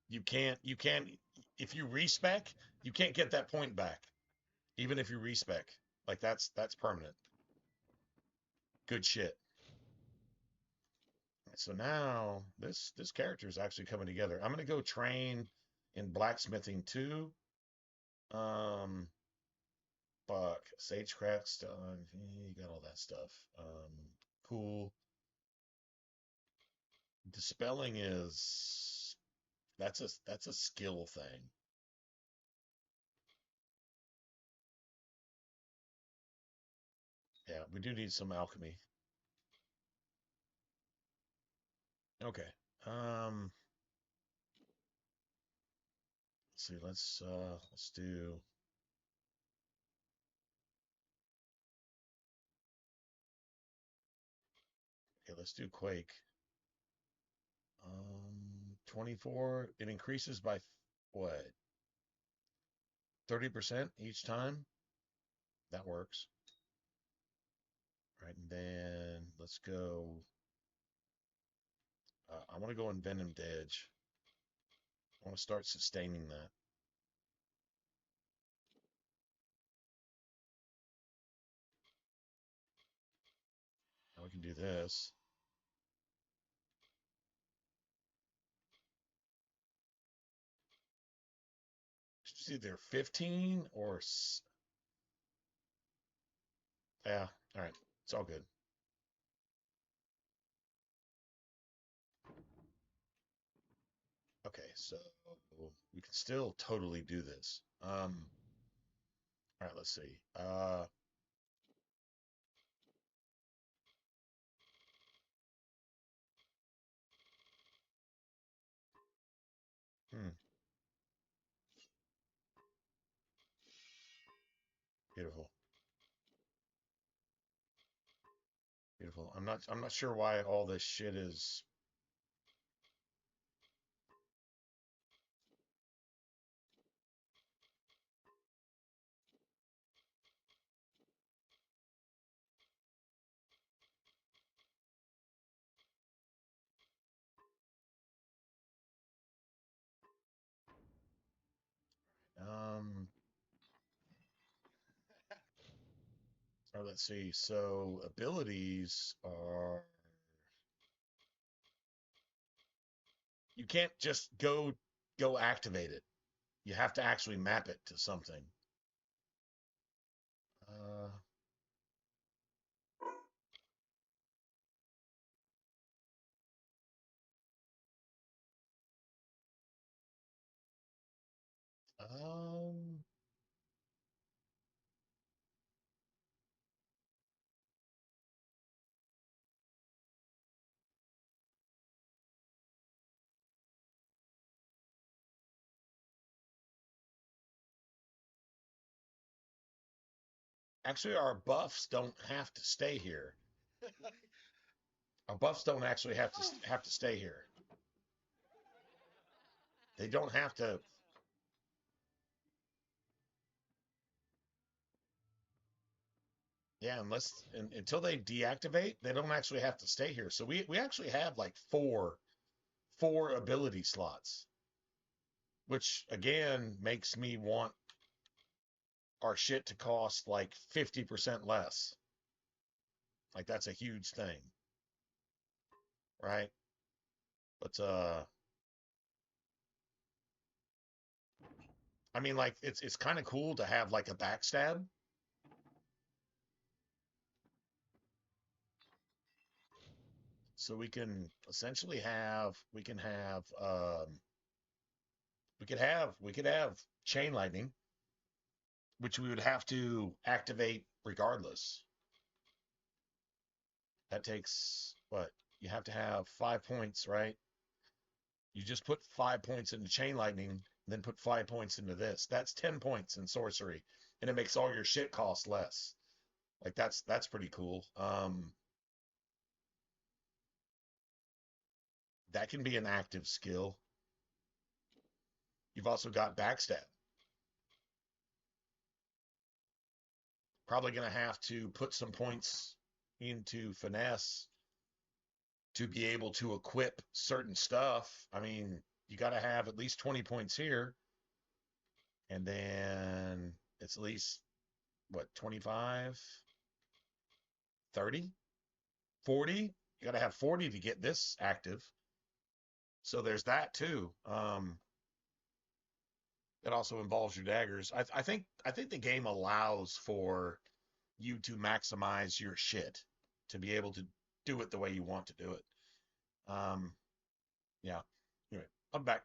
You can't, if you respec, you can't get that point back. Even if you respec. Like, that's permanent. Good shit. So now, this character is actually coming together. I'm going to go train in blacksmithing too. Fuck, sagecraft stuff. You got all that stuff. Cool. Dispelling is that's a skill thing. Yeah, we do need some alchemy. Okay. Let's see. Let's do. Okay, let's do Quake. 24. It increases by what? 30% each time. That works. All right, and then let's go. I want to go Envenomed Edge. I want to start sustaining that. Now we can do this. It's either 15 or... Yeah, all right. It's all good. Okay, so we can still totally do this. All right, let's see. Beautiful. Beautiful. I'm not sure why all this shit is. Or let's see. So abilities are. You can't just go activate it. You have to actually map it to something. Uh, um, Actually, our buffs don't have to stay here. Our buffs don't actually have to stay here. They don't have to. Yeah, until they deactivate, they don't actually have to stay here. So we actually have like four ability slots, which again makes me want our shit to cost like 50% less. Like that's a huge thing, right? But I mean, like it's kind of cool to have like a backstab. So we can essentially have we could have chain lightning, which we would have to activate regardless. That takes what? You have to have 5 points, right? You just put 5 points into chain lightning, and then put 5 points into this. That's 10 points in sorcery, and it makes all your shit cost less. Like that's pretty cool. That can be an active skill. You've also got backstab. Probably going to have to put some points into finesse to be able to equip certain stuff. I mean, you got to have at least 20 points here. And then it's at least, what, 25, 30, 40? You got to have 40 to get this active. So there's that too. It also involves your daggers. I think the game allows for you to maximize your shit to be able to do it the way you want to do it. Yeah. Anyway, I'm back.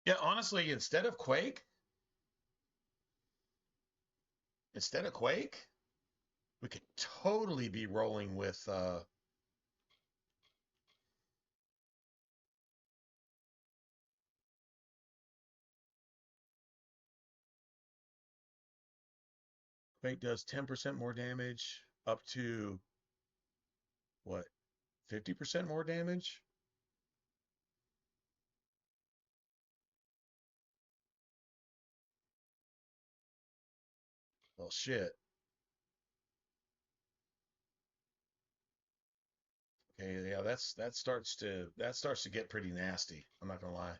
Yeah, honestly, instead of Quake, we could totally be rolling with Quake does 10% more damage, up to, what, 50% more damage? Well, shit. Okay, yeah, that starts to get pretty nasty. I'm not gonna lie.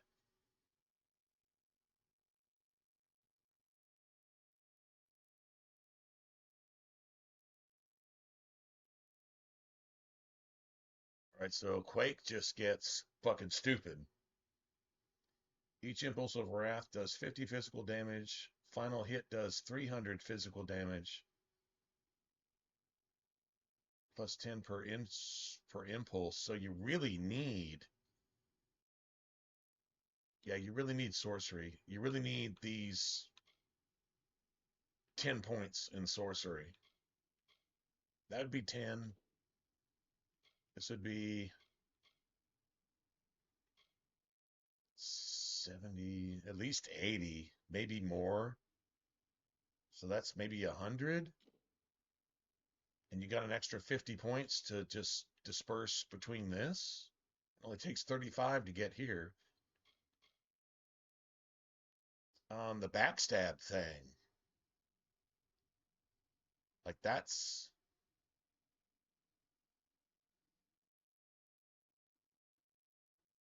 All right, so Quake just gets fucking stupid. Each impulse of wrath does 50 physical damage. Final hit does 300 physical damage. Plus 10 per impulse. So you really need, yeah, you really need sorcery. You really need these 10 points in sorcery. That would be 10. This would be 70, at least 80, maybe more. So that's maybe 100. And you got an extra 50 points to just disperse between this. It only takes 35 to get here. The backstab thing. Like that's...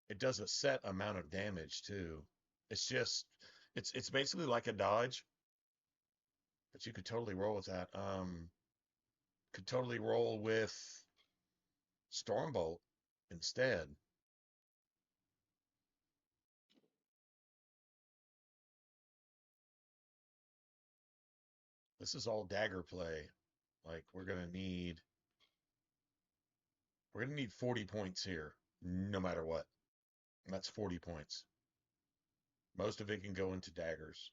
It does a set amount of damage too. It's just, it's basically like a dodge, but you could totally roll with that. Could totally roll with Stormbolt instead. This is all dagger play. Like we're gonna need 40 points here, no matter what. And that's 40 points. Most of it can go into daggers.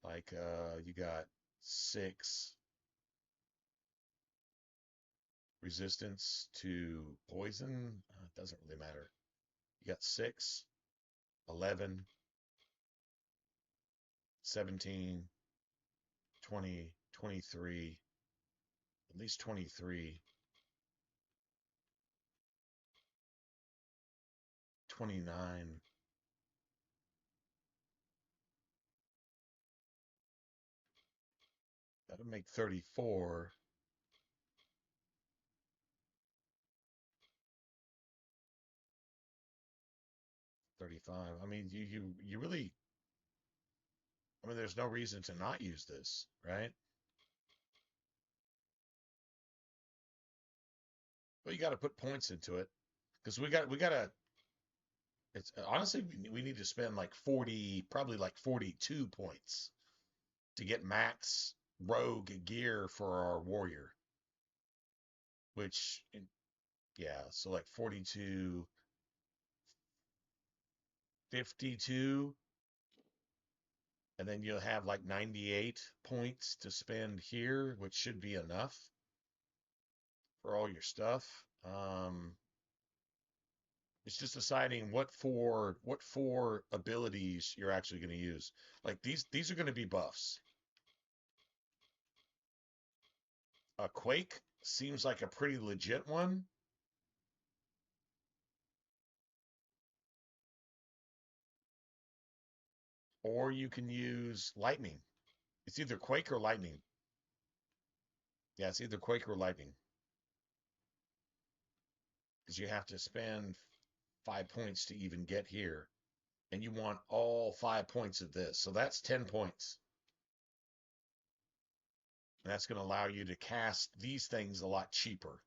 Like you got 6 resistance to poison. It doesn't really matter. You got 6, 11, 17, 20, 23, at least 23, 29. That would make 34. 35. I mean, you really, I mean, there's no reason to not use this, right? But you got to put points into it because we got to. It's honestly we need to spend like 40, probably like 42 points to get max rogue gear for our warrior. Which, yeah, so like 42, 52, and then you'll have like 98 points to spend here, which should be enough for all your stuff. It's just deciding what four abilities you're actually going to use. Like these are going to be buffs. Quake seems like a pretty legit one. Or you can use lightning. It's either Quake or lightning. Yeah, it's either Quake or lightning. Because you have to spend 5 points to even get here. And you want all 5 points of this. So that's 10 points. And that's going to allow you to cast these things a lot cheaper.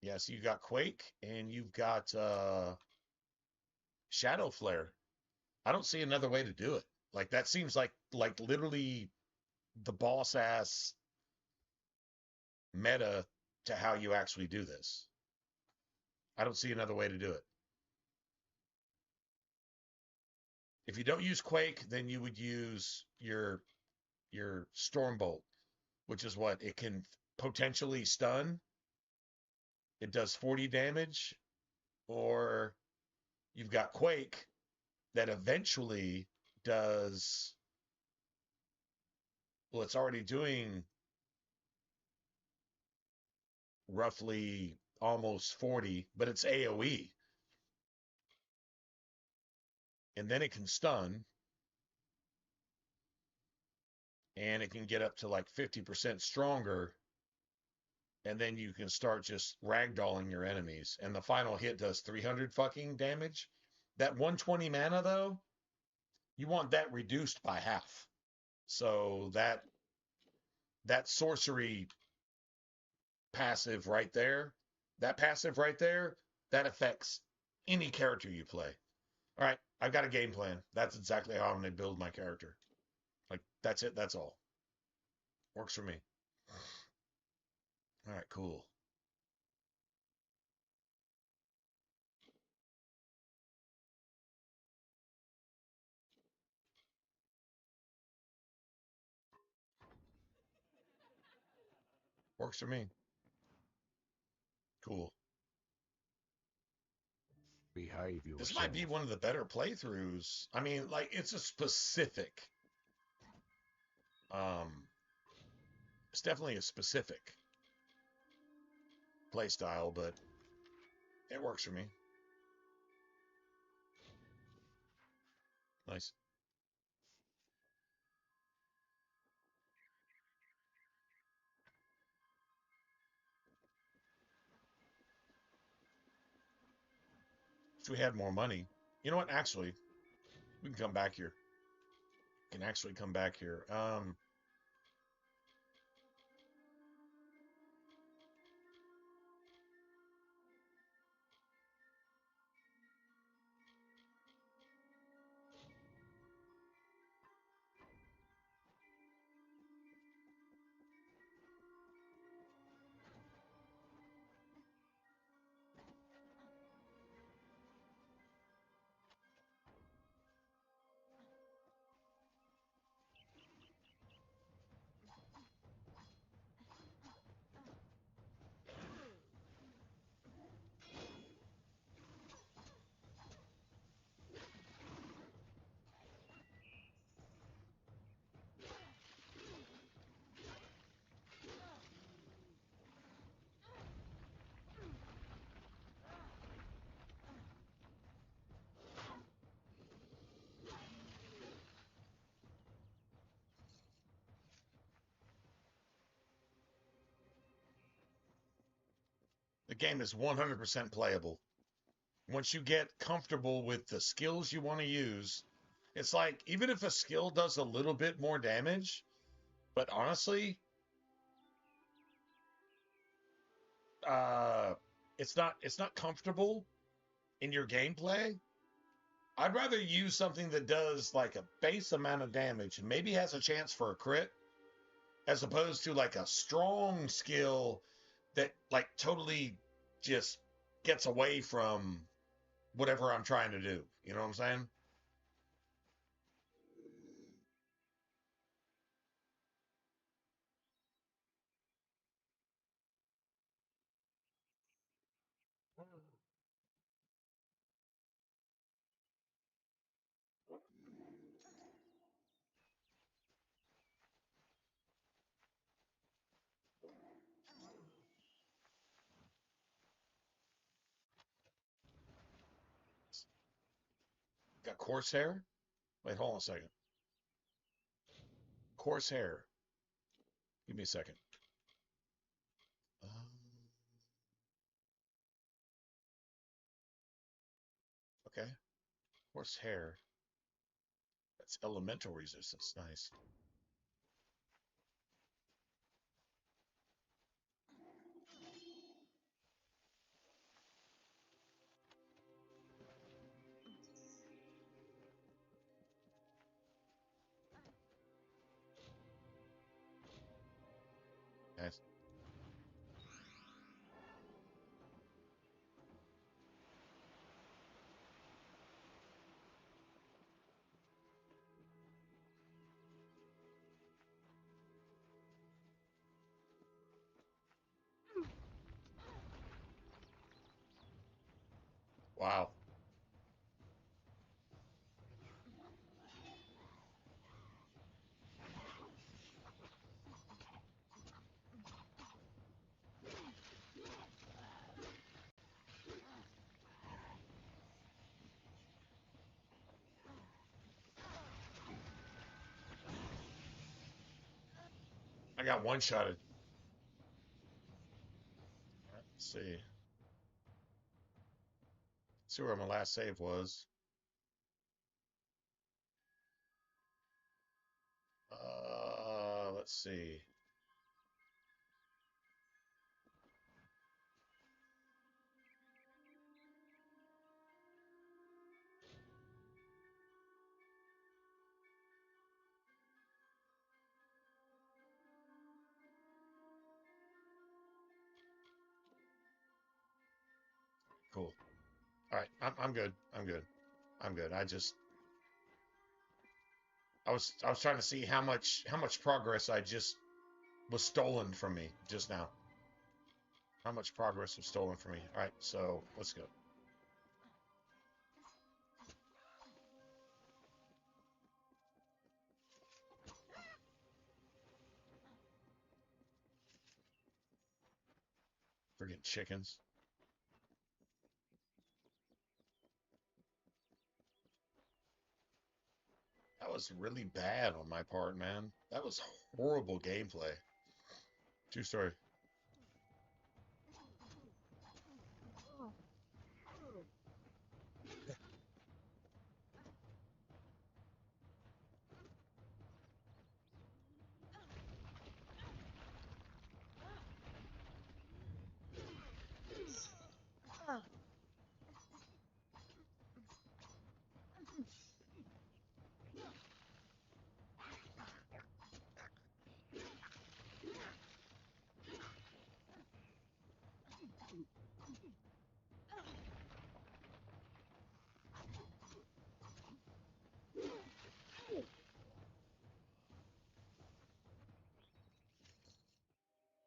Yeah, so you've got Quake and you've got Shadow Flare. I don't see another way to do it. Like that seems like literally the boss ass meta to how you actually do this. I don't see another way to do it. If you don't use Quake, then you would use your Stormbolt, which is what it can potentially stun. It does 40 damage, or you've got Quake that eventually does Well, it's already doing roughly almost 40, but it's AoE. And then it can stun. And it can get up to like 50% stronger. And then you can start just ragdolling your enemies. And the final hit does 300 fucking damage. That 120 mana, though, you want that reduced by half. So that sorcery passive right there, that affects any character you play. All right, I've got a game plan. That's exactly how I'm going to build my character. Like, that's it. That's all. Works for me. All right, cool. Works for me. Cool. Behave yourself. This might be one of the better playthroughs. I mean, like, it's a specific, it's definitely a specific play style, but it works for me. Nice. If we had more money, you know what? Actually, we can come back here. We can actually come back here. The game is 100% playable. Once you get comfortable with the skills you want to use, it's like, even if a skill does a little bit more damage, but honestly, it's not comfortable in your gameplay. I'd rather use something that does like a base amount of damage and maybe has a chance for a crit, as opposed to like a strong skill that like totally just gets away from whatever I'm trying to do. You know what I'm saying? Got coarse hair? Wait, hold on a second. Coarse hair. Give me a second. Okay. Coarse hair. That's elemental resistance. Nice. Nice. Wow. I got one-shotted. Let's see. See where my last save was. Let's see. Cool. All right, I'm good. I'm good. I'm good. I was trying to see how much progress I just was stolen from me just now. How much progress was stolen from me? All right, so let's go. Friggin' chickens. That was really bad on my part, man. That was horrible gameplay. True story.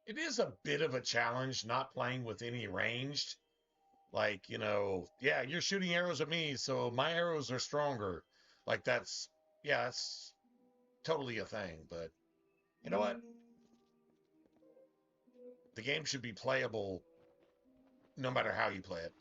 It is a bit of a challenge not playing with any ranged. Like, yeah, you're shooting arrows at me, so my arrows are stronger. Like, that's totally a thing. But you know what? The game should be playable no matter how you play it.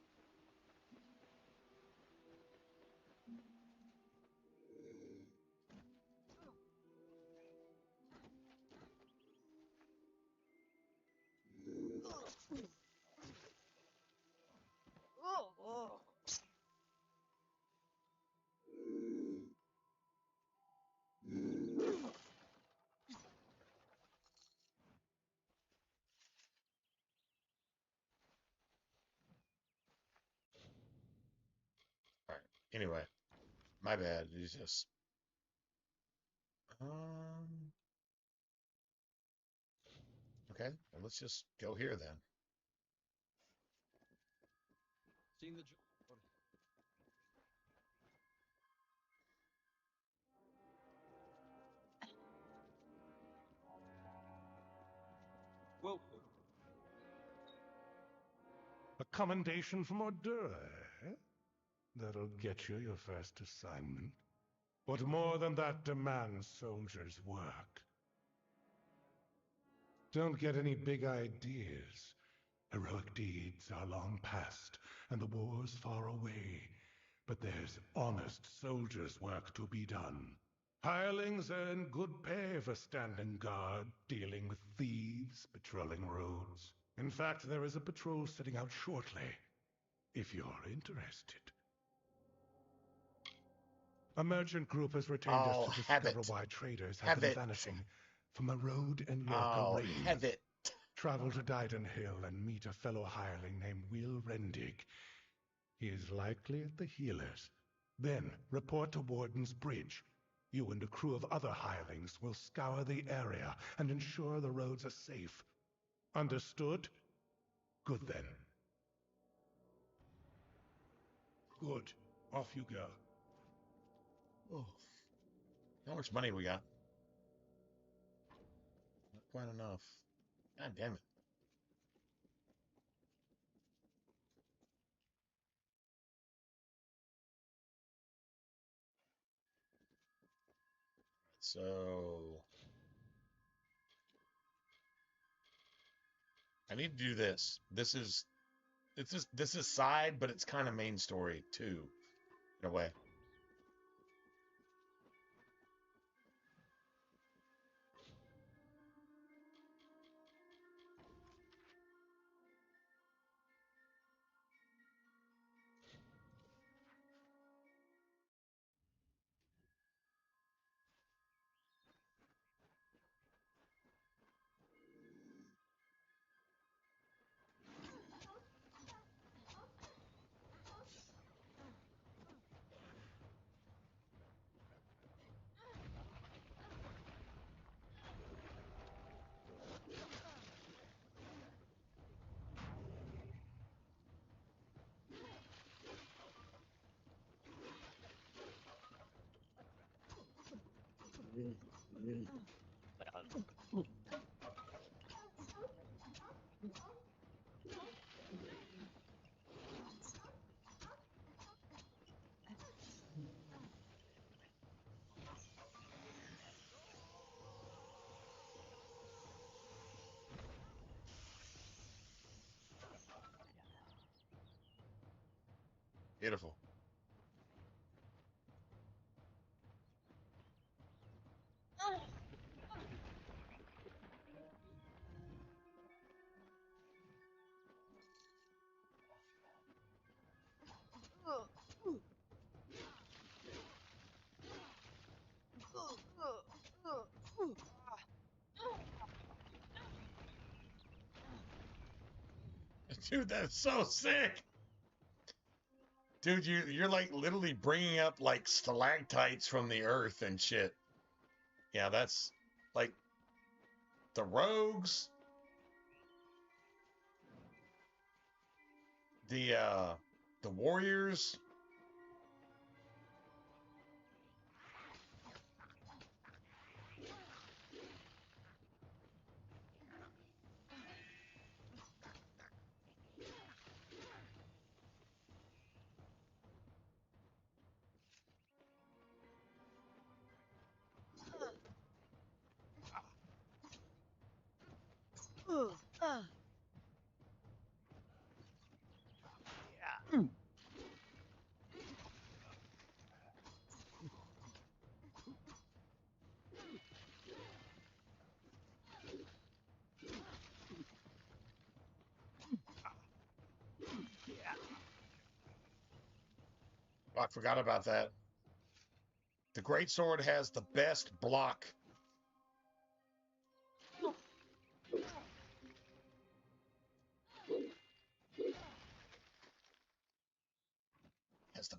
All right. Anyway, my bad. It's just okay. Well, let's just go here then. Seen the Well, a commendation from Ordure, eh? That'll get you your first assignment. What more than that demands soldiers' work? Don't get any big ideas. Heroic deeds are long past, and the war's far away. But there's honest soldiers' work to be done. Hirelings earn good pay for standing guard, dealing with thieves, patrolling roads. In fact, there is a patrol setting out shortly, if you're interested. A merchant group has retained us to discover why traders have been vanishing from a road in Yorka Range. Have it. Travel to Dyden Hill and meet a fellow hireling named Will Rendig. He is likely at the healers. Then report to Warden's Bridge. You and a crew of other hirelings will scour the area and ensure the roads are safe. Understood? Good then. Good. Off you go. Oh. How much money we got? Not quite enough. God damn it. So I need to do this. This is side, but it's kind of main story too, in a way. Beautiful. Dude, that's so sick. Dude, you're like literally bringing up like stalactites from the earth and shit. Yeah, that's like the rogues, the warriors. Oh, I forgot about that. The great sword has the best block. Has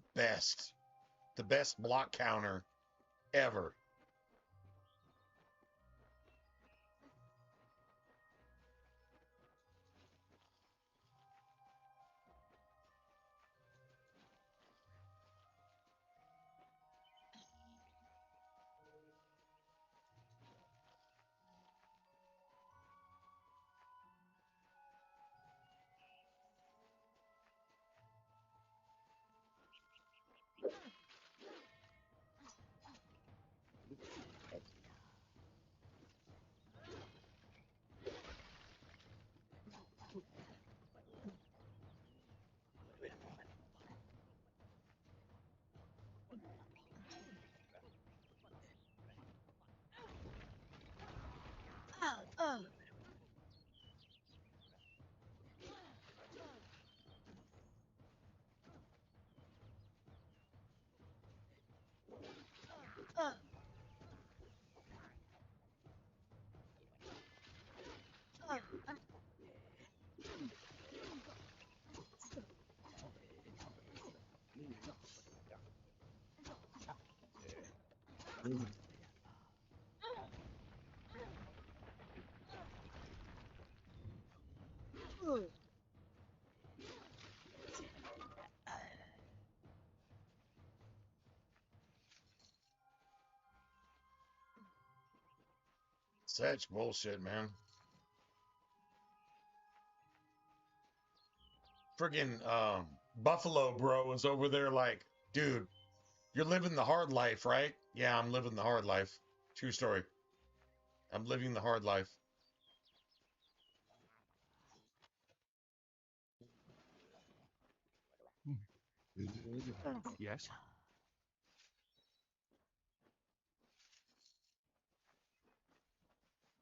the best block counter ever. Such bullshit, man. Friggin' Buffalo bro is over there like, dude, you're living the hard life, right? Yeah, I'm living the hard life. True story. I'm living the hard life. Yes?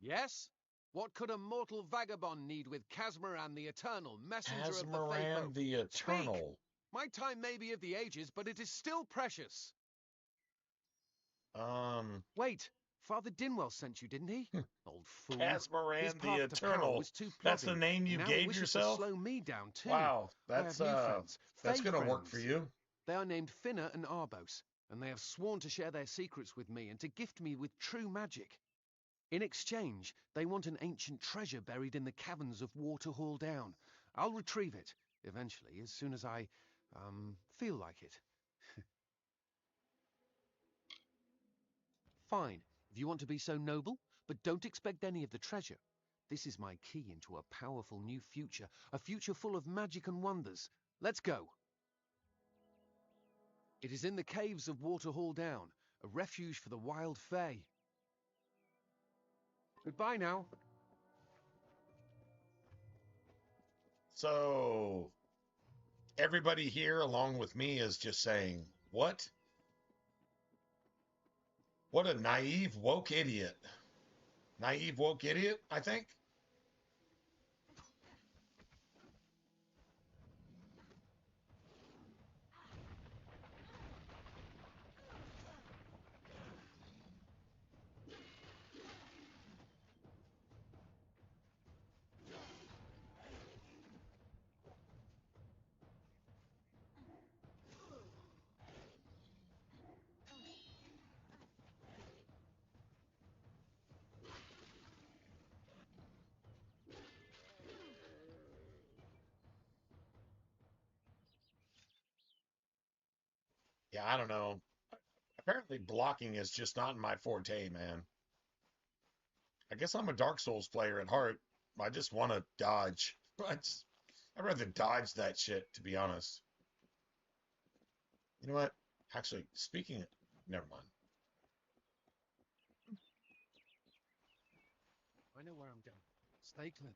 Yes? What could a mortal vagabond need with Casmaran the Eternal, messenger of the Casmaran Faefolk? the Eternal. Speak! My time may be of the ages, but it is still precious. Wait, Father Dinwell sent you, didn't he? Old fool. His Casmaran the path to power Eternal. was too That's the plodding. name you Now he gave wishes yourself? to slow me down too. Wow, I have new friends, that's Fae gonna work for friends. you. They are named Finna and Arbos, and they have sworn to share their secrets with me and to gift me with true magic. In exchange, they want an ancient treasure buried in the caverns of Waterhall Down. I'll retrieve it, eventually, as soon as I, feel like it. Fine. If you want to be so noble, but don't expect any of the treasure. This is my key into a powerful new future, a future full of magic and wonders. Let's go. It is in the caves of Waterhall Down, a refuge for the wild fae. Goodbye now. So, everybody here, along with me, is just saying, what? What a naive, woke idiot. Naive, woke idiot, I think. Yeah, I don't know. Apparently blocking is just not my forte, man. I guess I'm a Dark Souls player at heart. I just want to dodge. I'd rather dodge that shit, to be honest. You know what? Actually, speaking of, never mind. I know where I'm going. Stay close.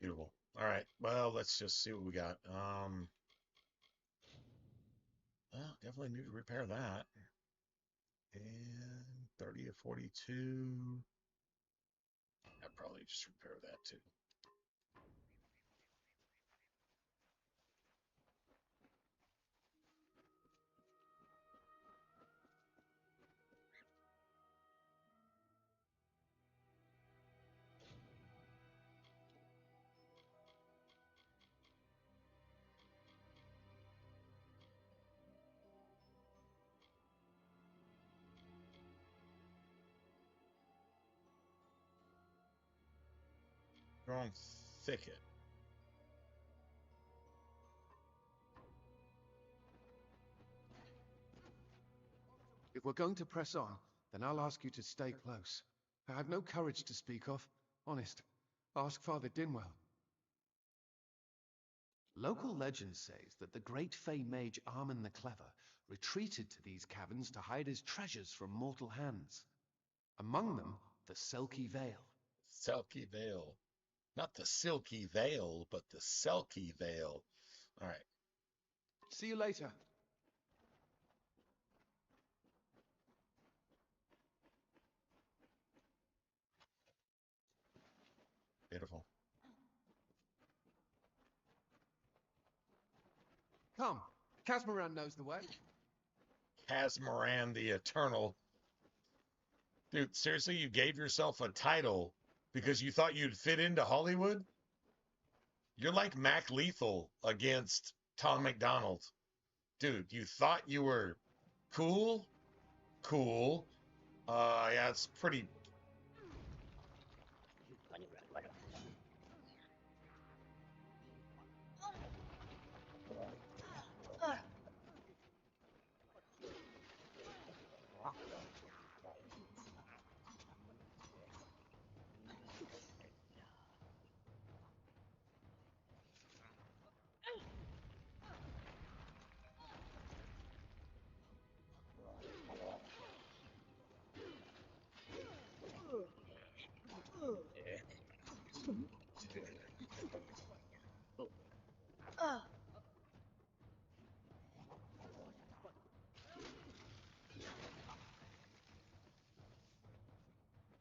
Beautiful. All right. Well, let's just see what we got. Well, definitely need to repair that. And 30 of 42. I'd probably just repair that too. Strong thicket. If we're going to press on, then I'll ask you to stay close. I have no courage to speak of. Honest. Ask Father Dinwell. Local legend says that the great Fey mage Armin the Clever retreated to these caverns to hide his treasures from mortal hands. Among them, the Selkie Vale. Selkie Vale. Not the Silky Veil, but the Selkie Vale. All right. See you later. Beautiful. Come. Casmaran knows the way. Casmaran the Eternal. Dude, seriously, you gave yourself a title because you thought you'd fit into Hollywood? You're like Mac Lethal against Tom McDonald. Dude, you thought you were cool? Cool. Yeah, it's pretty...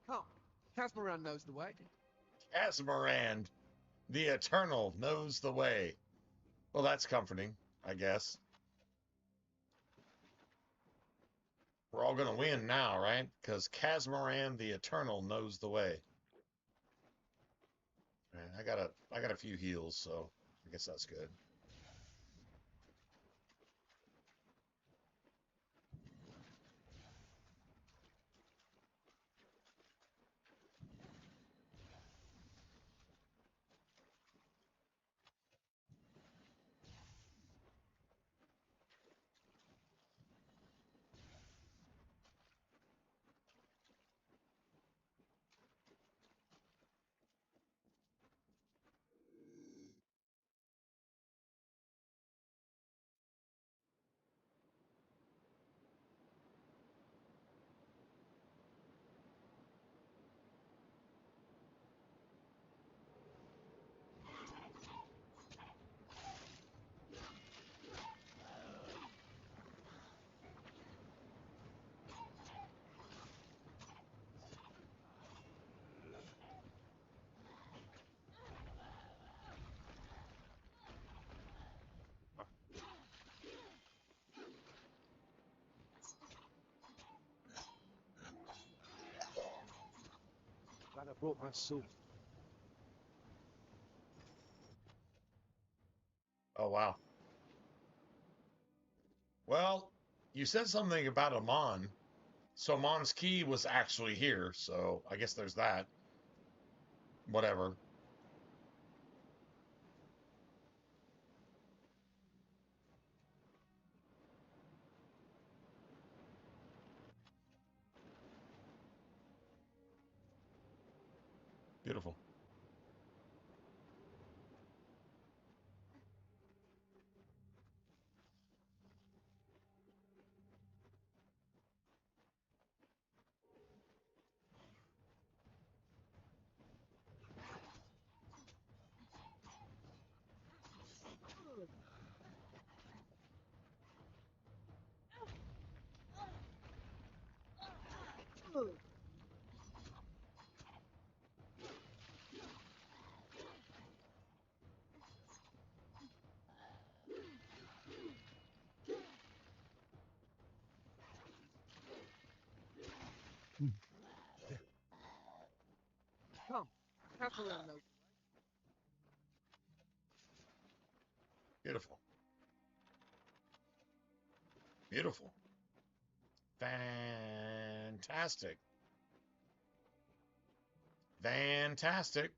Come. Casmaran knows the way. Casmaran the Eternal knows the way. Well, that's comforting, I guess. We're all gonna win now, right? Because Casmoran the Eternal knows the way. Man, I got a few heals, so I guess that's good. Glad I brought my sword. Oh, wow. Well, you said something about Amon. So Amon's key was actually here, so I guess there's that. Whatever. Beautiful. Come, Catherine knows. Beautiful. Beautiful. Fantastic. Fantastic.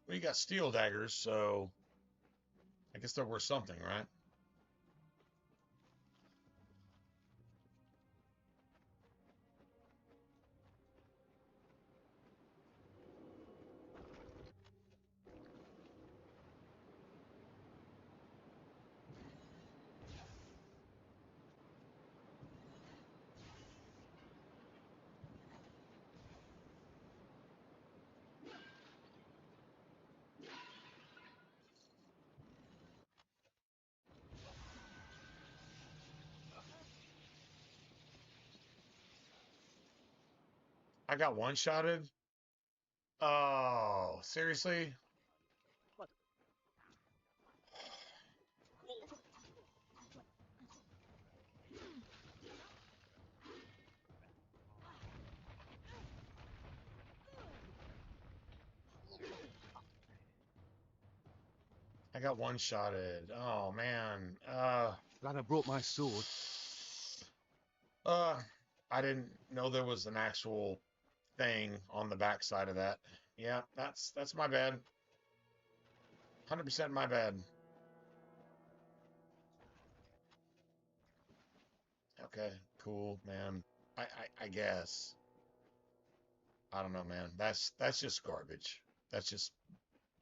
We got steel daggers, so I guess they're worth something, right? I got one-shotted. Oh, seriously? I got one-shotted. Oh, man. Glad I brought my sword. Uh, I didn't know there was an actual thing on the backside of that. Yeah, that's my bad. 100% my bad. Okay, cool, man. I guess. I don't know, man. That's just garbage. That's just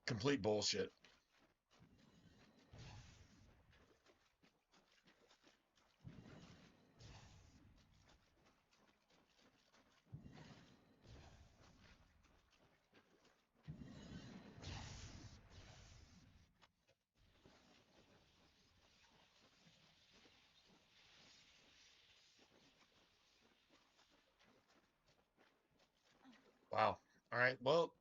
complete bullshit. Wow. All right. Well,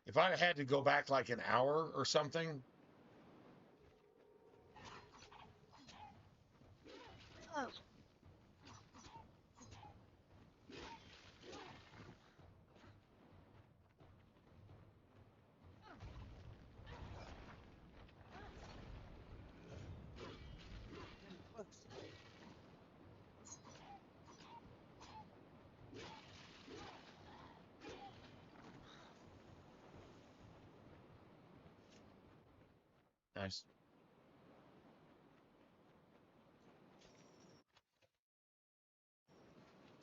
If I had to go back like an hour or something. Nice.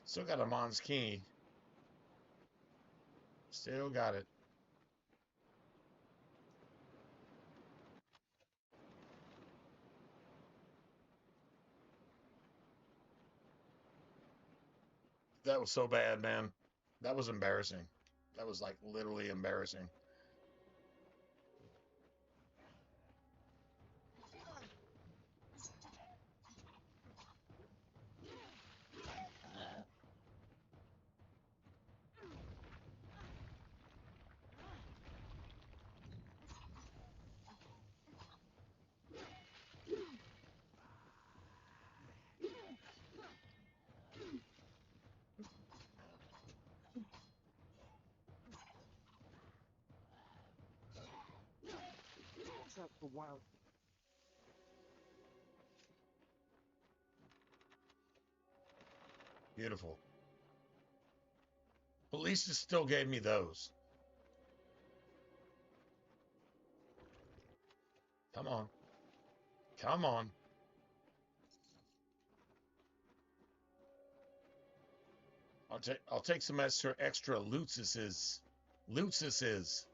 Still got a Mons key. Still got it. That was so bad, man. That was embarrassing. That was like literally embarrassing. Wow. Beautiful. At least it still gave me those. Come on. Come on. I'll take some extra lootses. Lootses.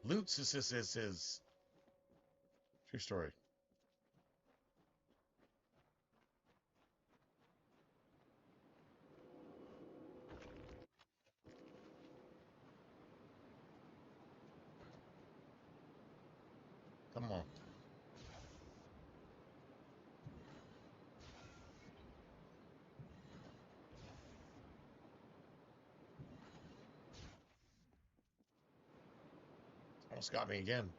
True story. Come on. Almost got me again.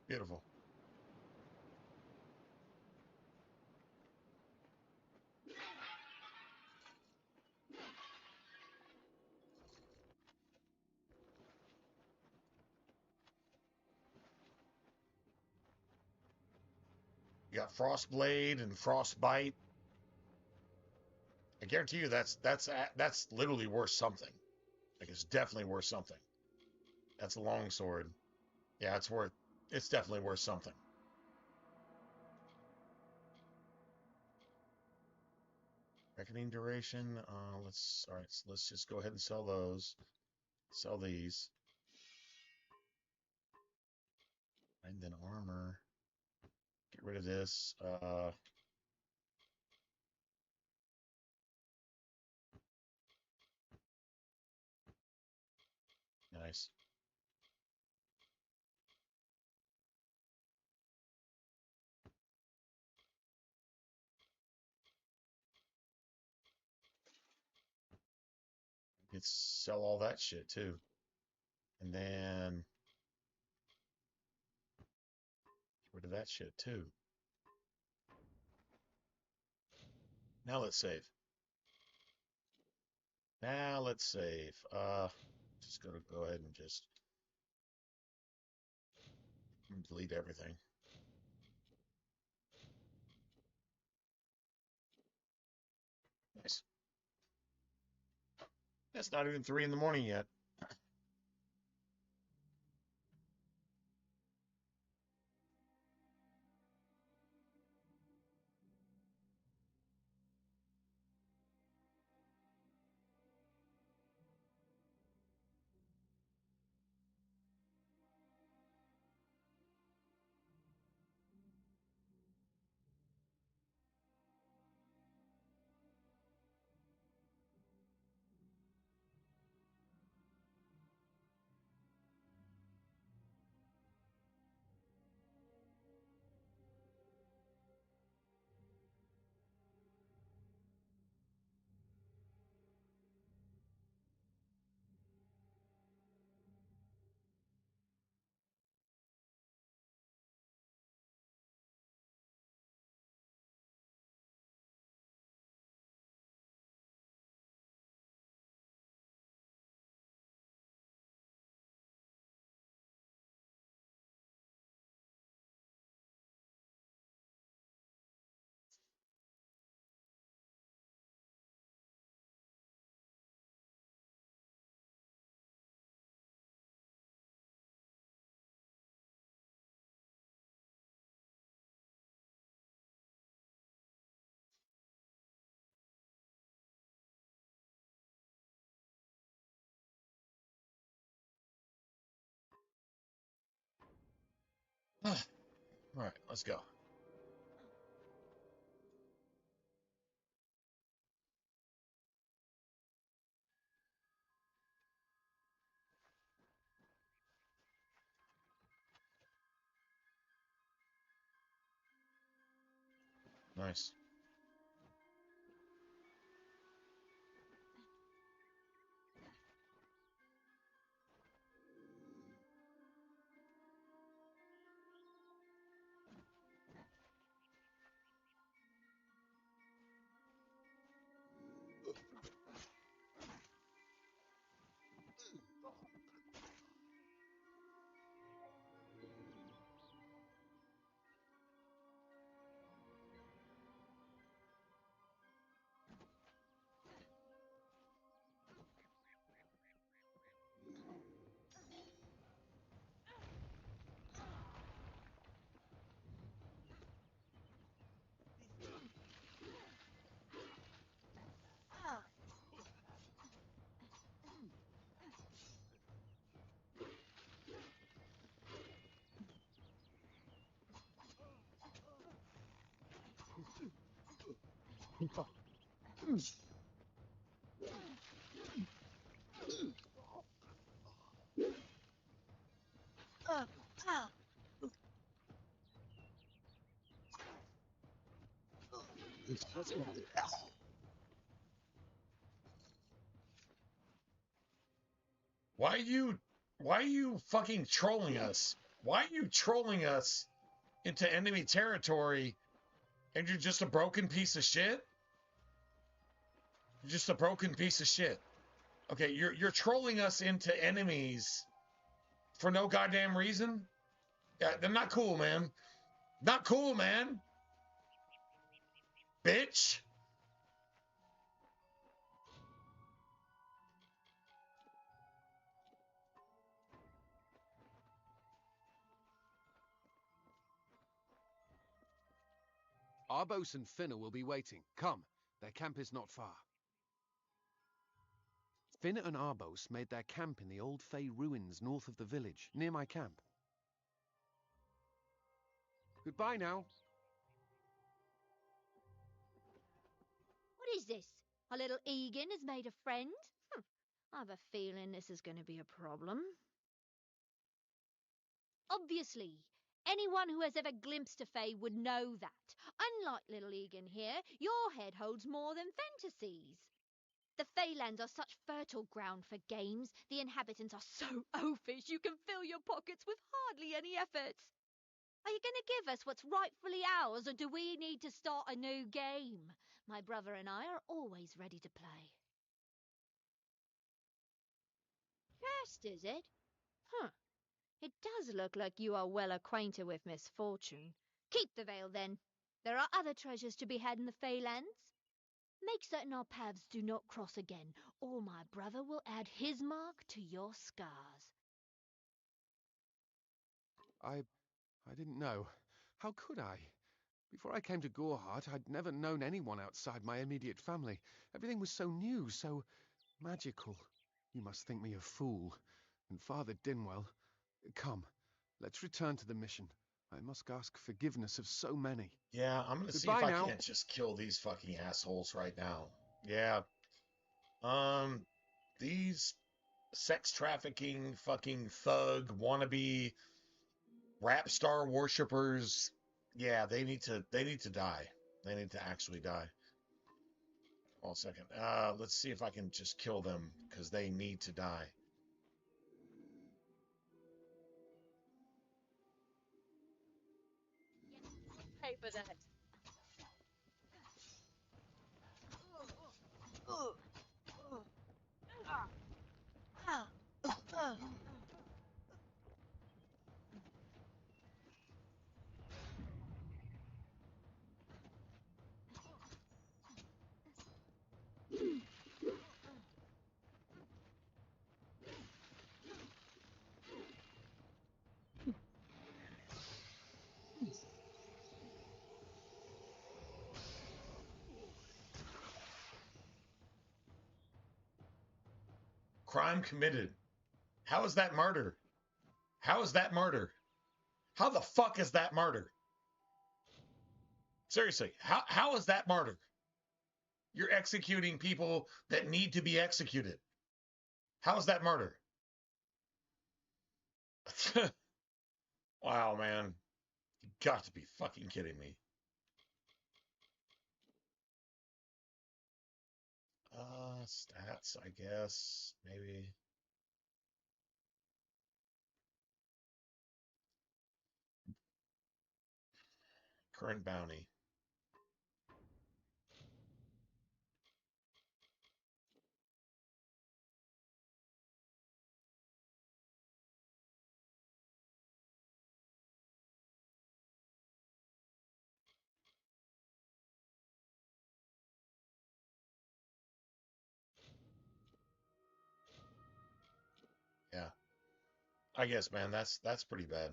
Beautiful. You got Frostblade and Frostbite. I guarantee you that's literally worth something. Like it's definitely worth something. That's a long sword. Yeah, it's definitely worth something. Reckoning duration. All right, so let's just go ahead and sell those. Sell these. And then armor. Get rid of this. Nice. Let's sell all that shit too. And then get rid of that shit too. Now let's save. Now let's save. Just gonna go ahead and just delete everything. Nice. It's not even 3 in the morning yet. All right, let's go. Nice. Why are you fucking trolling us? Why are you trolling us into enemy territory and you're just a broken piece of shit? You're just a broken piece of shit. Okay, you're trolling us into enemies for no goddamn reason? Yeah, they're not cool, man. Not cool, man. Bitch. Arbos and Finna will be waiting. Come, their camp is not far. Finna and Arbos made their camp in the old Fey ruins north of the village, near my camp. Goodbye now. What is this? Our little Egan has made a friend? I have a feeling this is going to be a problem. Obviously, anyone who has ever glimpsed a Fae would know that. Unlike little Egan here, your head holds more than fantasies. The Feylands are such fertile ground for games. The inhabitants are so oafish you can fill your pockets with hardly any effort. Are you going to give us what's rightfully ours, or do we need to start a new game? My brother and I are always ready to play. Just, is it? Huh. It does look like you are well acquainted with misfortune. Keep the veil, then. There are other treasures to be had in the Feylands. Make certain our paths do not cross again, or my brother will add his mark to your scars. I didn't know. How could I? Before I came to Goreheart, I'd never known anyone outside my immediate family. Everything was so new, so magical. You must think me a fool. And Father Dinwell, come, let's return to the mission. I must ask forgiveness of so many. Yeah, I'm gonna see if I can't just kill these fucking assholes right now. Yeah. These sex trafficking fucking thug wannabe rap star worshippers, yeah, they need to die. They need to actually die. Hold a second. Let's see if I can just kill them, because they need to die. Pay for that. Crime committed. How is that murder? How is that murder? How the fuck is that murder? Seriously, how is that murder? You're executing people that need to be executed. How is that murder? Wow, man. You got to be fucking kidding me. Stats, I guess. Maybe. Current bounty. Yeah. I guess, man, that's pretty bad.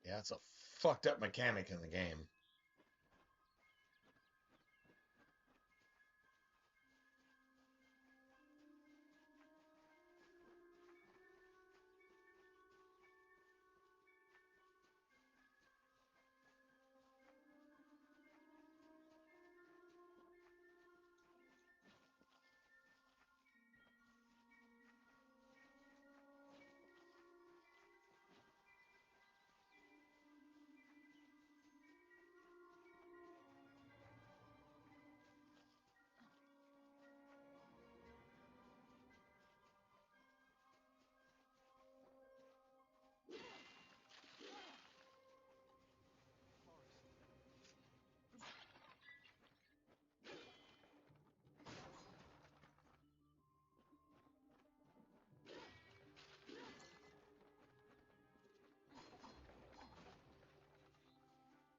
Yeah, it's a fucked up mechanic in the game.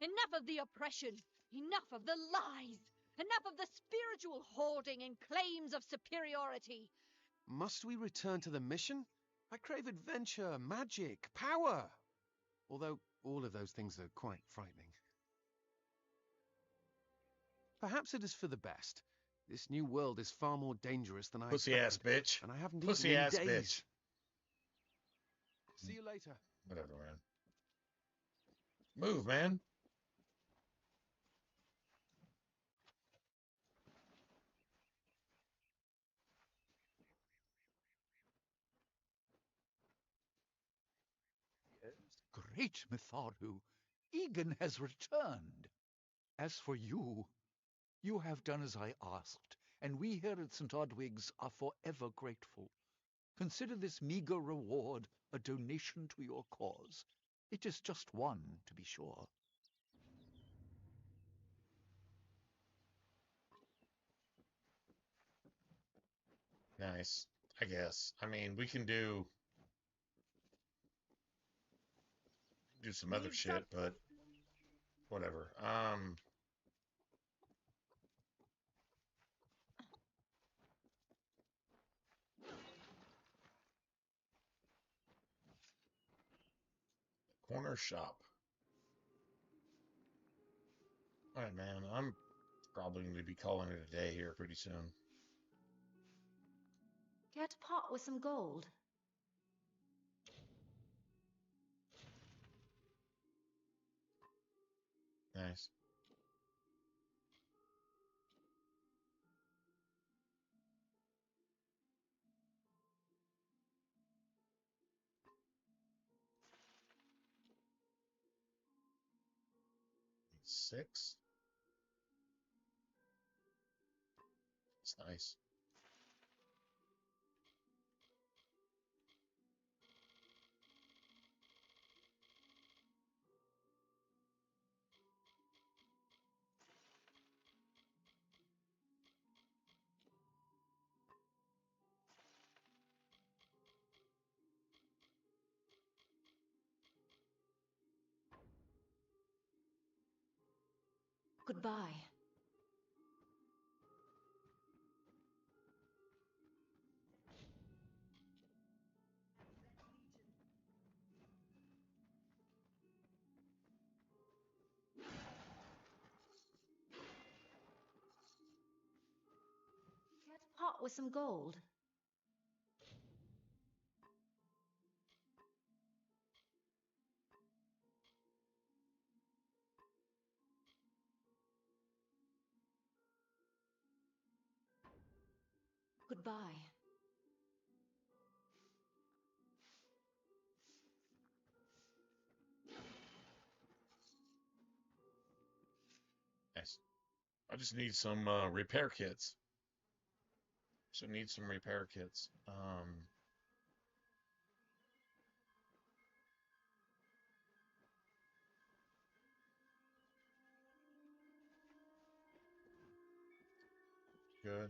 Enough of the oppression! Enough of the lies! Enough of the spiritual hoarding and claims of superiority! Must we return to the mission? I crave adventure, magic, power. Although all of those things are quite frightening. Perhaps it is for the best. This new world is far more dangerous than I Pussy ass expected. bitch. And I haven't Pussy eaten in ass days. bitch. See you later. Whatever, man. Move, man. Great Mitharu, Egan has returned. As for you, you have done as I asked, and we here at St. Odwig's are forever grateful. Consider this meager reward a donation to your cause. It is just one, to be sure. Nice. I guess. I mean, we can do some other shit, but whatever. Corner shop. All right, man. I'm probably going to be calling it a day here pretty soon. Care to part with some gold? Nice. Six. It's nice. Goodbye. Care to part with some gold? Goodbye. Nice. I just need some repair kits. So need some repair kits. Good.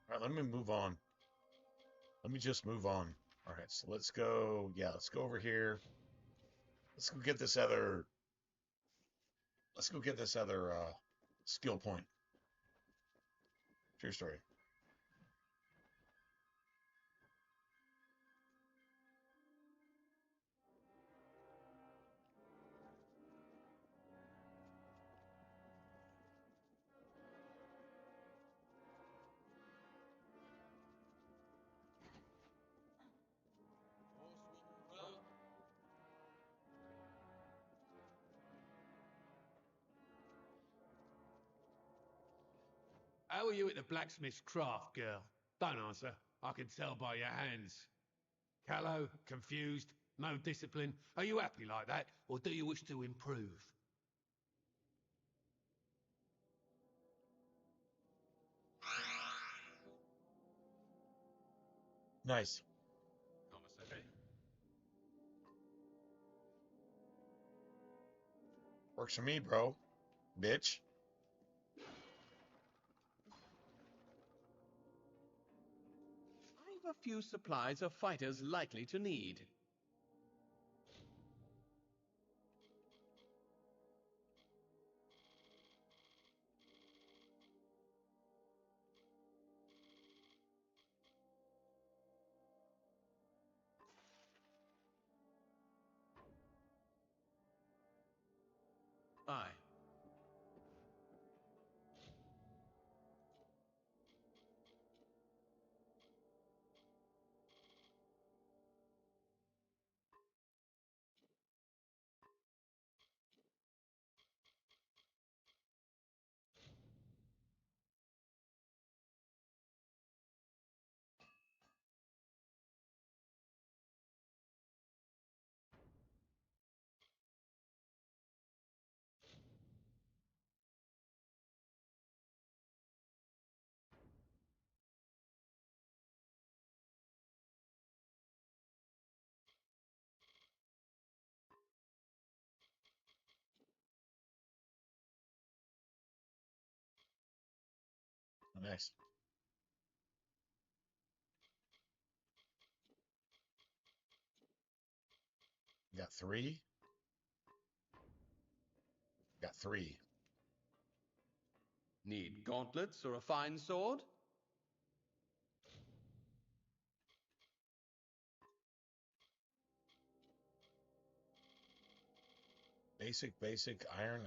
All right, let me move on. Let me just move on. All right, so let's go. Yeah, let's go over here. Let's go get this other. Let's go get this other skill point. True story. How are you at the blacksmith's craft, girl? Don't answer. I can tell by your hands. Callow, confused, no discipline. Are you happy like that, or do you wish to improve? Nice. Works for me, bro. Bitch. I've a few supplies of fighters likely to need. Aye. Nice. Got three. Got three. Need gauntlets or a fine sword? Basic, iron.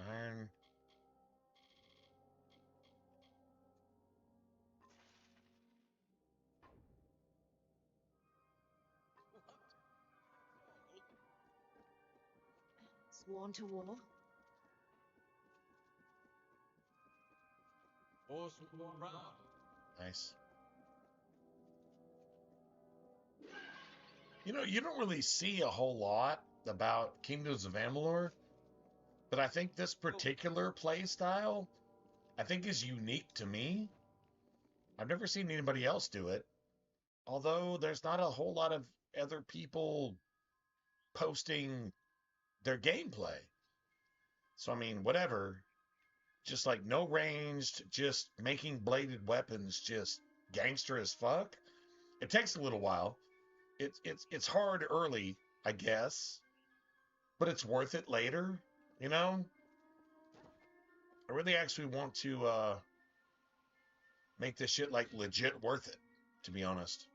Sworn to war. Horse war round. Nice. You know, you don't really see a whole lot about Kingdoms of Amalur, but I think this particular play style, I think is unique to me. I've never seen anybody else do it, although there's not a whole lot of other people posting their gameplay. So, I mean, whatever. Just like no ranged, just making bladed weapons just gangster as fuck. It takes a little while. It's hard early, I guess, but it's worth it later, you know? I really actually want to make this shit like legit worth it, to be honest.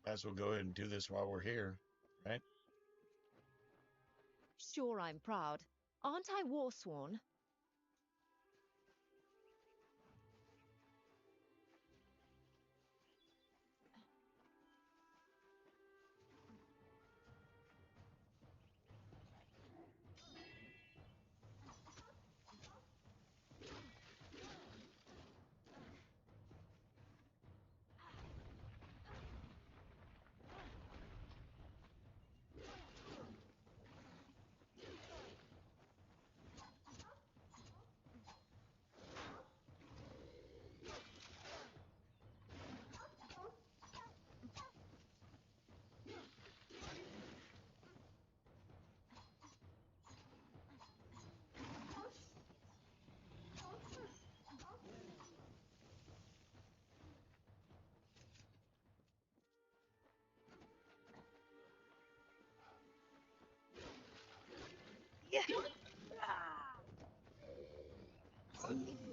Might as well go ahead and do this while we're here, right? Sure, I'm proud. Aren't I warsworn?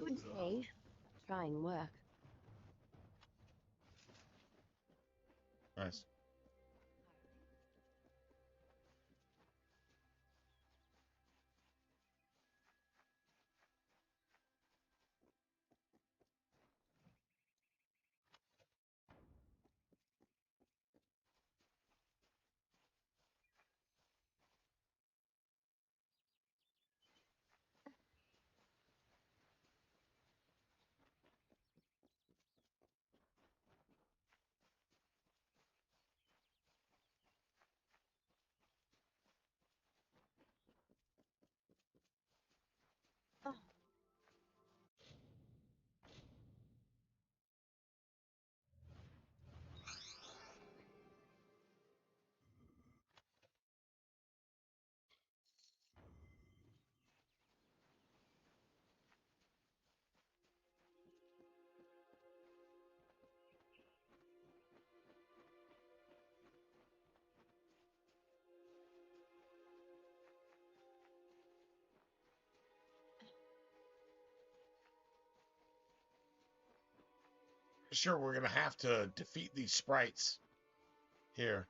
Good day. Trying work. Nice. Sure, we're gonna have to defeat these sprites here.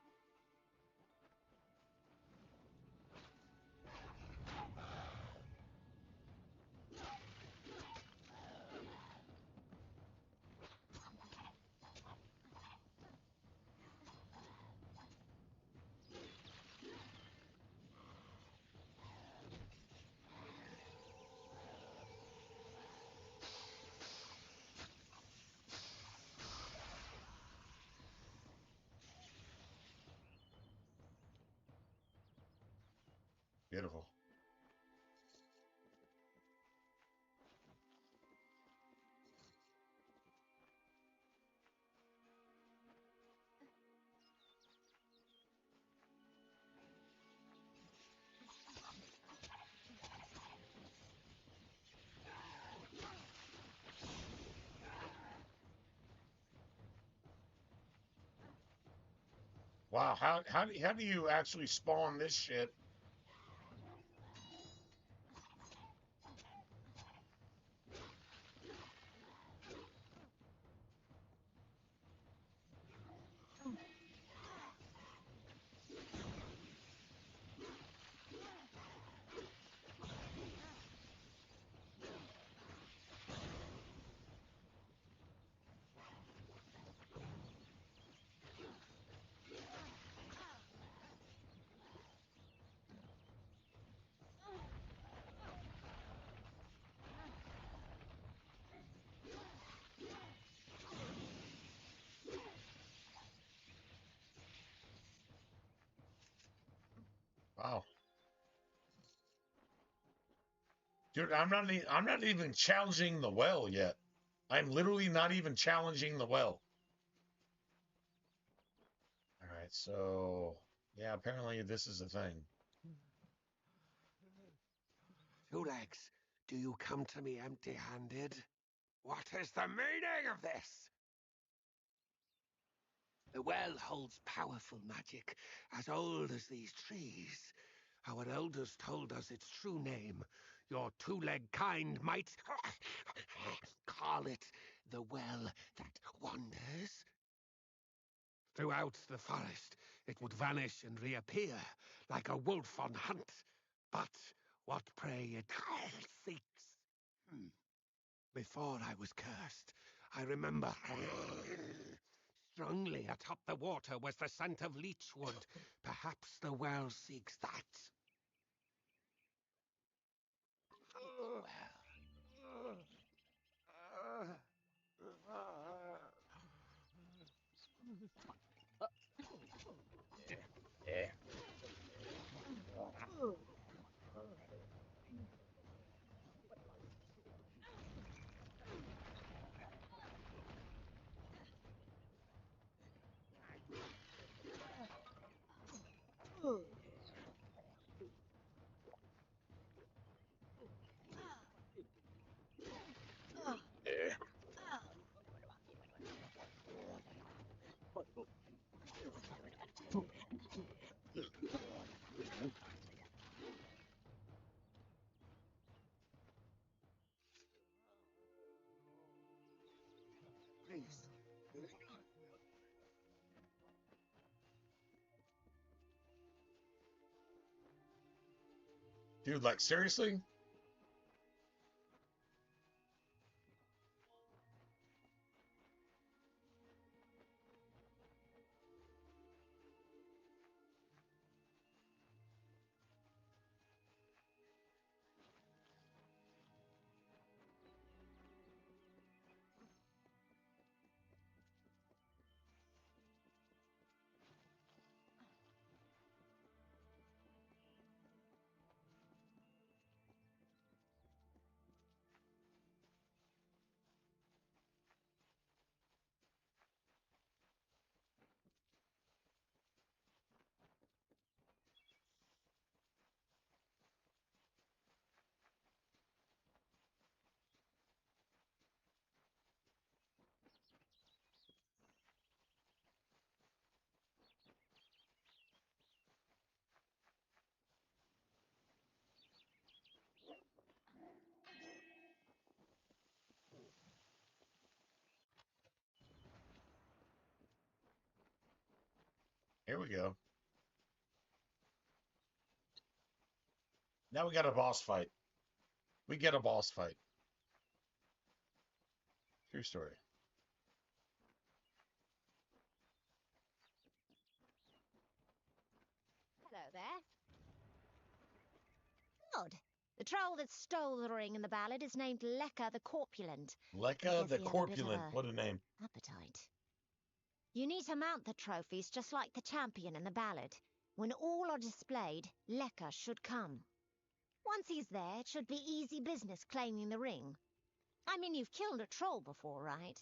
Beautiful. Wow, how do you actually spawn this shit? Wow. Dude, I'm not even challenging the well yet. I'm literally not even challenging the well. All right, so yeah, apparently this is a thing. Two Legs, do you come to me empty-handed? What is the meaning of this? The well holds powerful magic, as old as these trees. Our elders told us its true name. Your two-leg kind might call it the Well That Wanders. Throughout the forest, it would vanish and reappear, like a wolf on hunt. But what prey it seeks. Before I was cursed, I remember strongly atop the water was the scent of leechwood. Perhaps the well seeks that. Please. Dude, like, seriously? Here we go. Now we got a boss fight. We get a boss fight. True story. Hello there. Good. The troll that stole the ring in the ballad is named Lekka the Corpulent. Lekka the Corpulent. What a name. Appetite. You need to mount the trophies just like the champion in the ballad. When all are displayed, Lekka should come. Once he's there, it should be easy business claiming the ring. I mean, you've killed a troll before, right?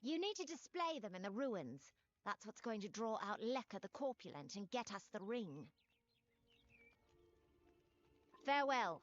You need to display them in the ruins. That's what's going to draw out Lekka the Corpulent and get us the ring. Farewell.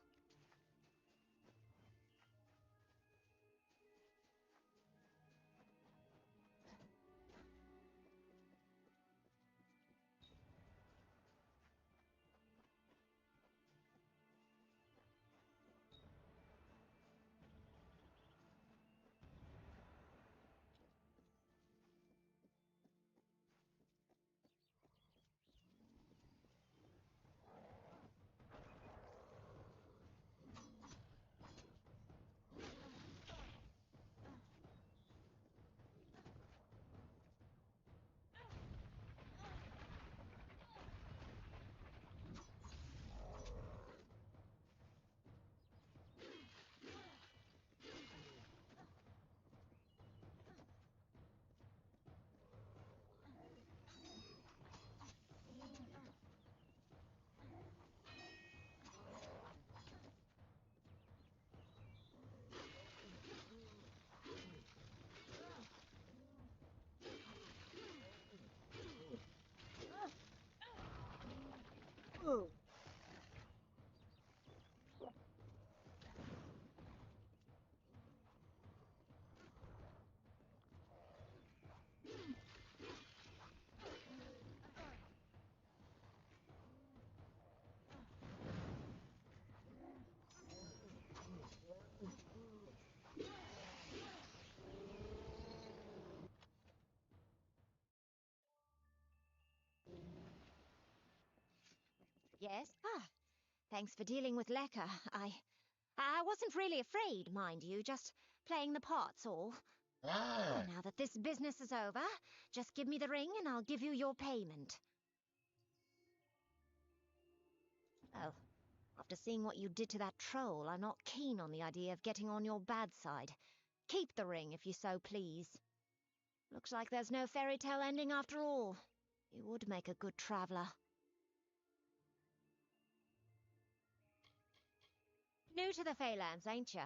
Yes? Ah, thanks for dealing with Lekka. I wasn't really afraid, mind you, just playing the parts all. Ah. Well, now that this business is over, just give me the ring and I'll give you your payment. Oh, after seeing what you did to that troll, I'm not keen on the idea of getting on your bad side. Keep the ring if you so please. Looks like there's no fairy tale ending after all. You would make a good traveller. New to the Feylands, ain't ya?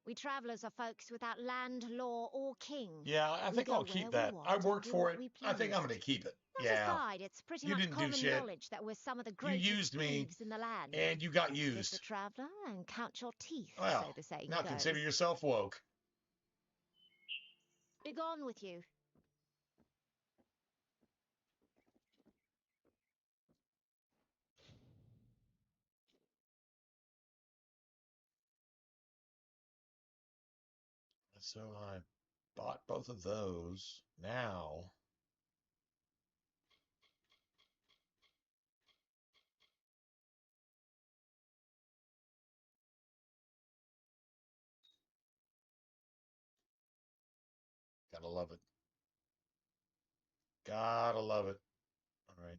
We travellers are folks without land, law, or king. Yeah, I think I'll keep that. I worked for it. I think I'm going to keep it. Not Yeah. aside, it's pretty You much didn't do common shit. knowledge that we're some of the You greatest used me, thieves in the land. and you got Visit used. the traveller and count your teeth, Well, so the saying now goes. consider yourself woke. Begone with you. So I bought both of those. Now, gotta love it. Gotta love it. All right.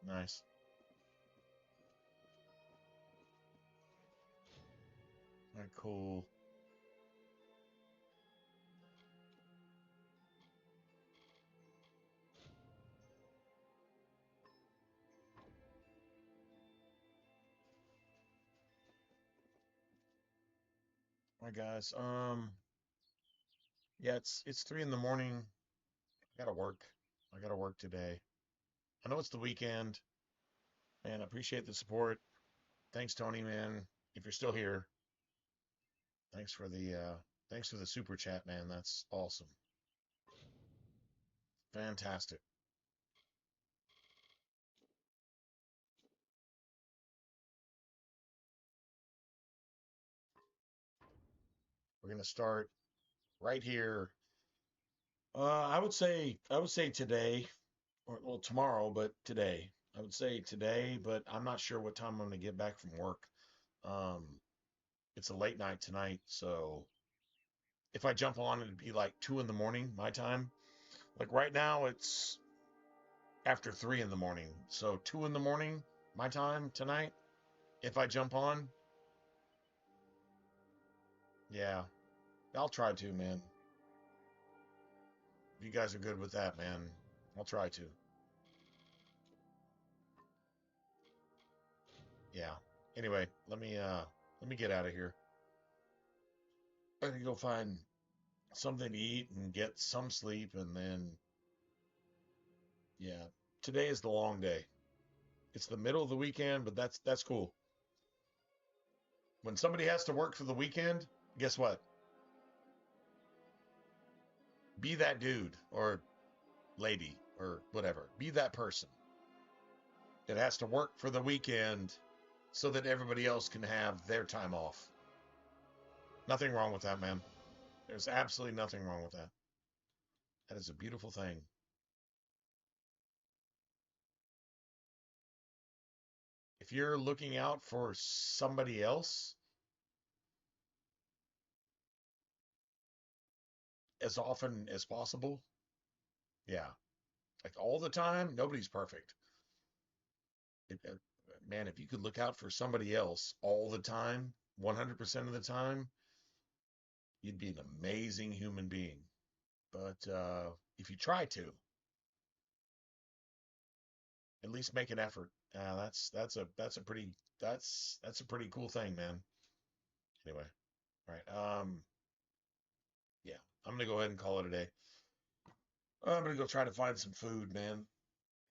Nice. All right, cool. All right, guys. Yeah, it's 3 in the morning. I gotta work. I gotta work today. I know it's the weekend. Man, I appreciate the support. Thanks, Tony, man. If you're still here, thanks for the super chat, man. That's awesome. Fantastic. We're gonna start right here. I would say today, or well tomorrow, but today. I would say today, but I'm not sure what time I'm gonna get back from work. Um, it's a late night tonight, so if I jump on, it'd be like 2 in the morning my time. Like right now, it's after 3 in the morning, so 2 in the morning my time tonight. If I jump on, yeah, I'll try to, man. If you guys are good with that, man, I'll try to. Yeah. Anyway, let me get out of here. I can go find something to eat and get some sleep, and then yeah, today is the long day. It's the middle of the weekend, but that's cool. When somebody has to work for the weekend, guess what? Be that dude or lady or whatever. Be that person that has to work for the weekend so that everybody else can have their time off. Nothing wrong with that, man. There's absolutely nothing wrong with that. That is a beautiful thing. If you're looking out for somebody else as often as possible, yeah, like all the time, nobody's perfect. Man, if you could look out for somebody else all the time, 100% of the time, you'd be an amazing human being. But if you try to, at least make an effort. That's a pretty cool thing, man. Anyway, all right. Yeah, I'm gonna go ahead and call it a day. I'm gonna go try to find some food, man,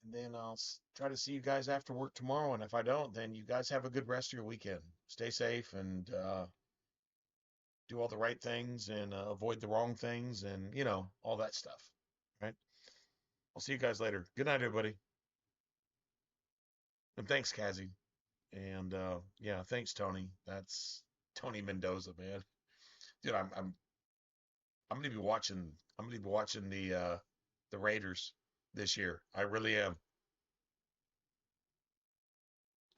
and then I'll try to see you guys after work tomorrow. And if I don't, then you guys have a good rest of your weekend. Stay safe and do all the right things and avoid the wrong things and all that stuff. Right? I'll see you guys later. Good night, everybody. And thanks, Kazi. And yeah, thanks, Tony. That's Tony Mendoza, man. Dude, I'm gonna be watching. I'm gonna be watching the Raiders this year. I really am.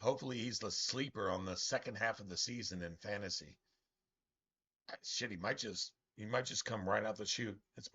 Hopefully, he's the sleeper on the second half of the season in fantasy. Shit, he might just come right out the chute. It's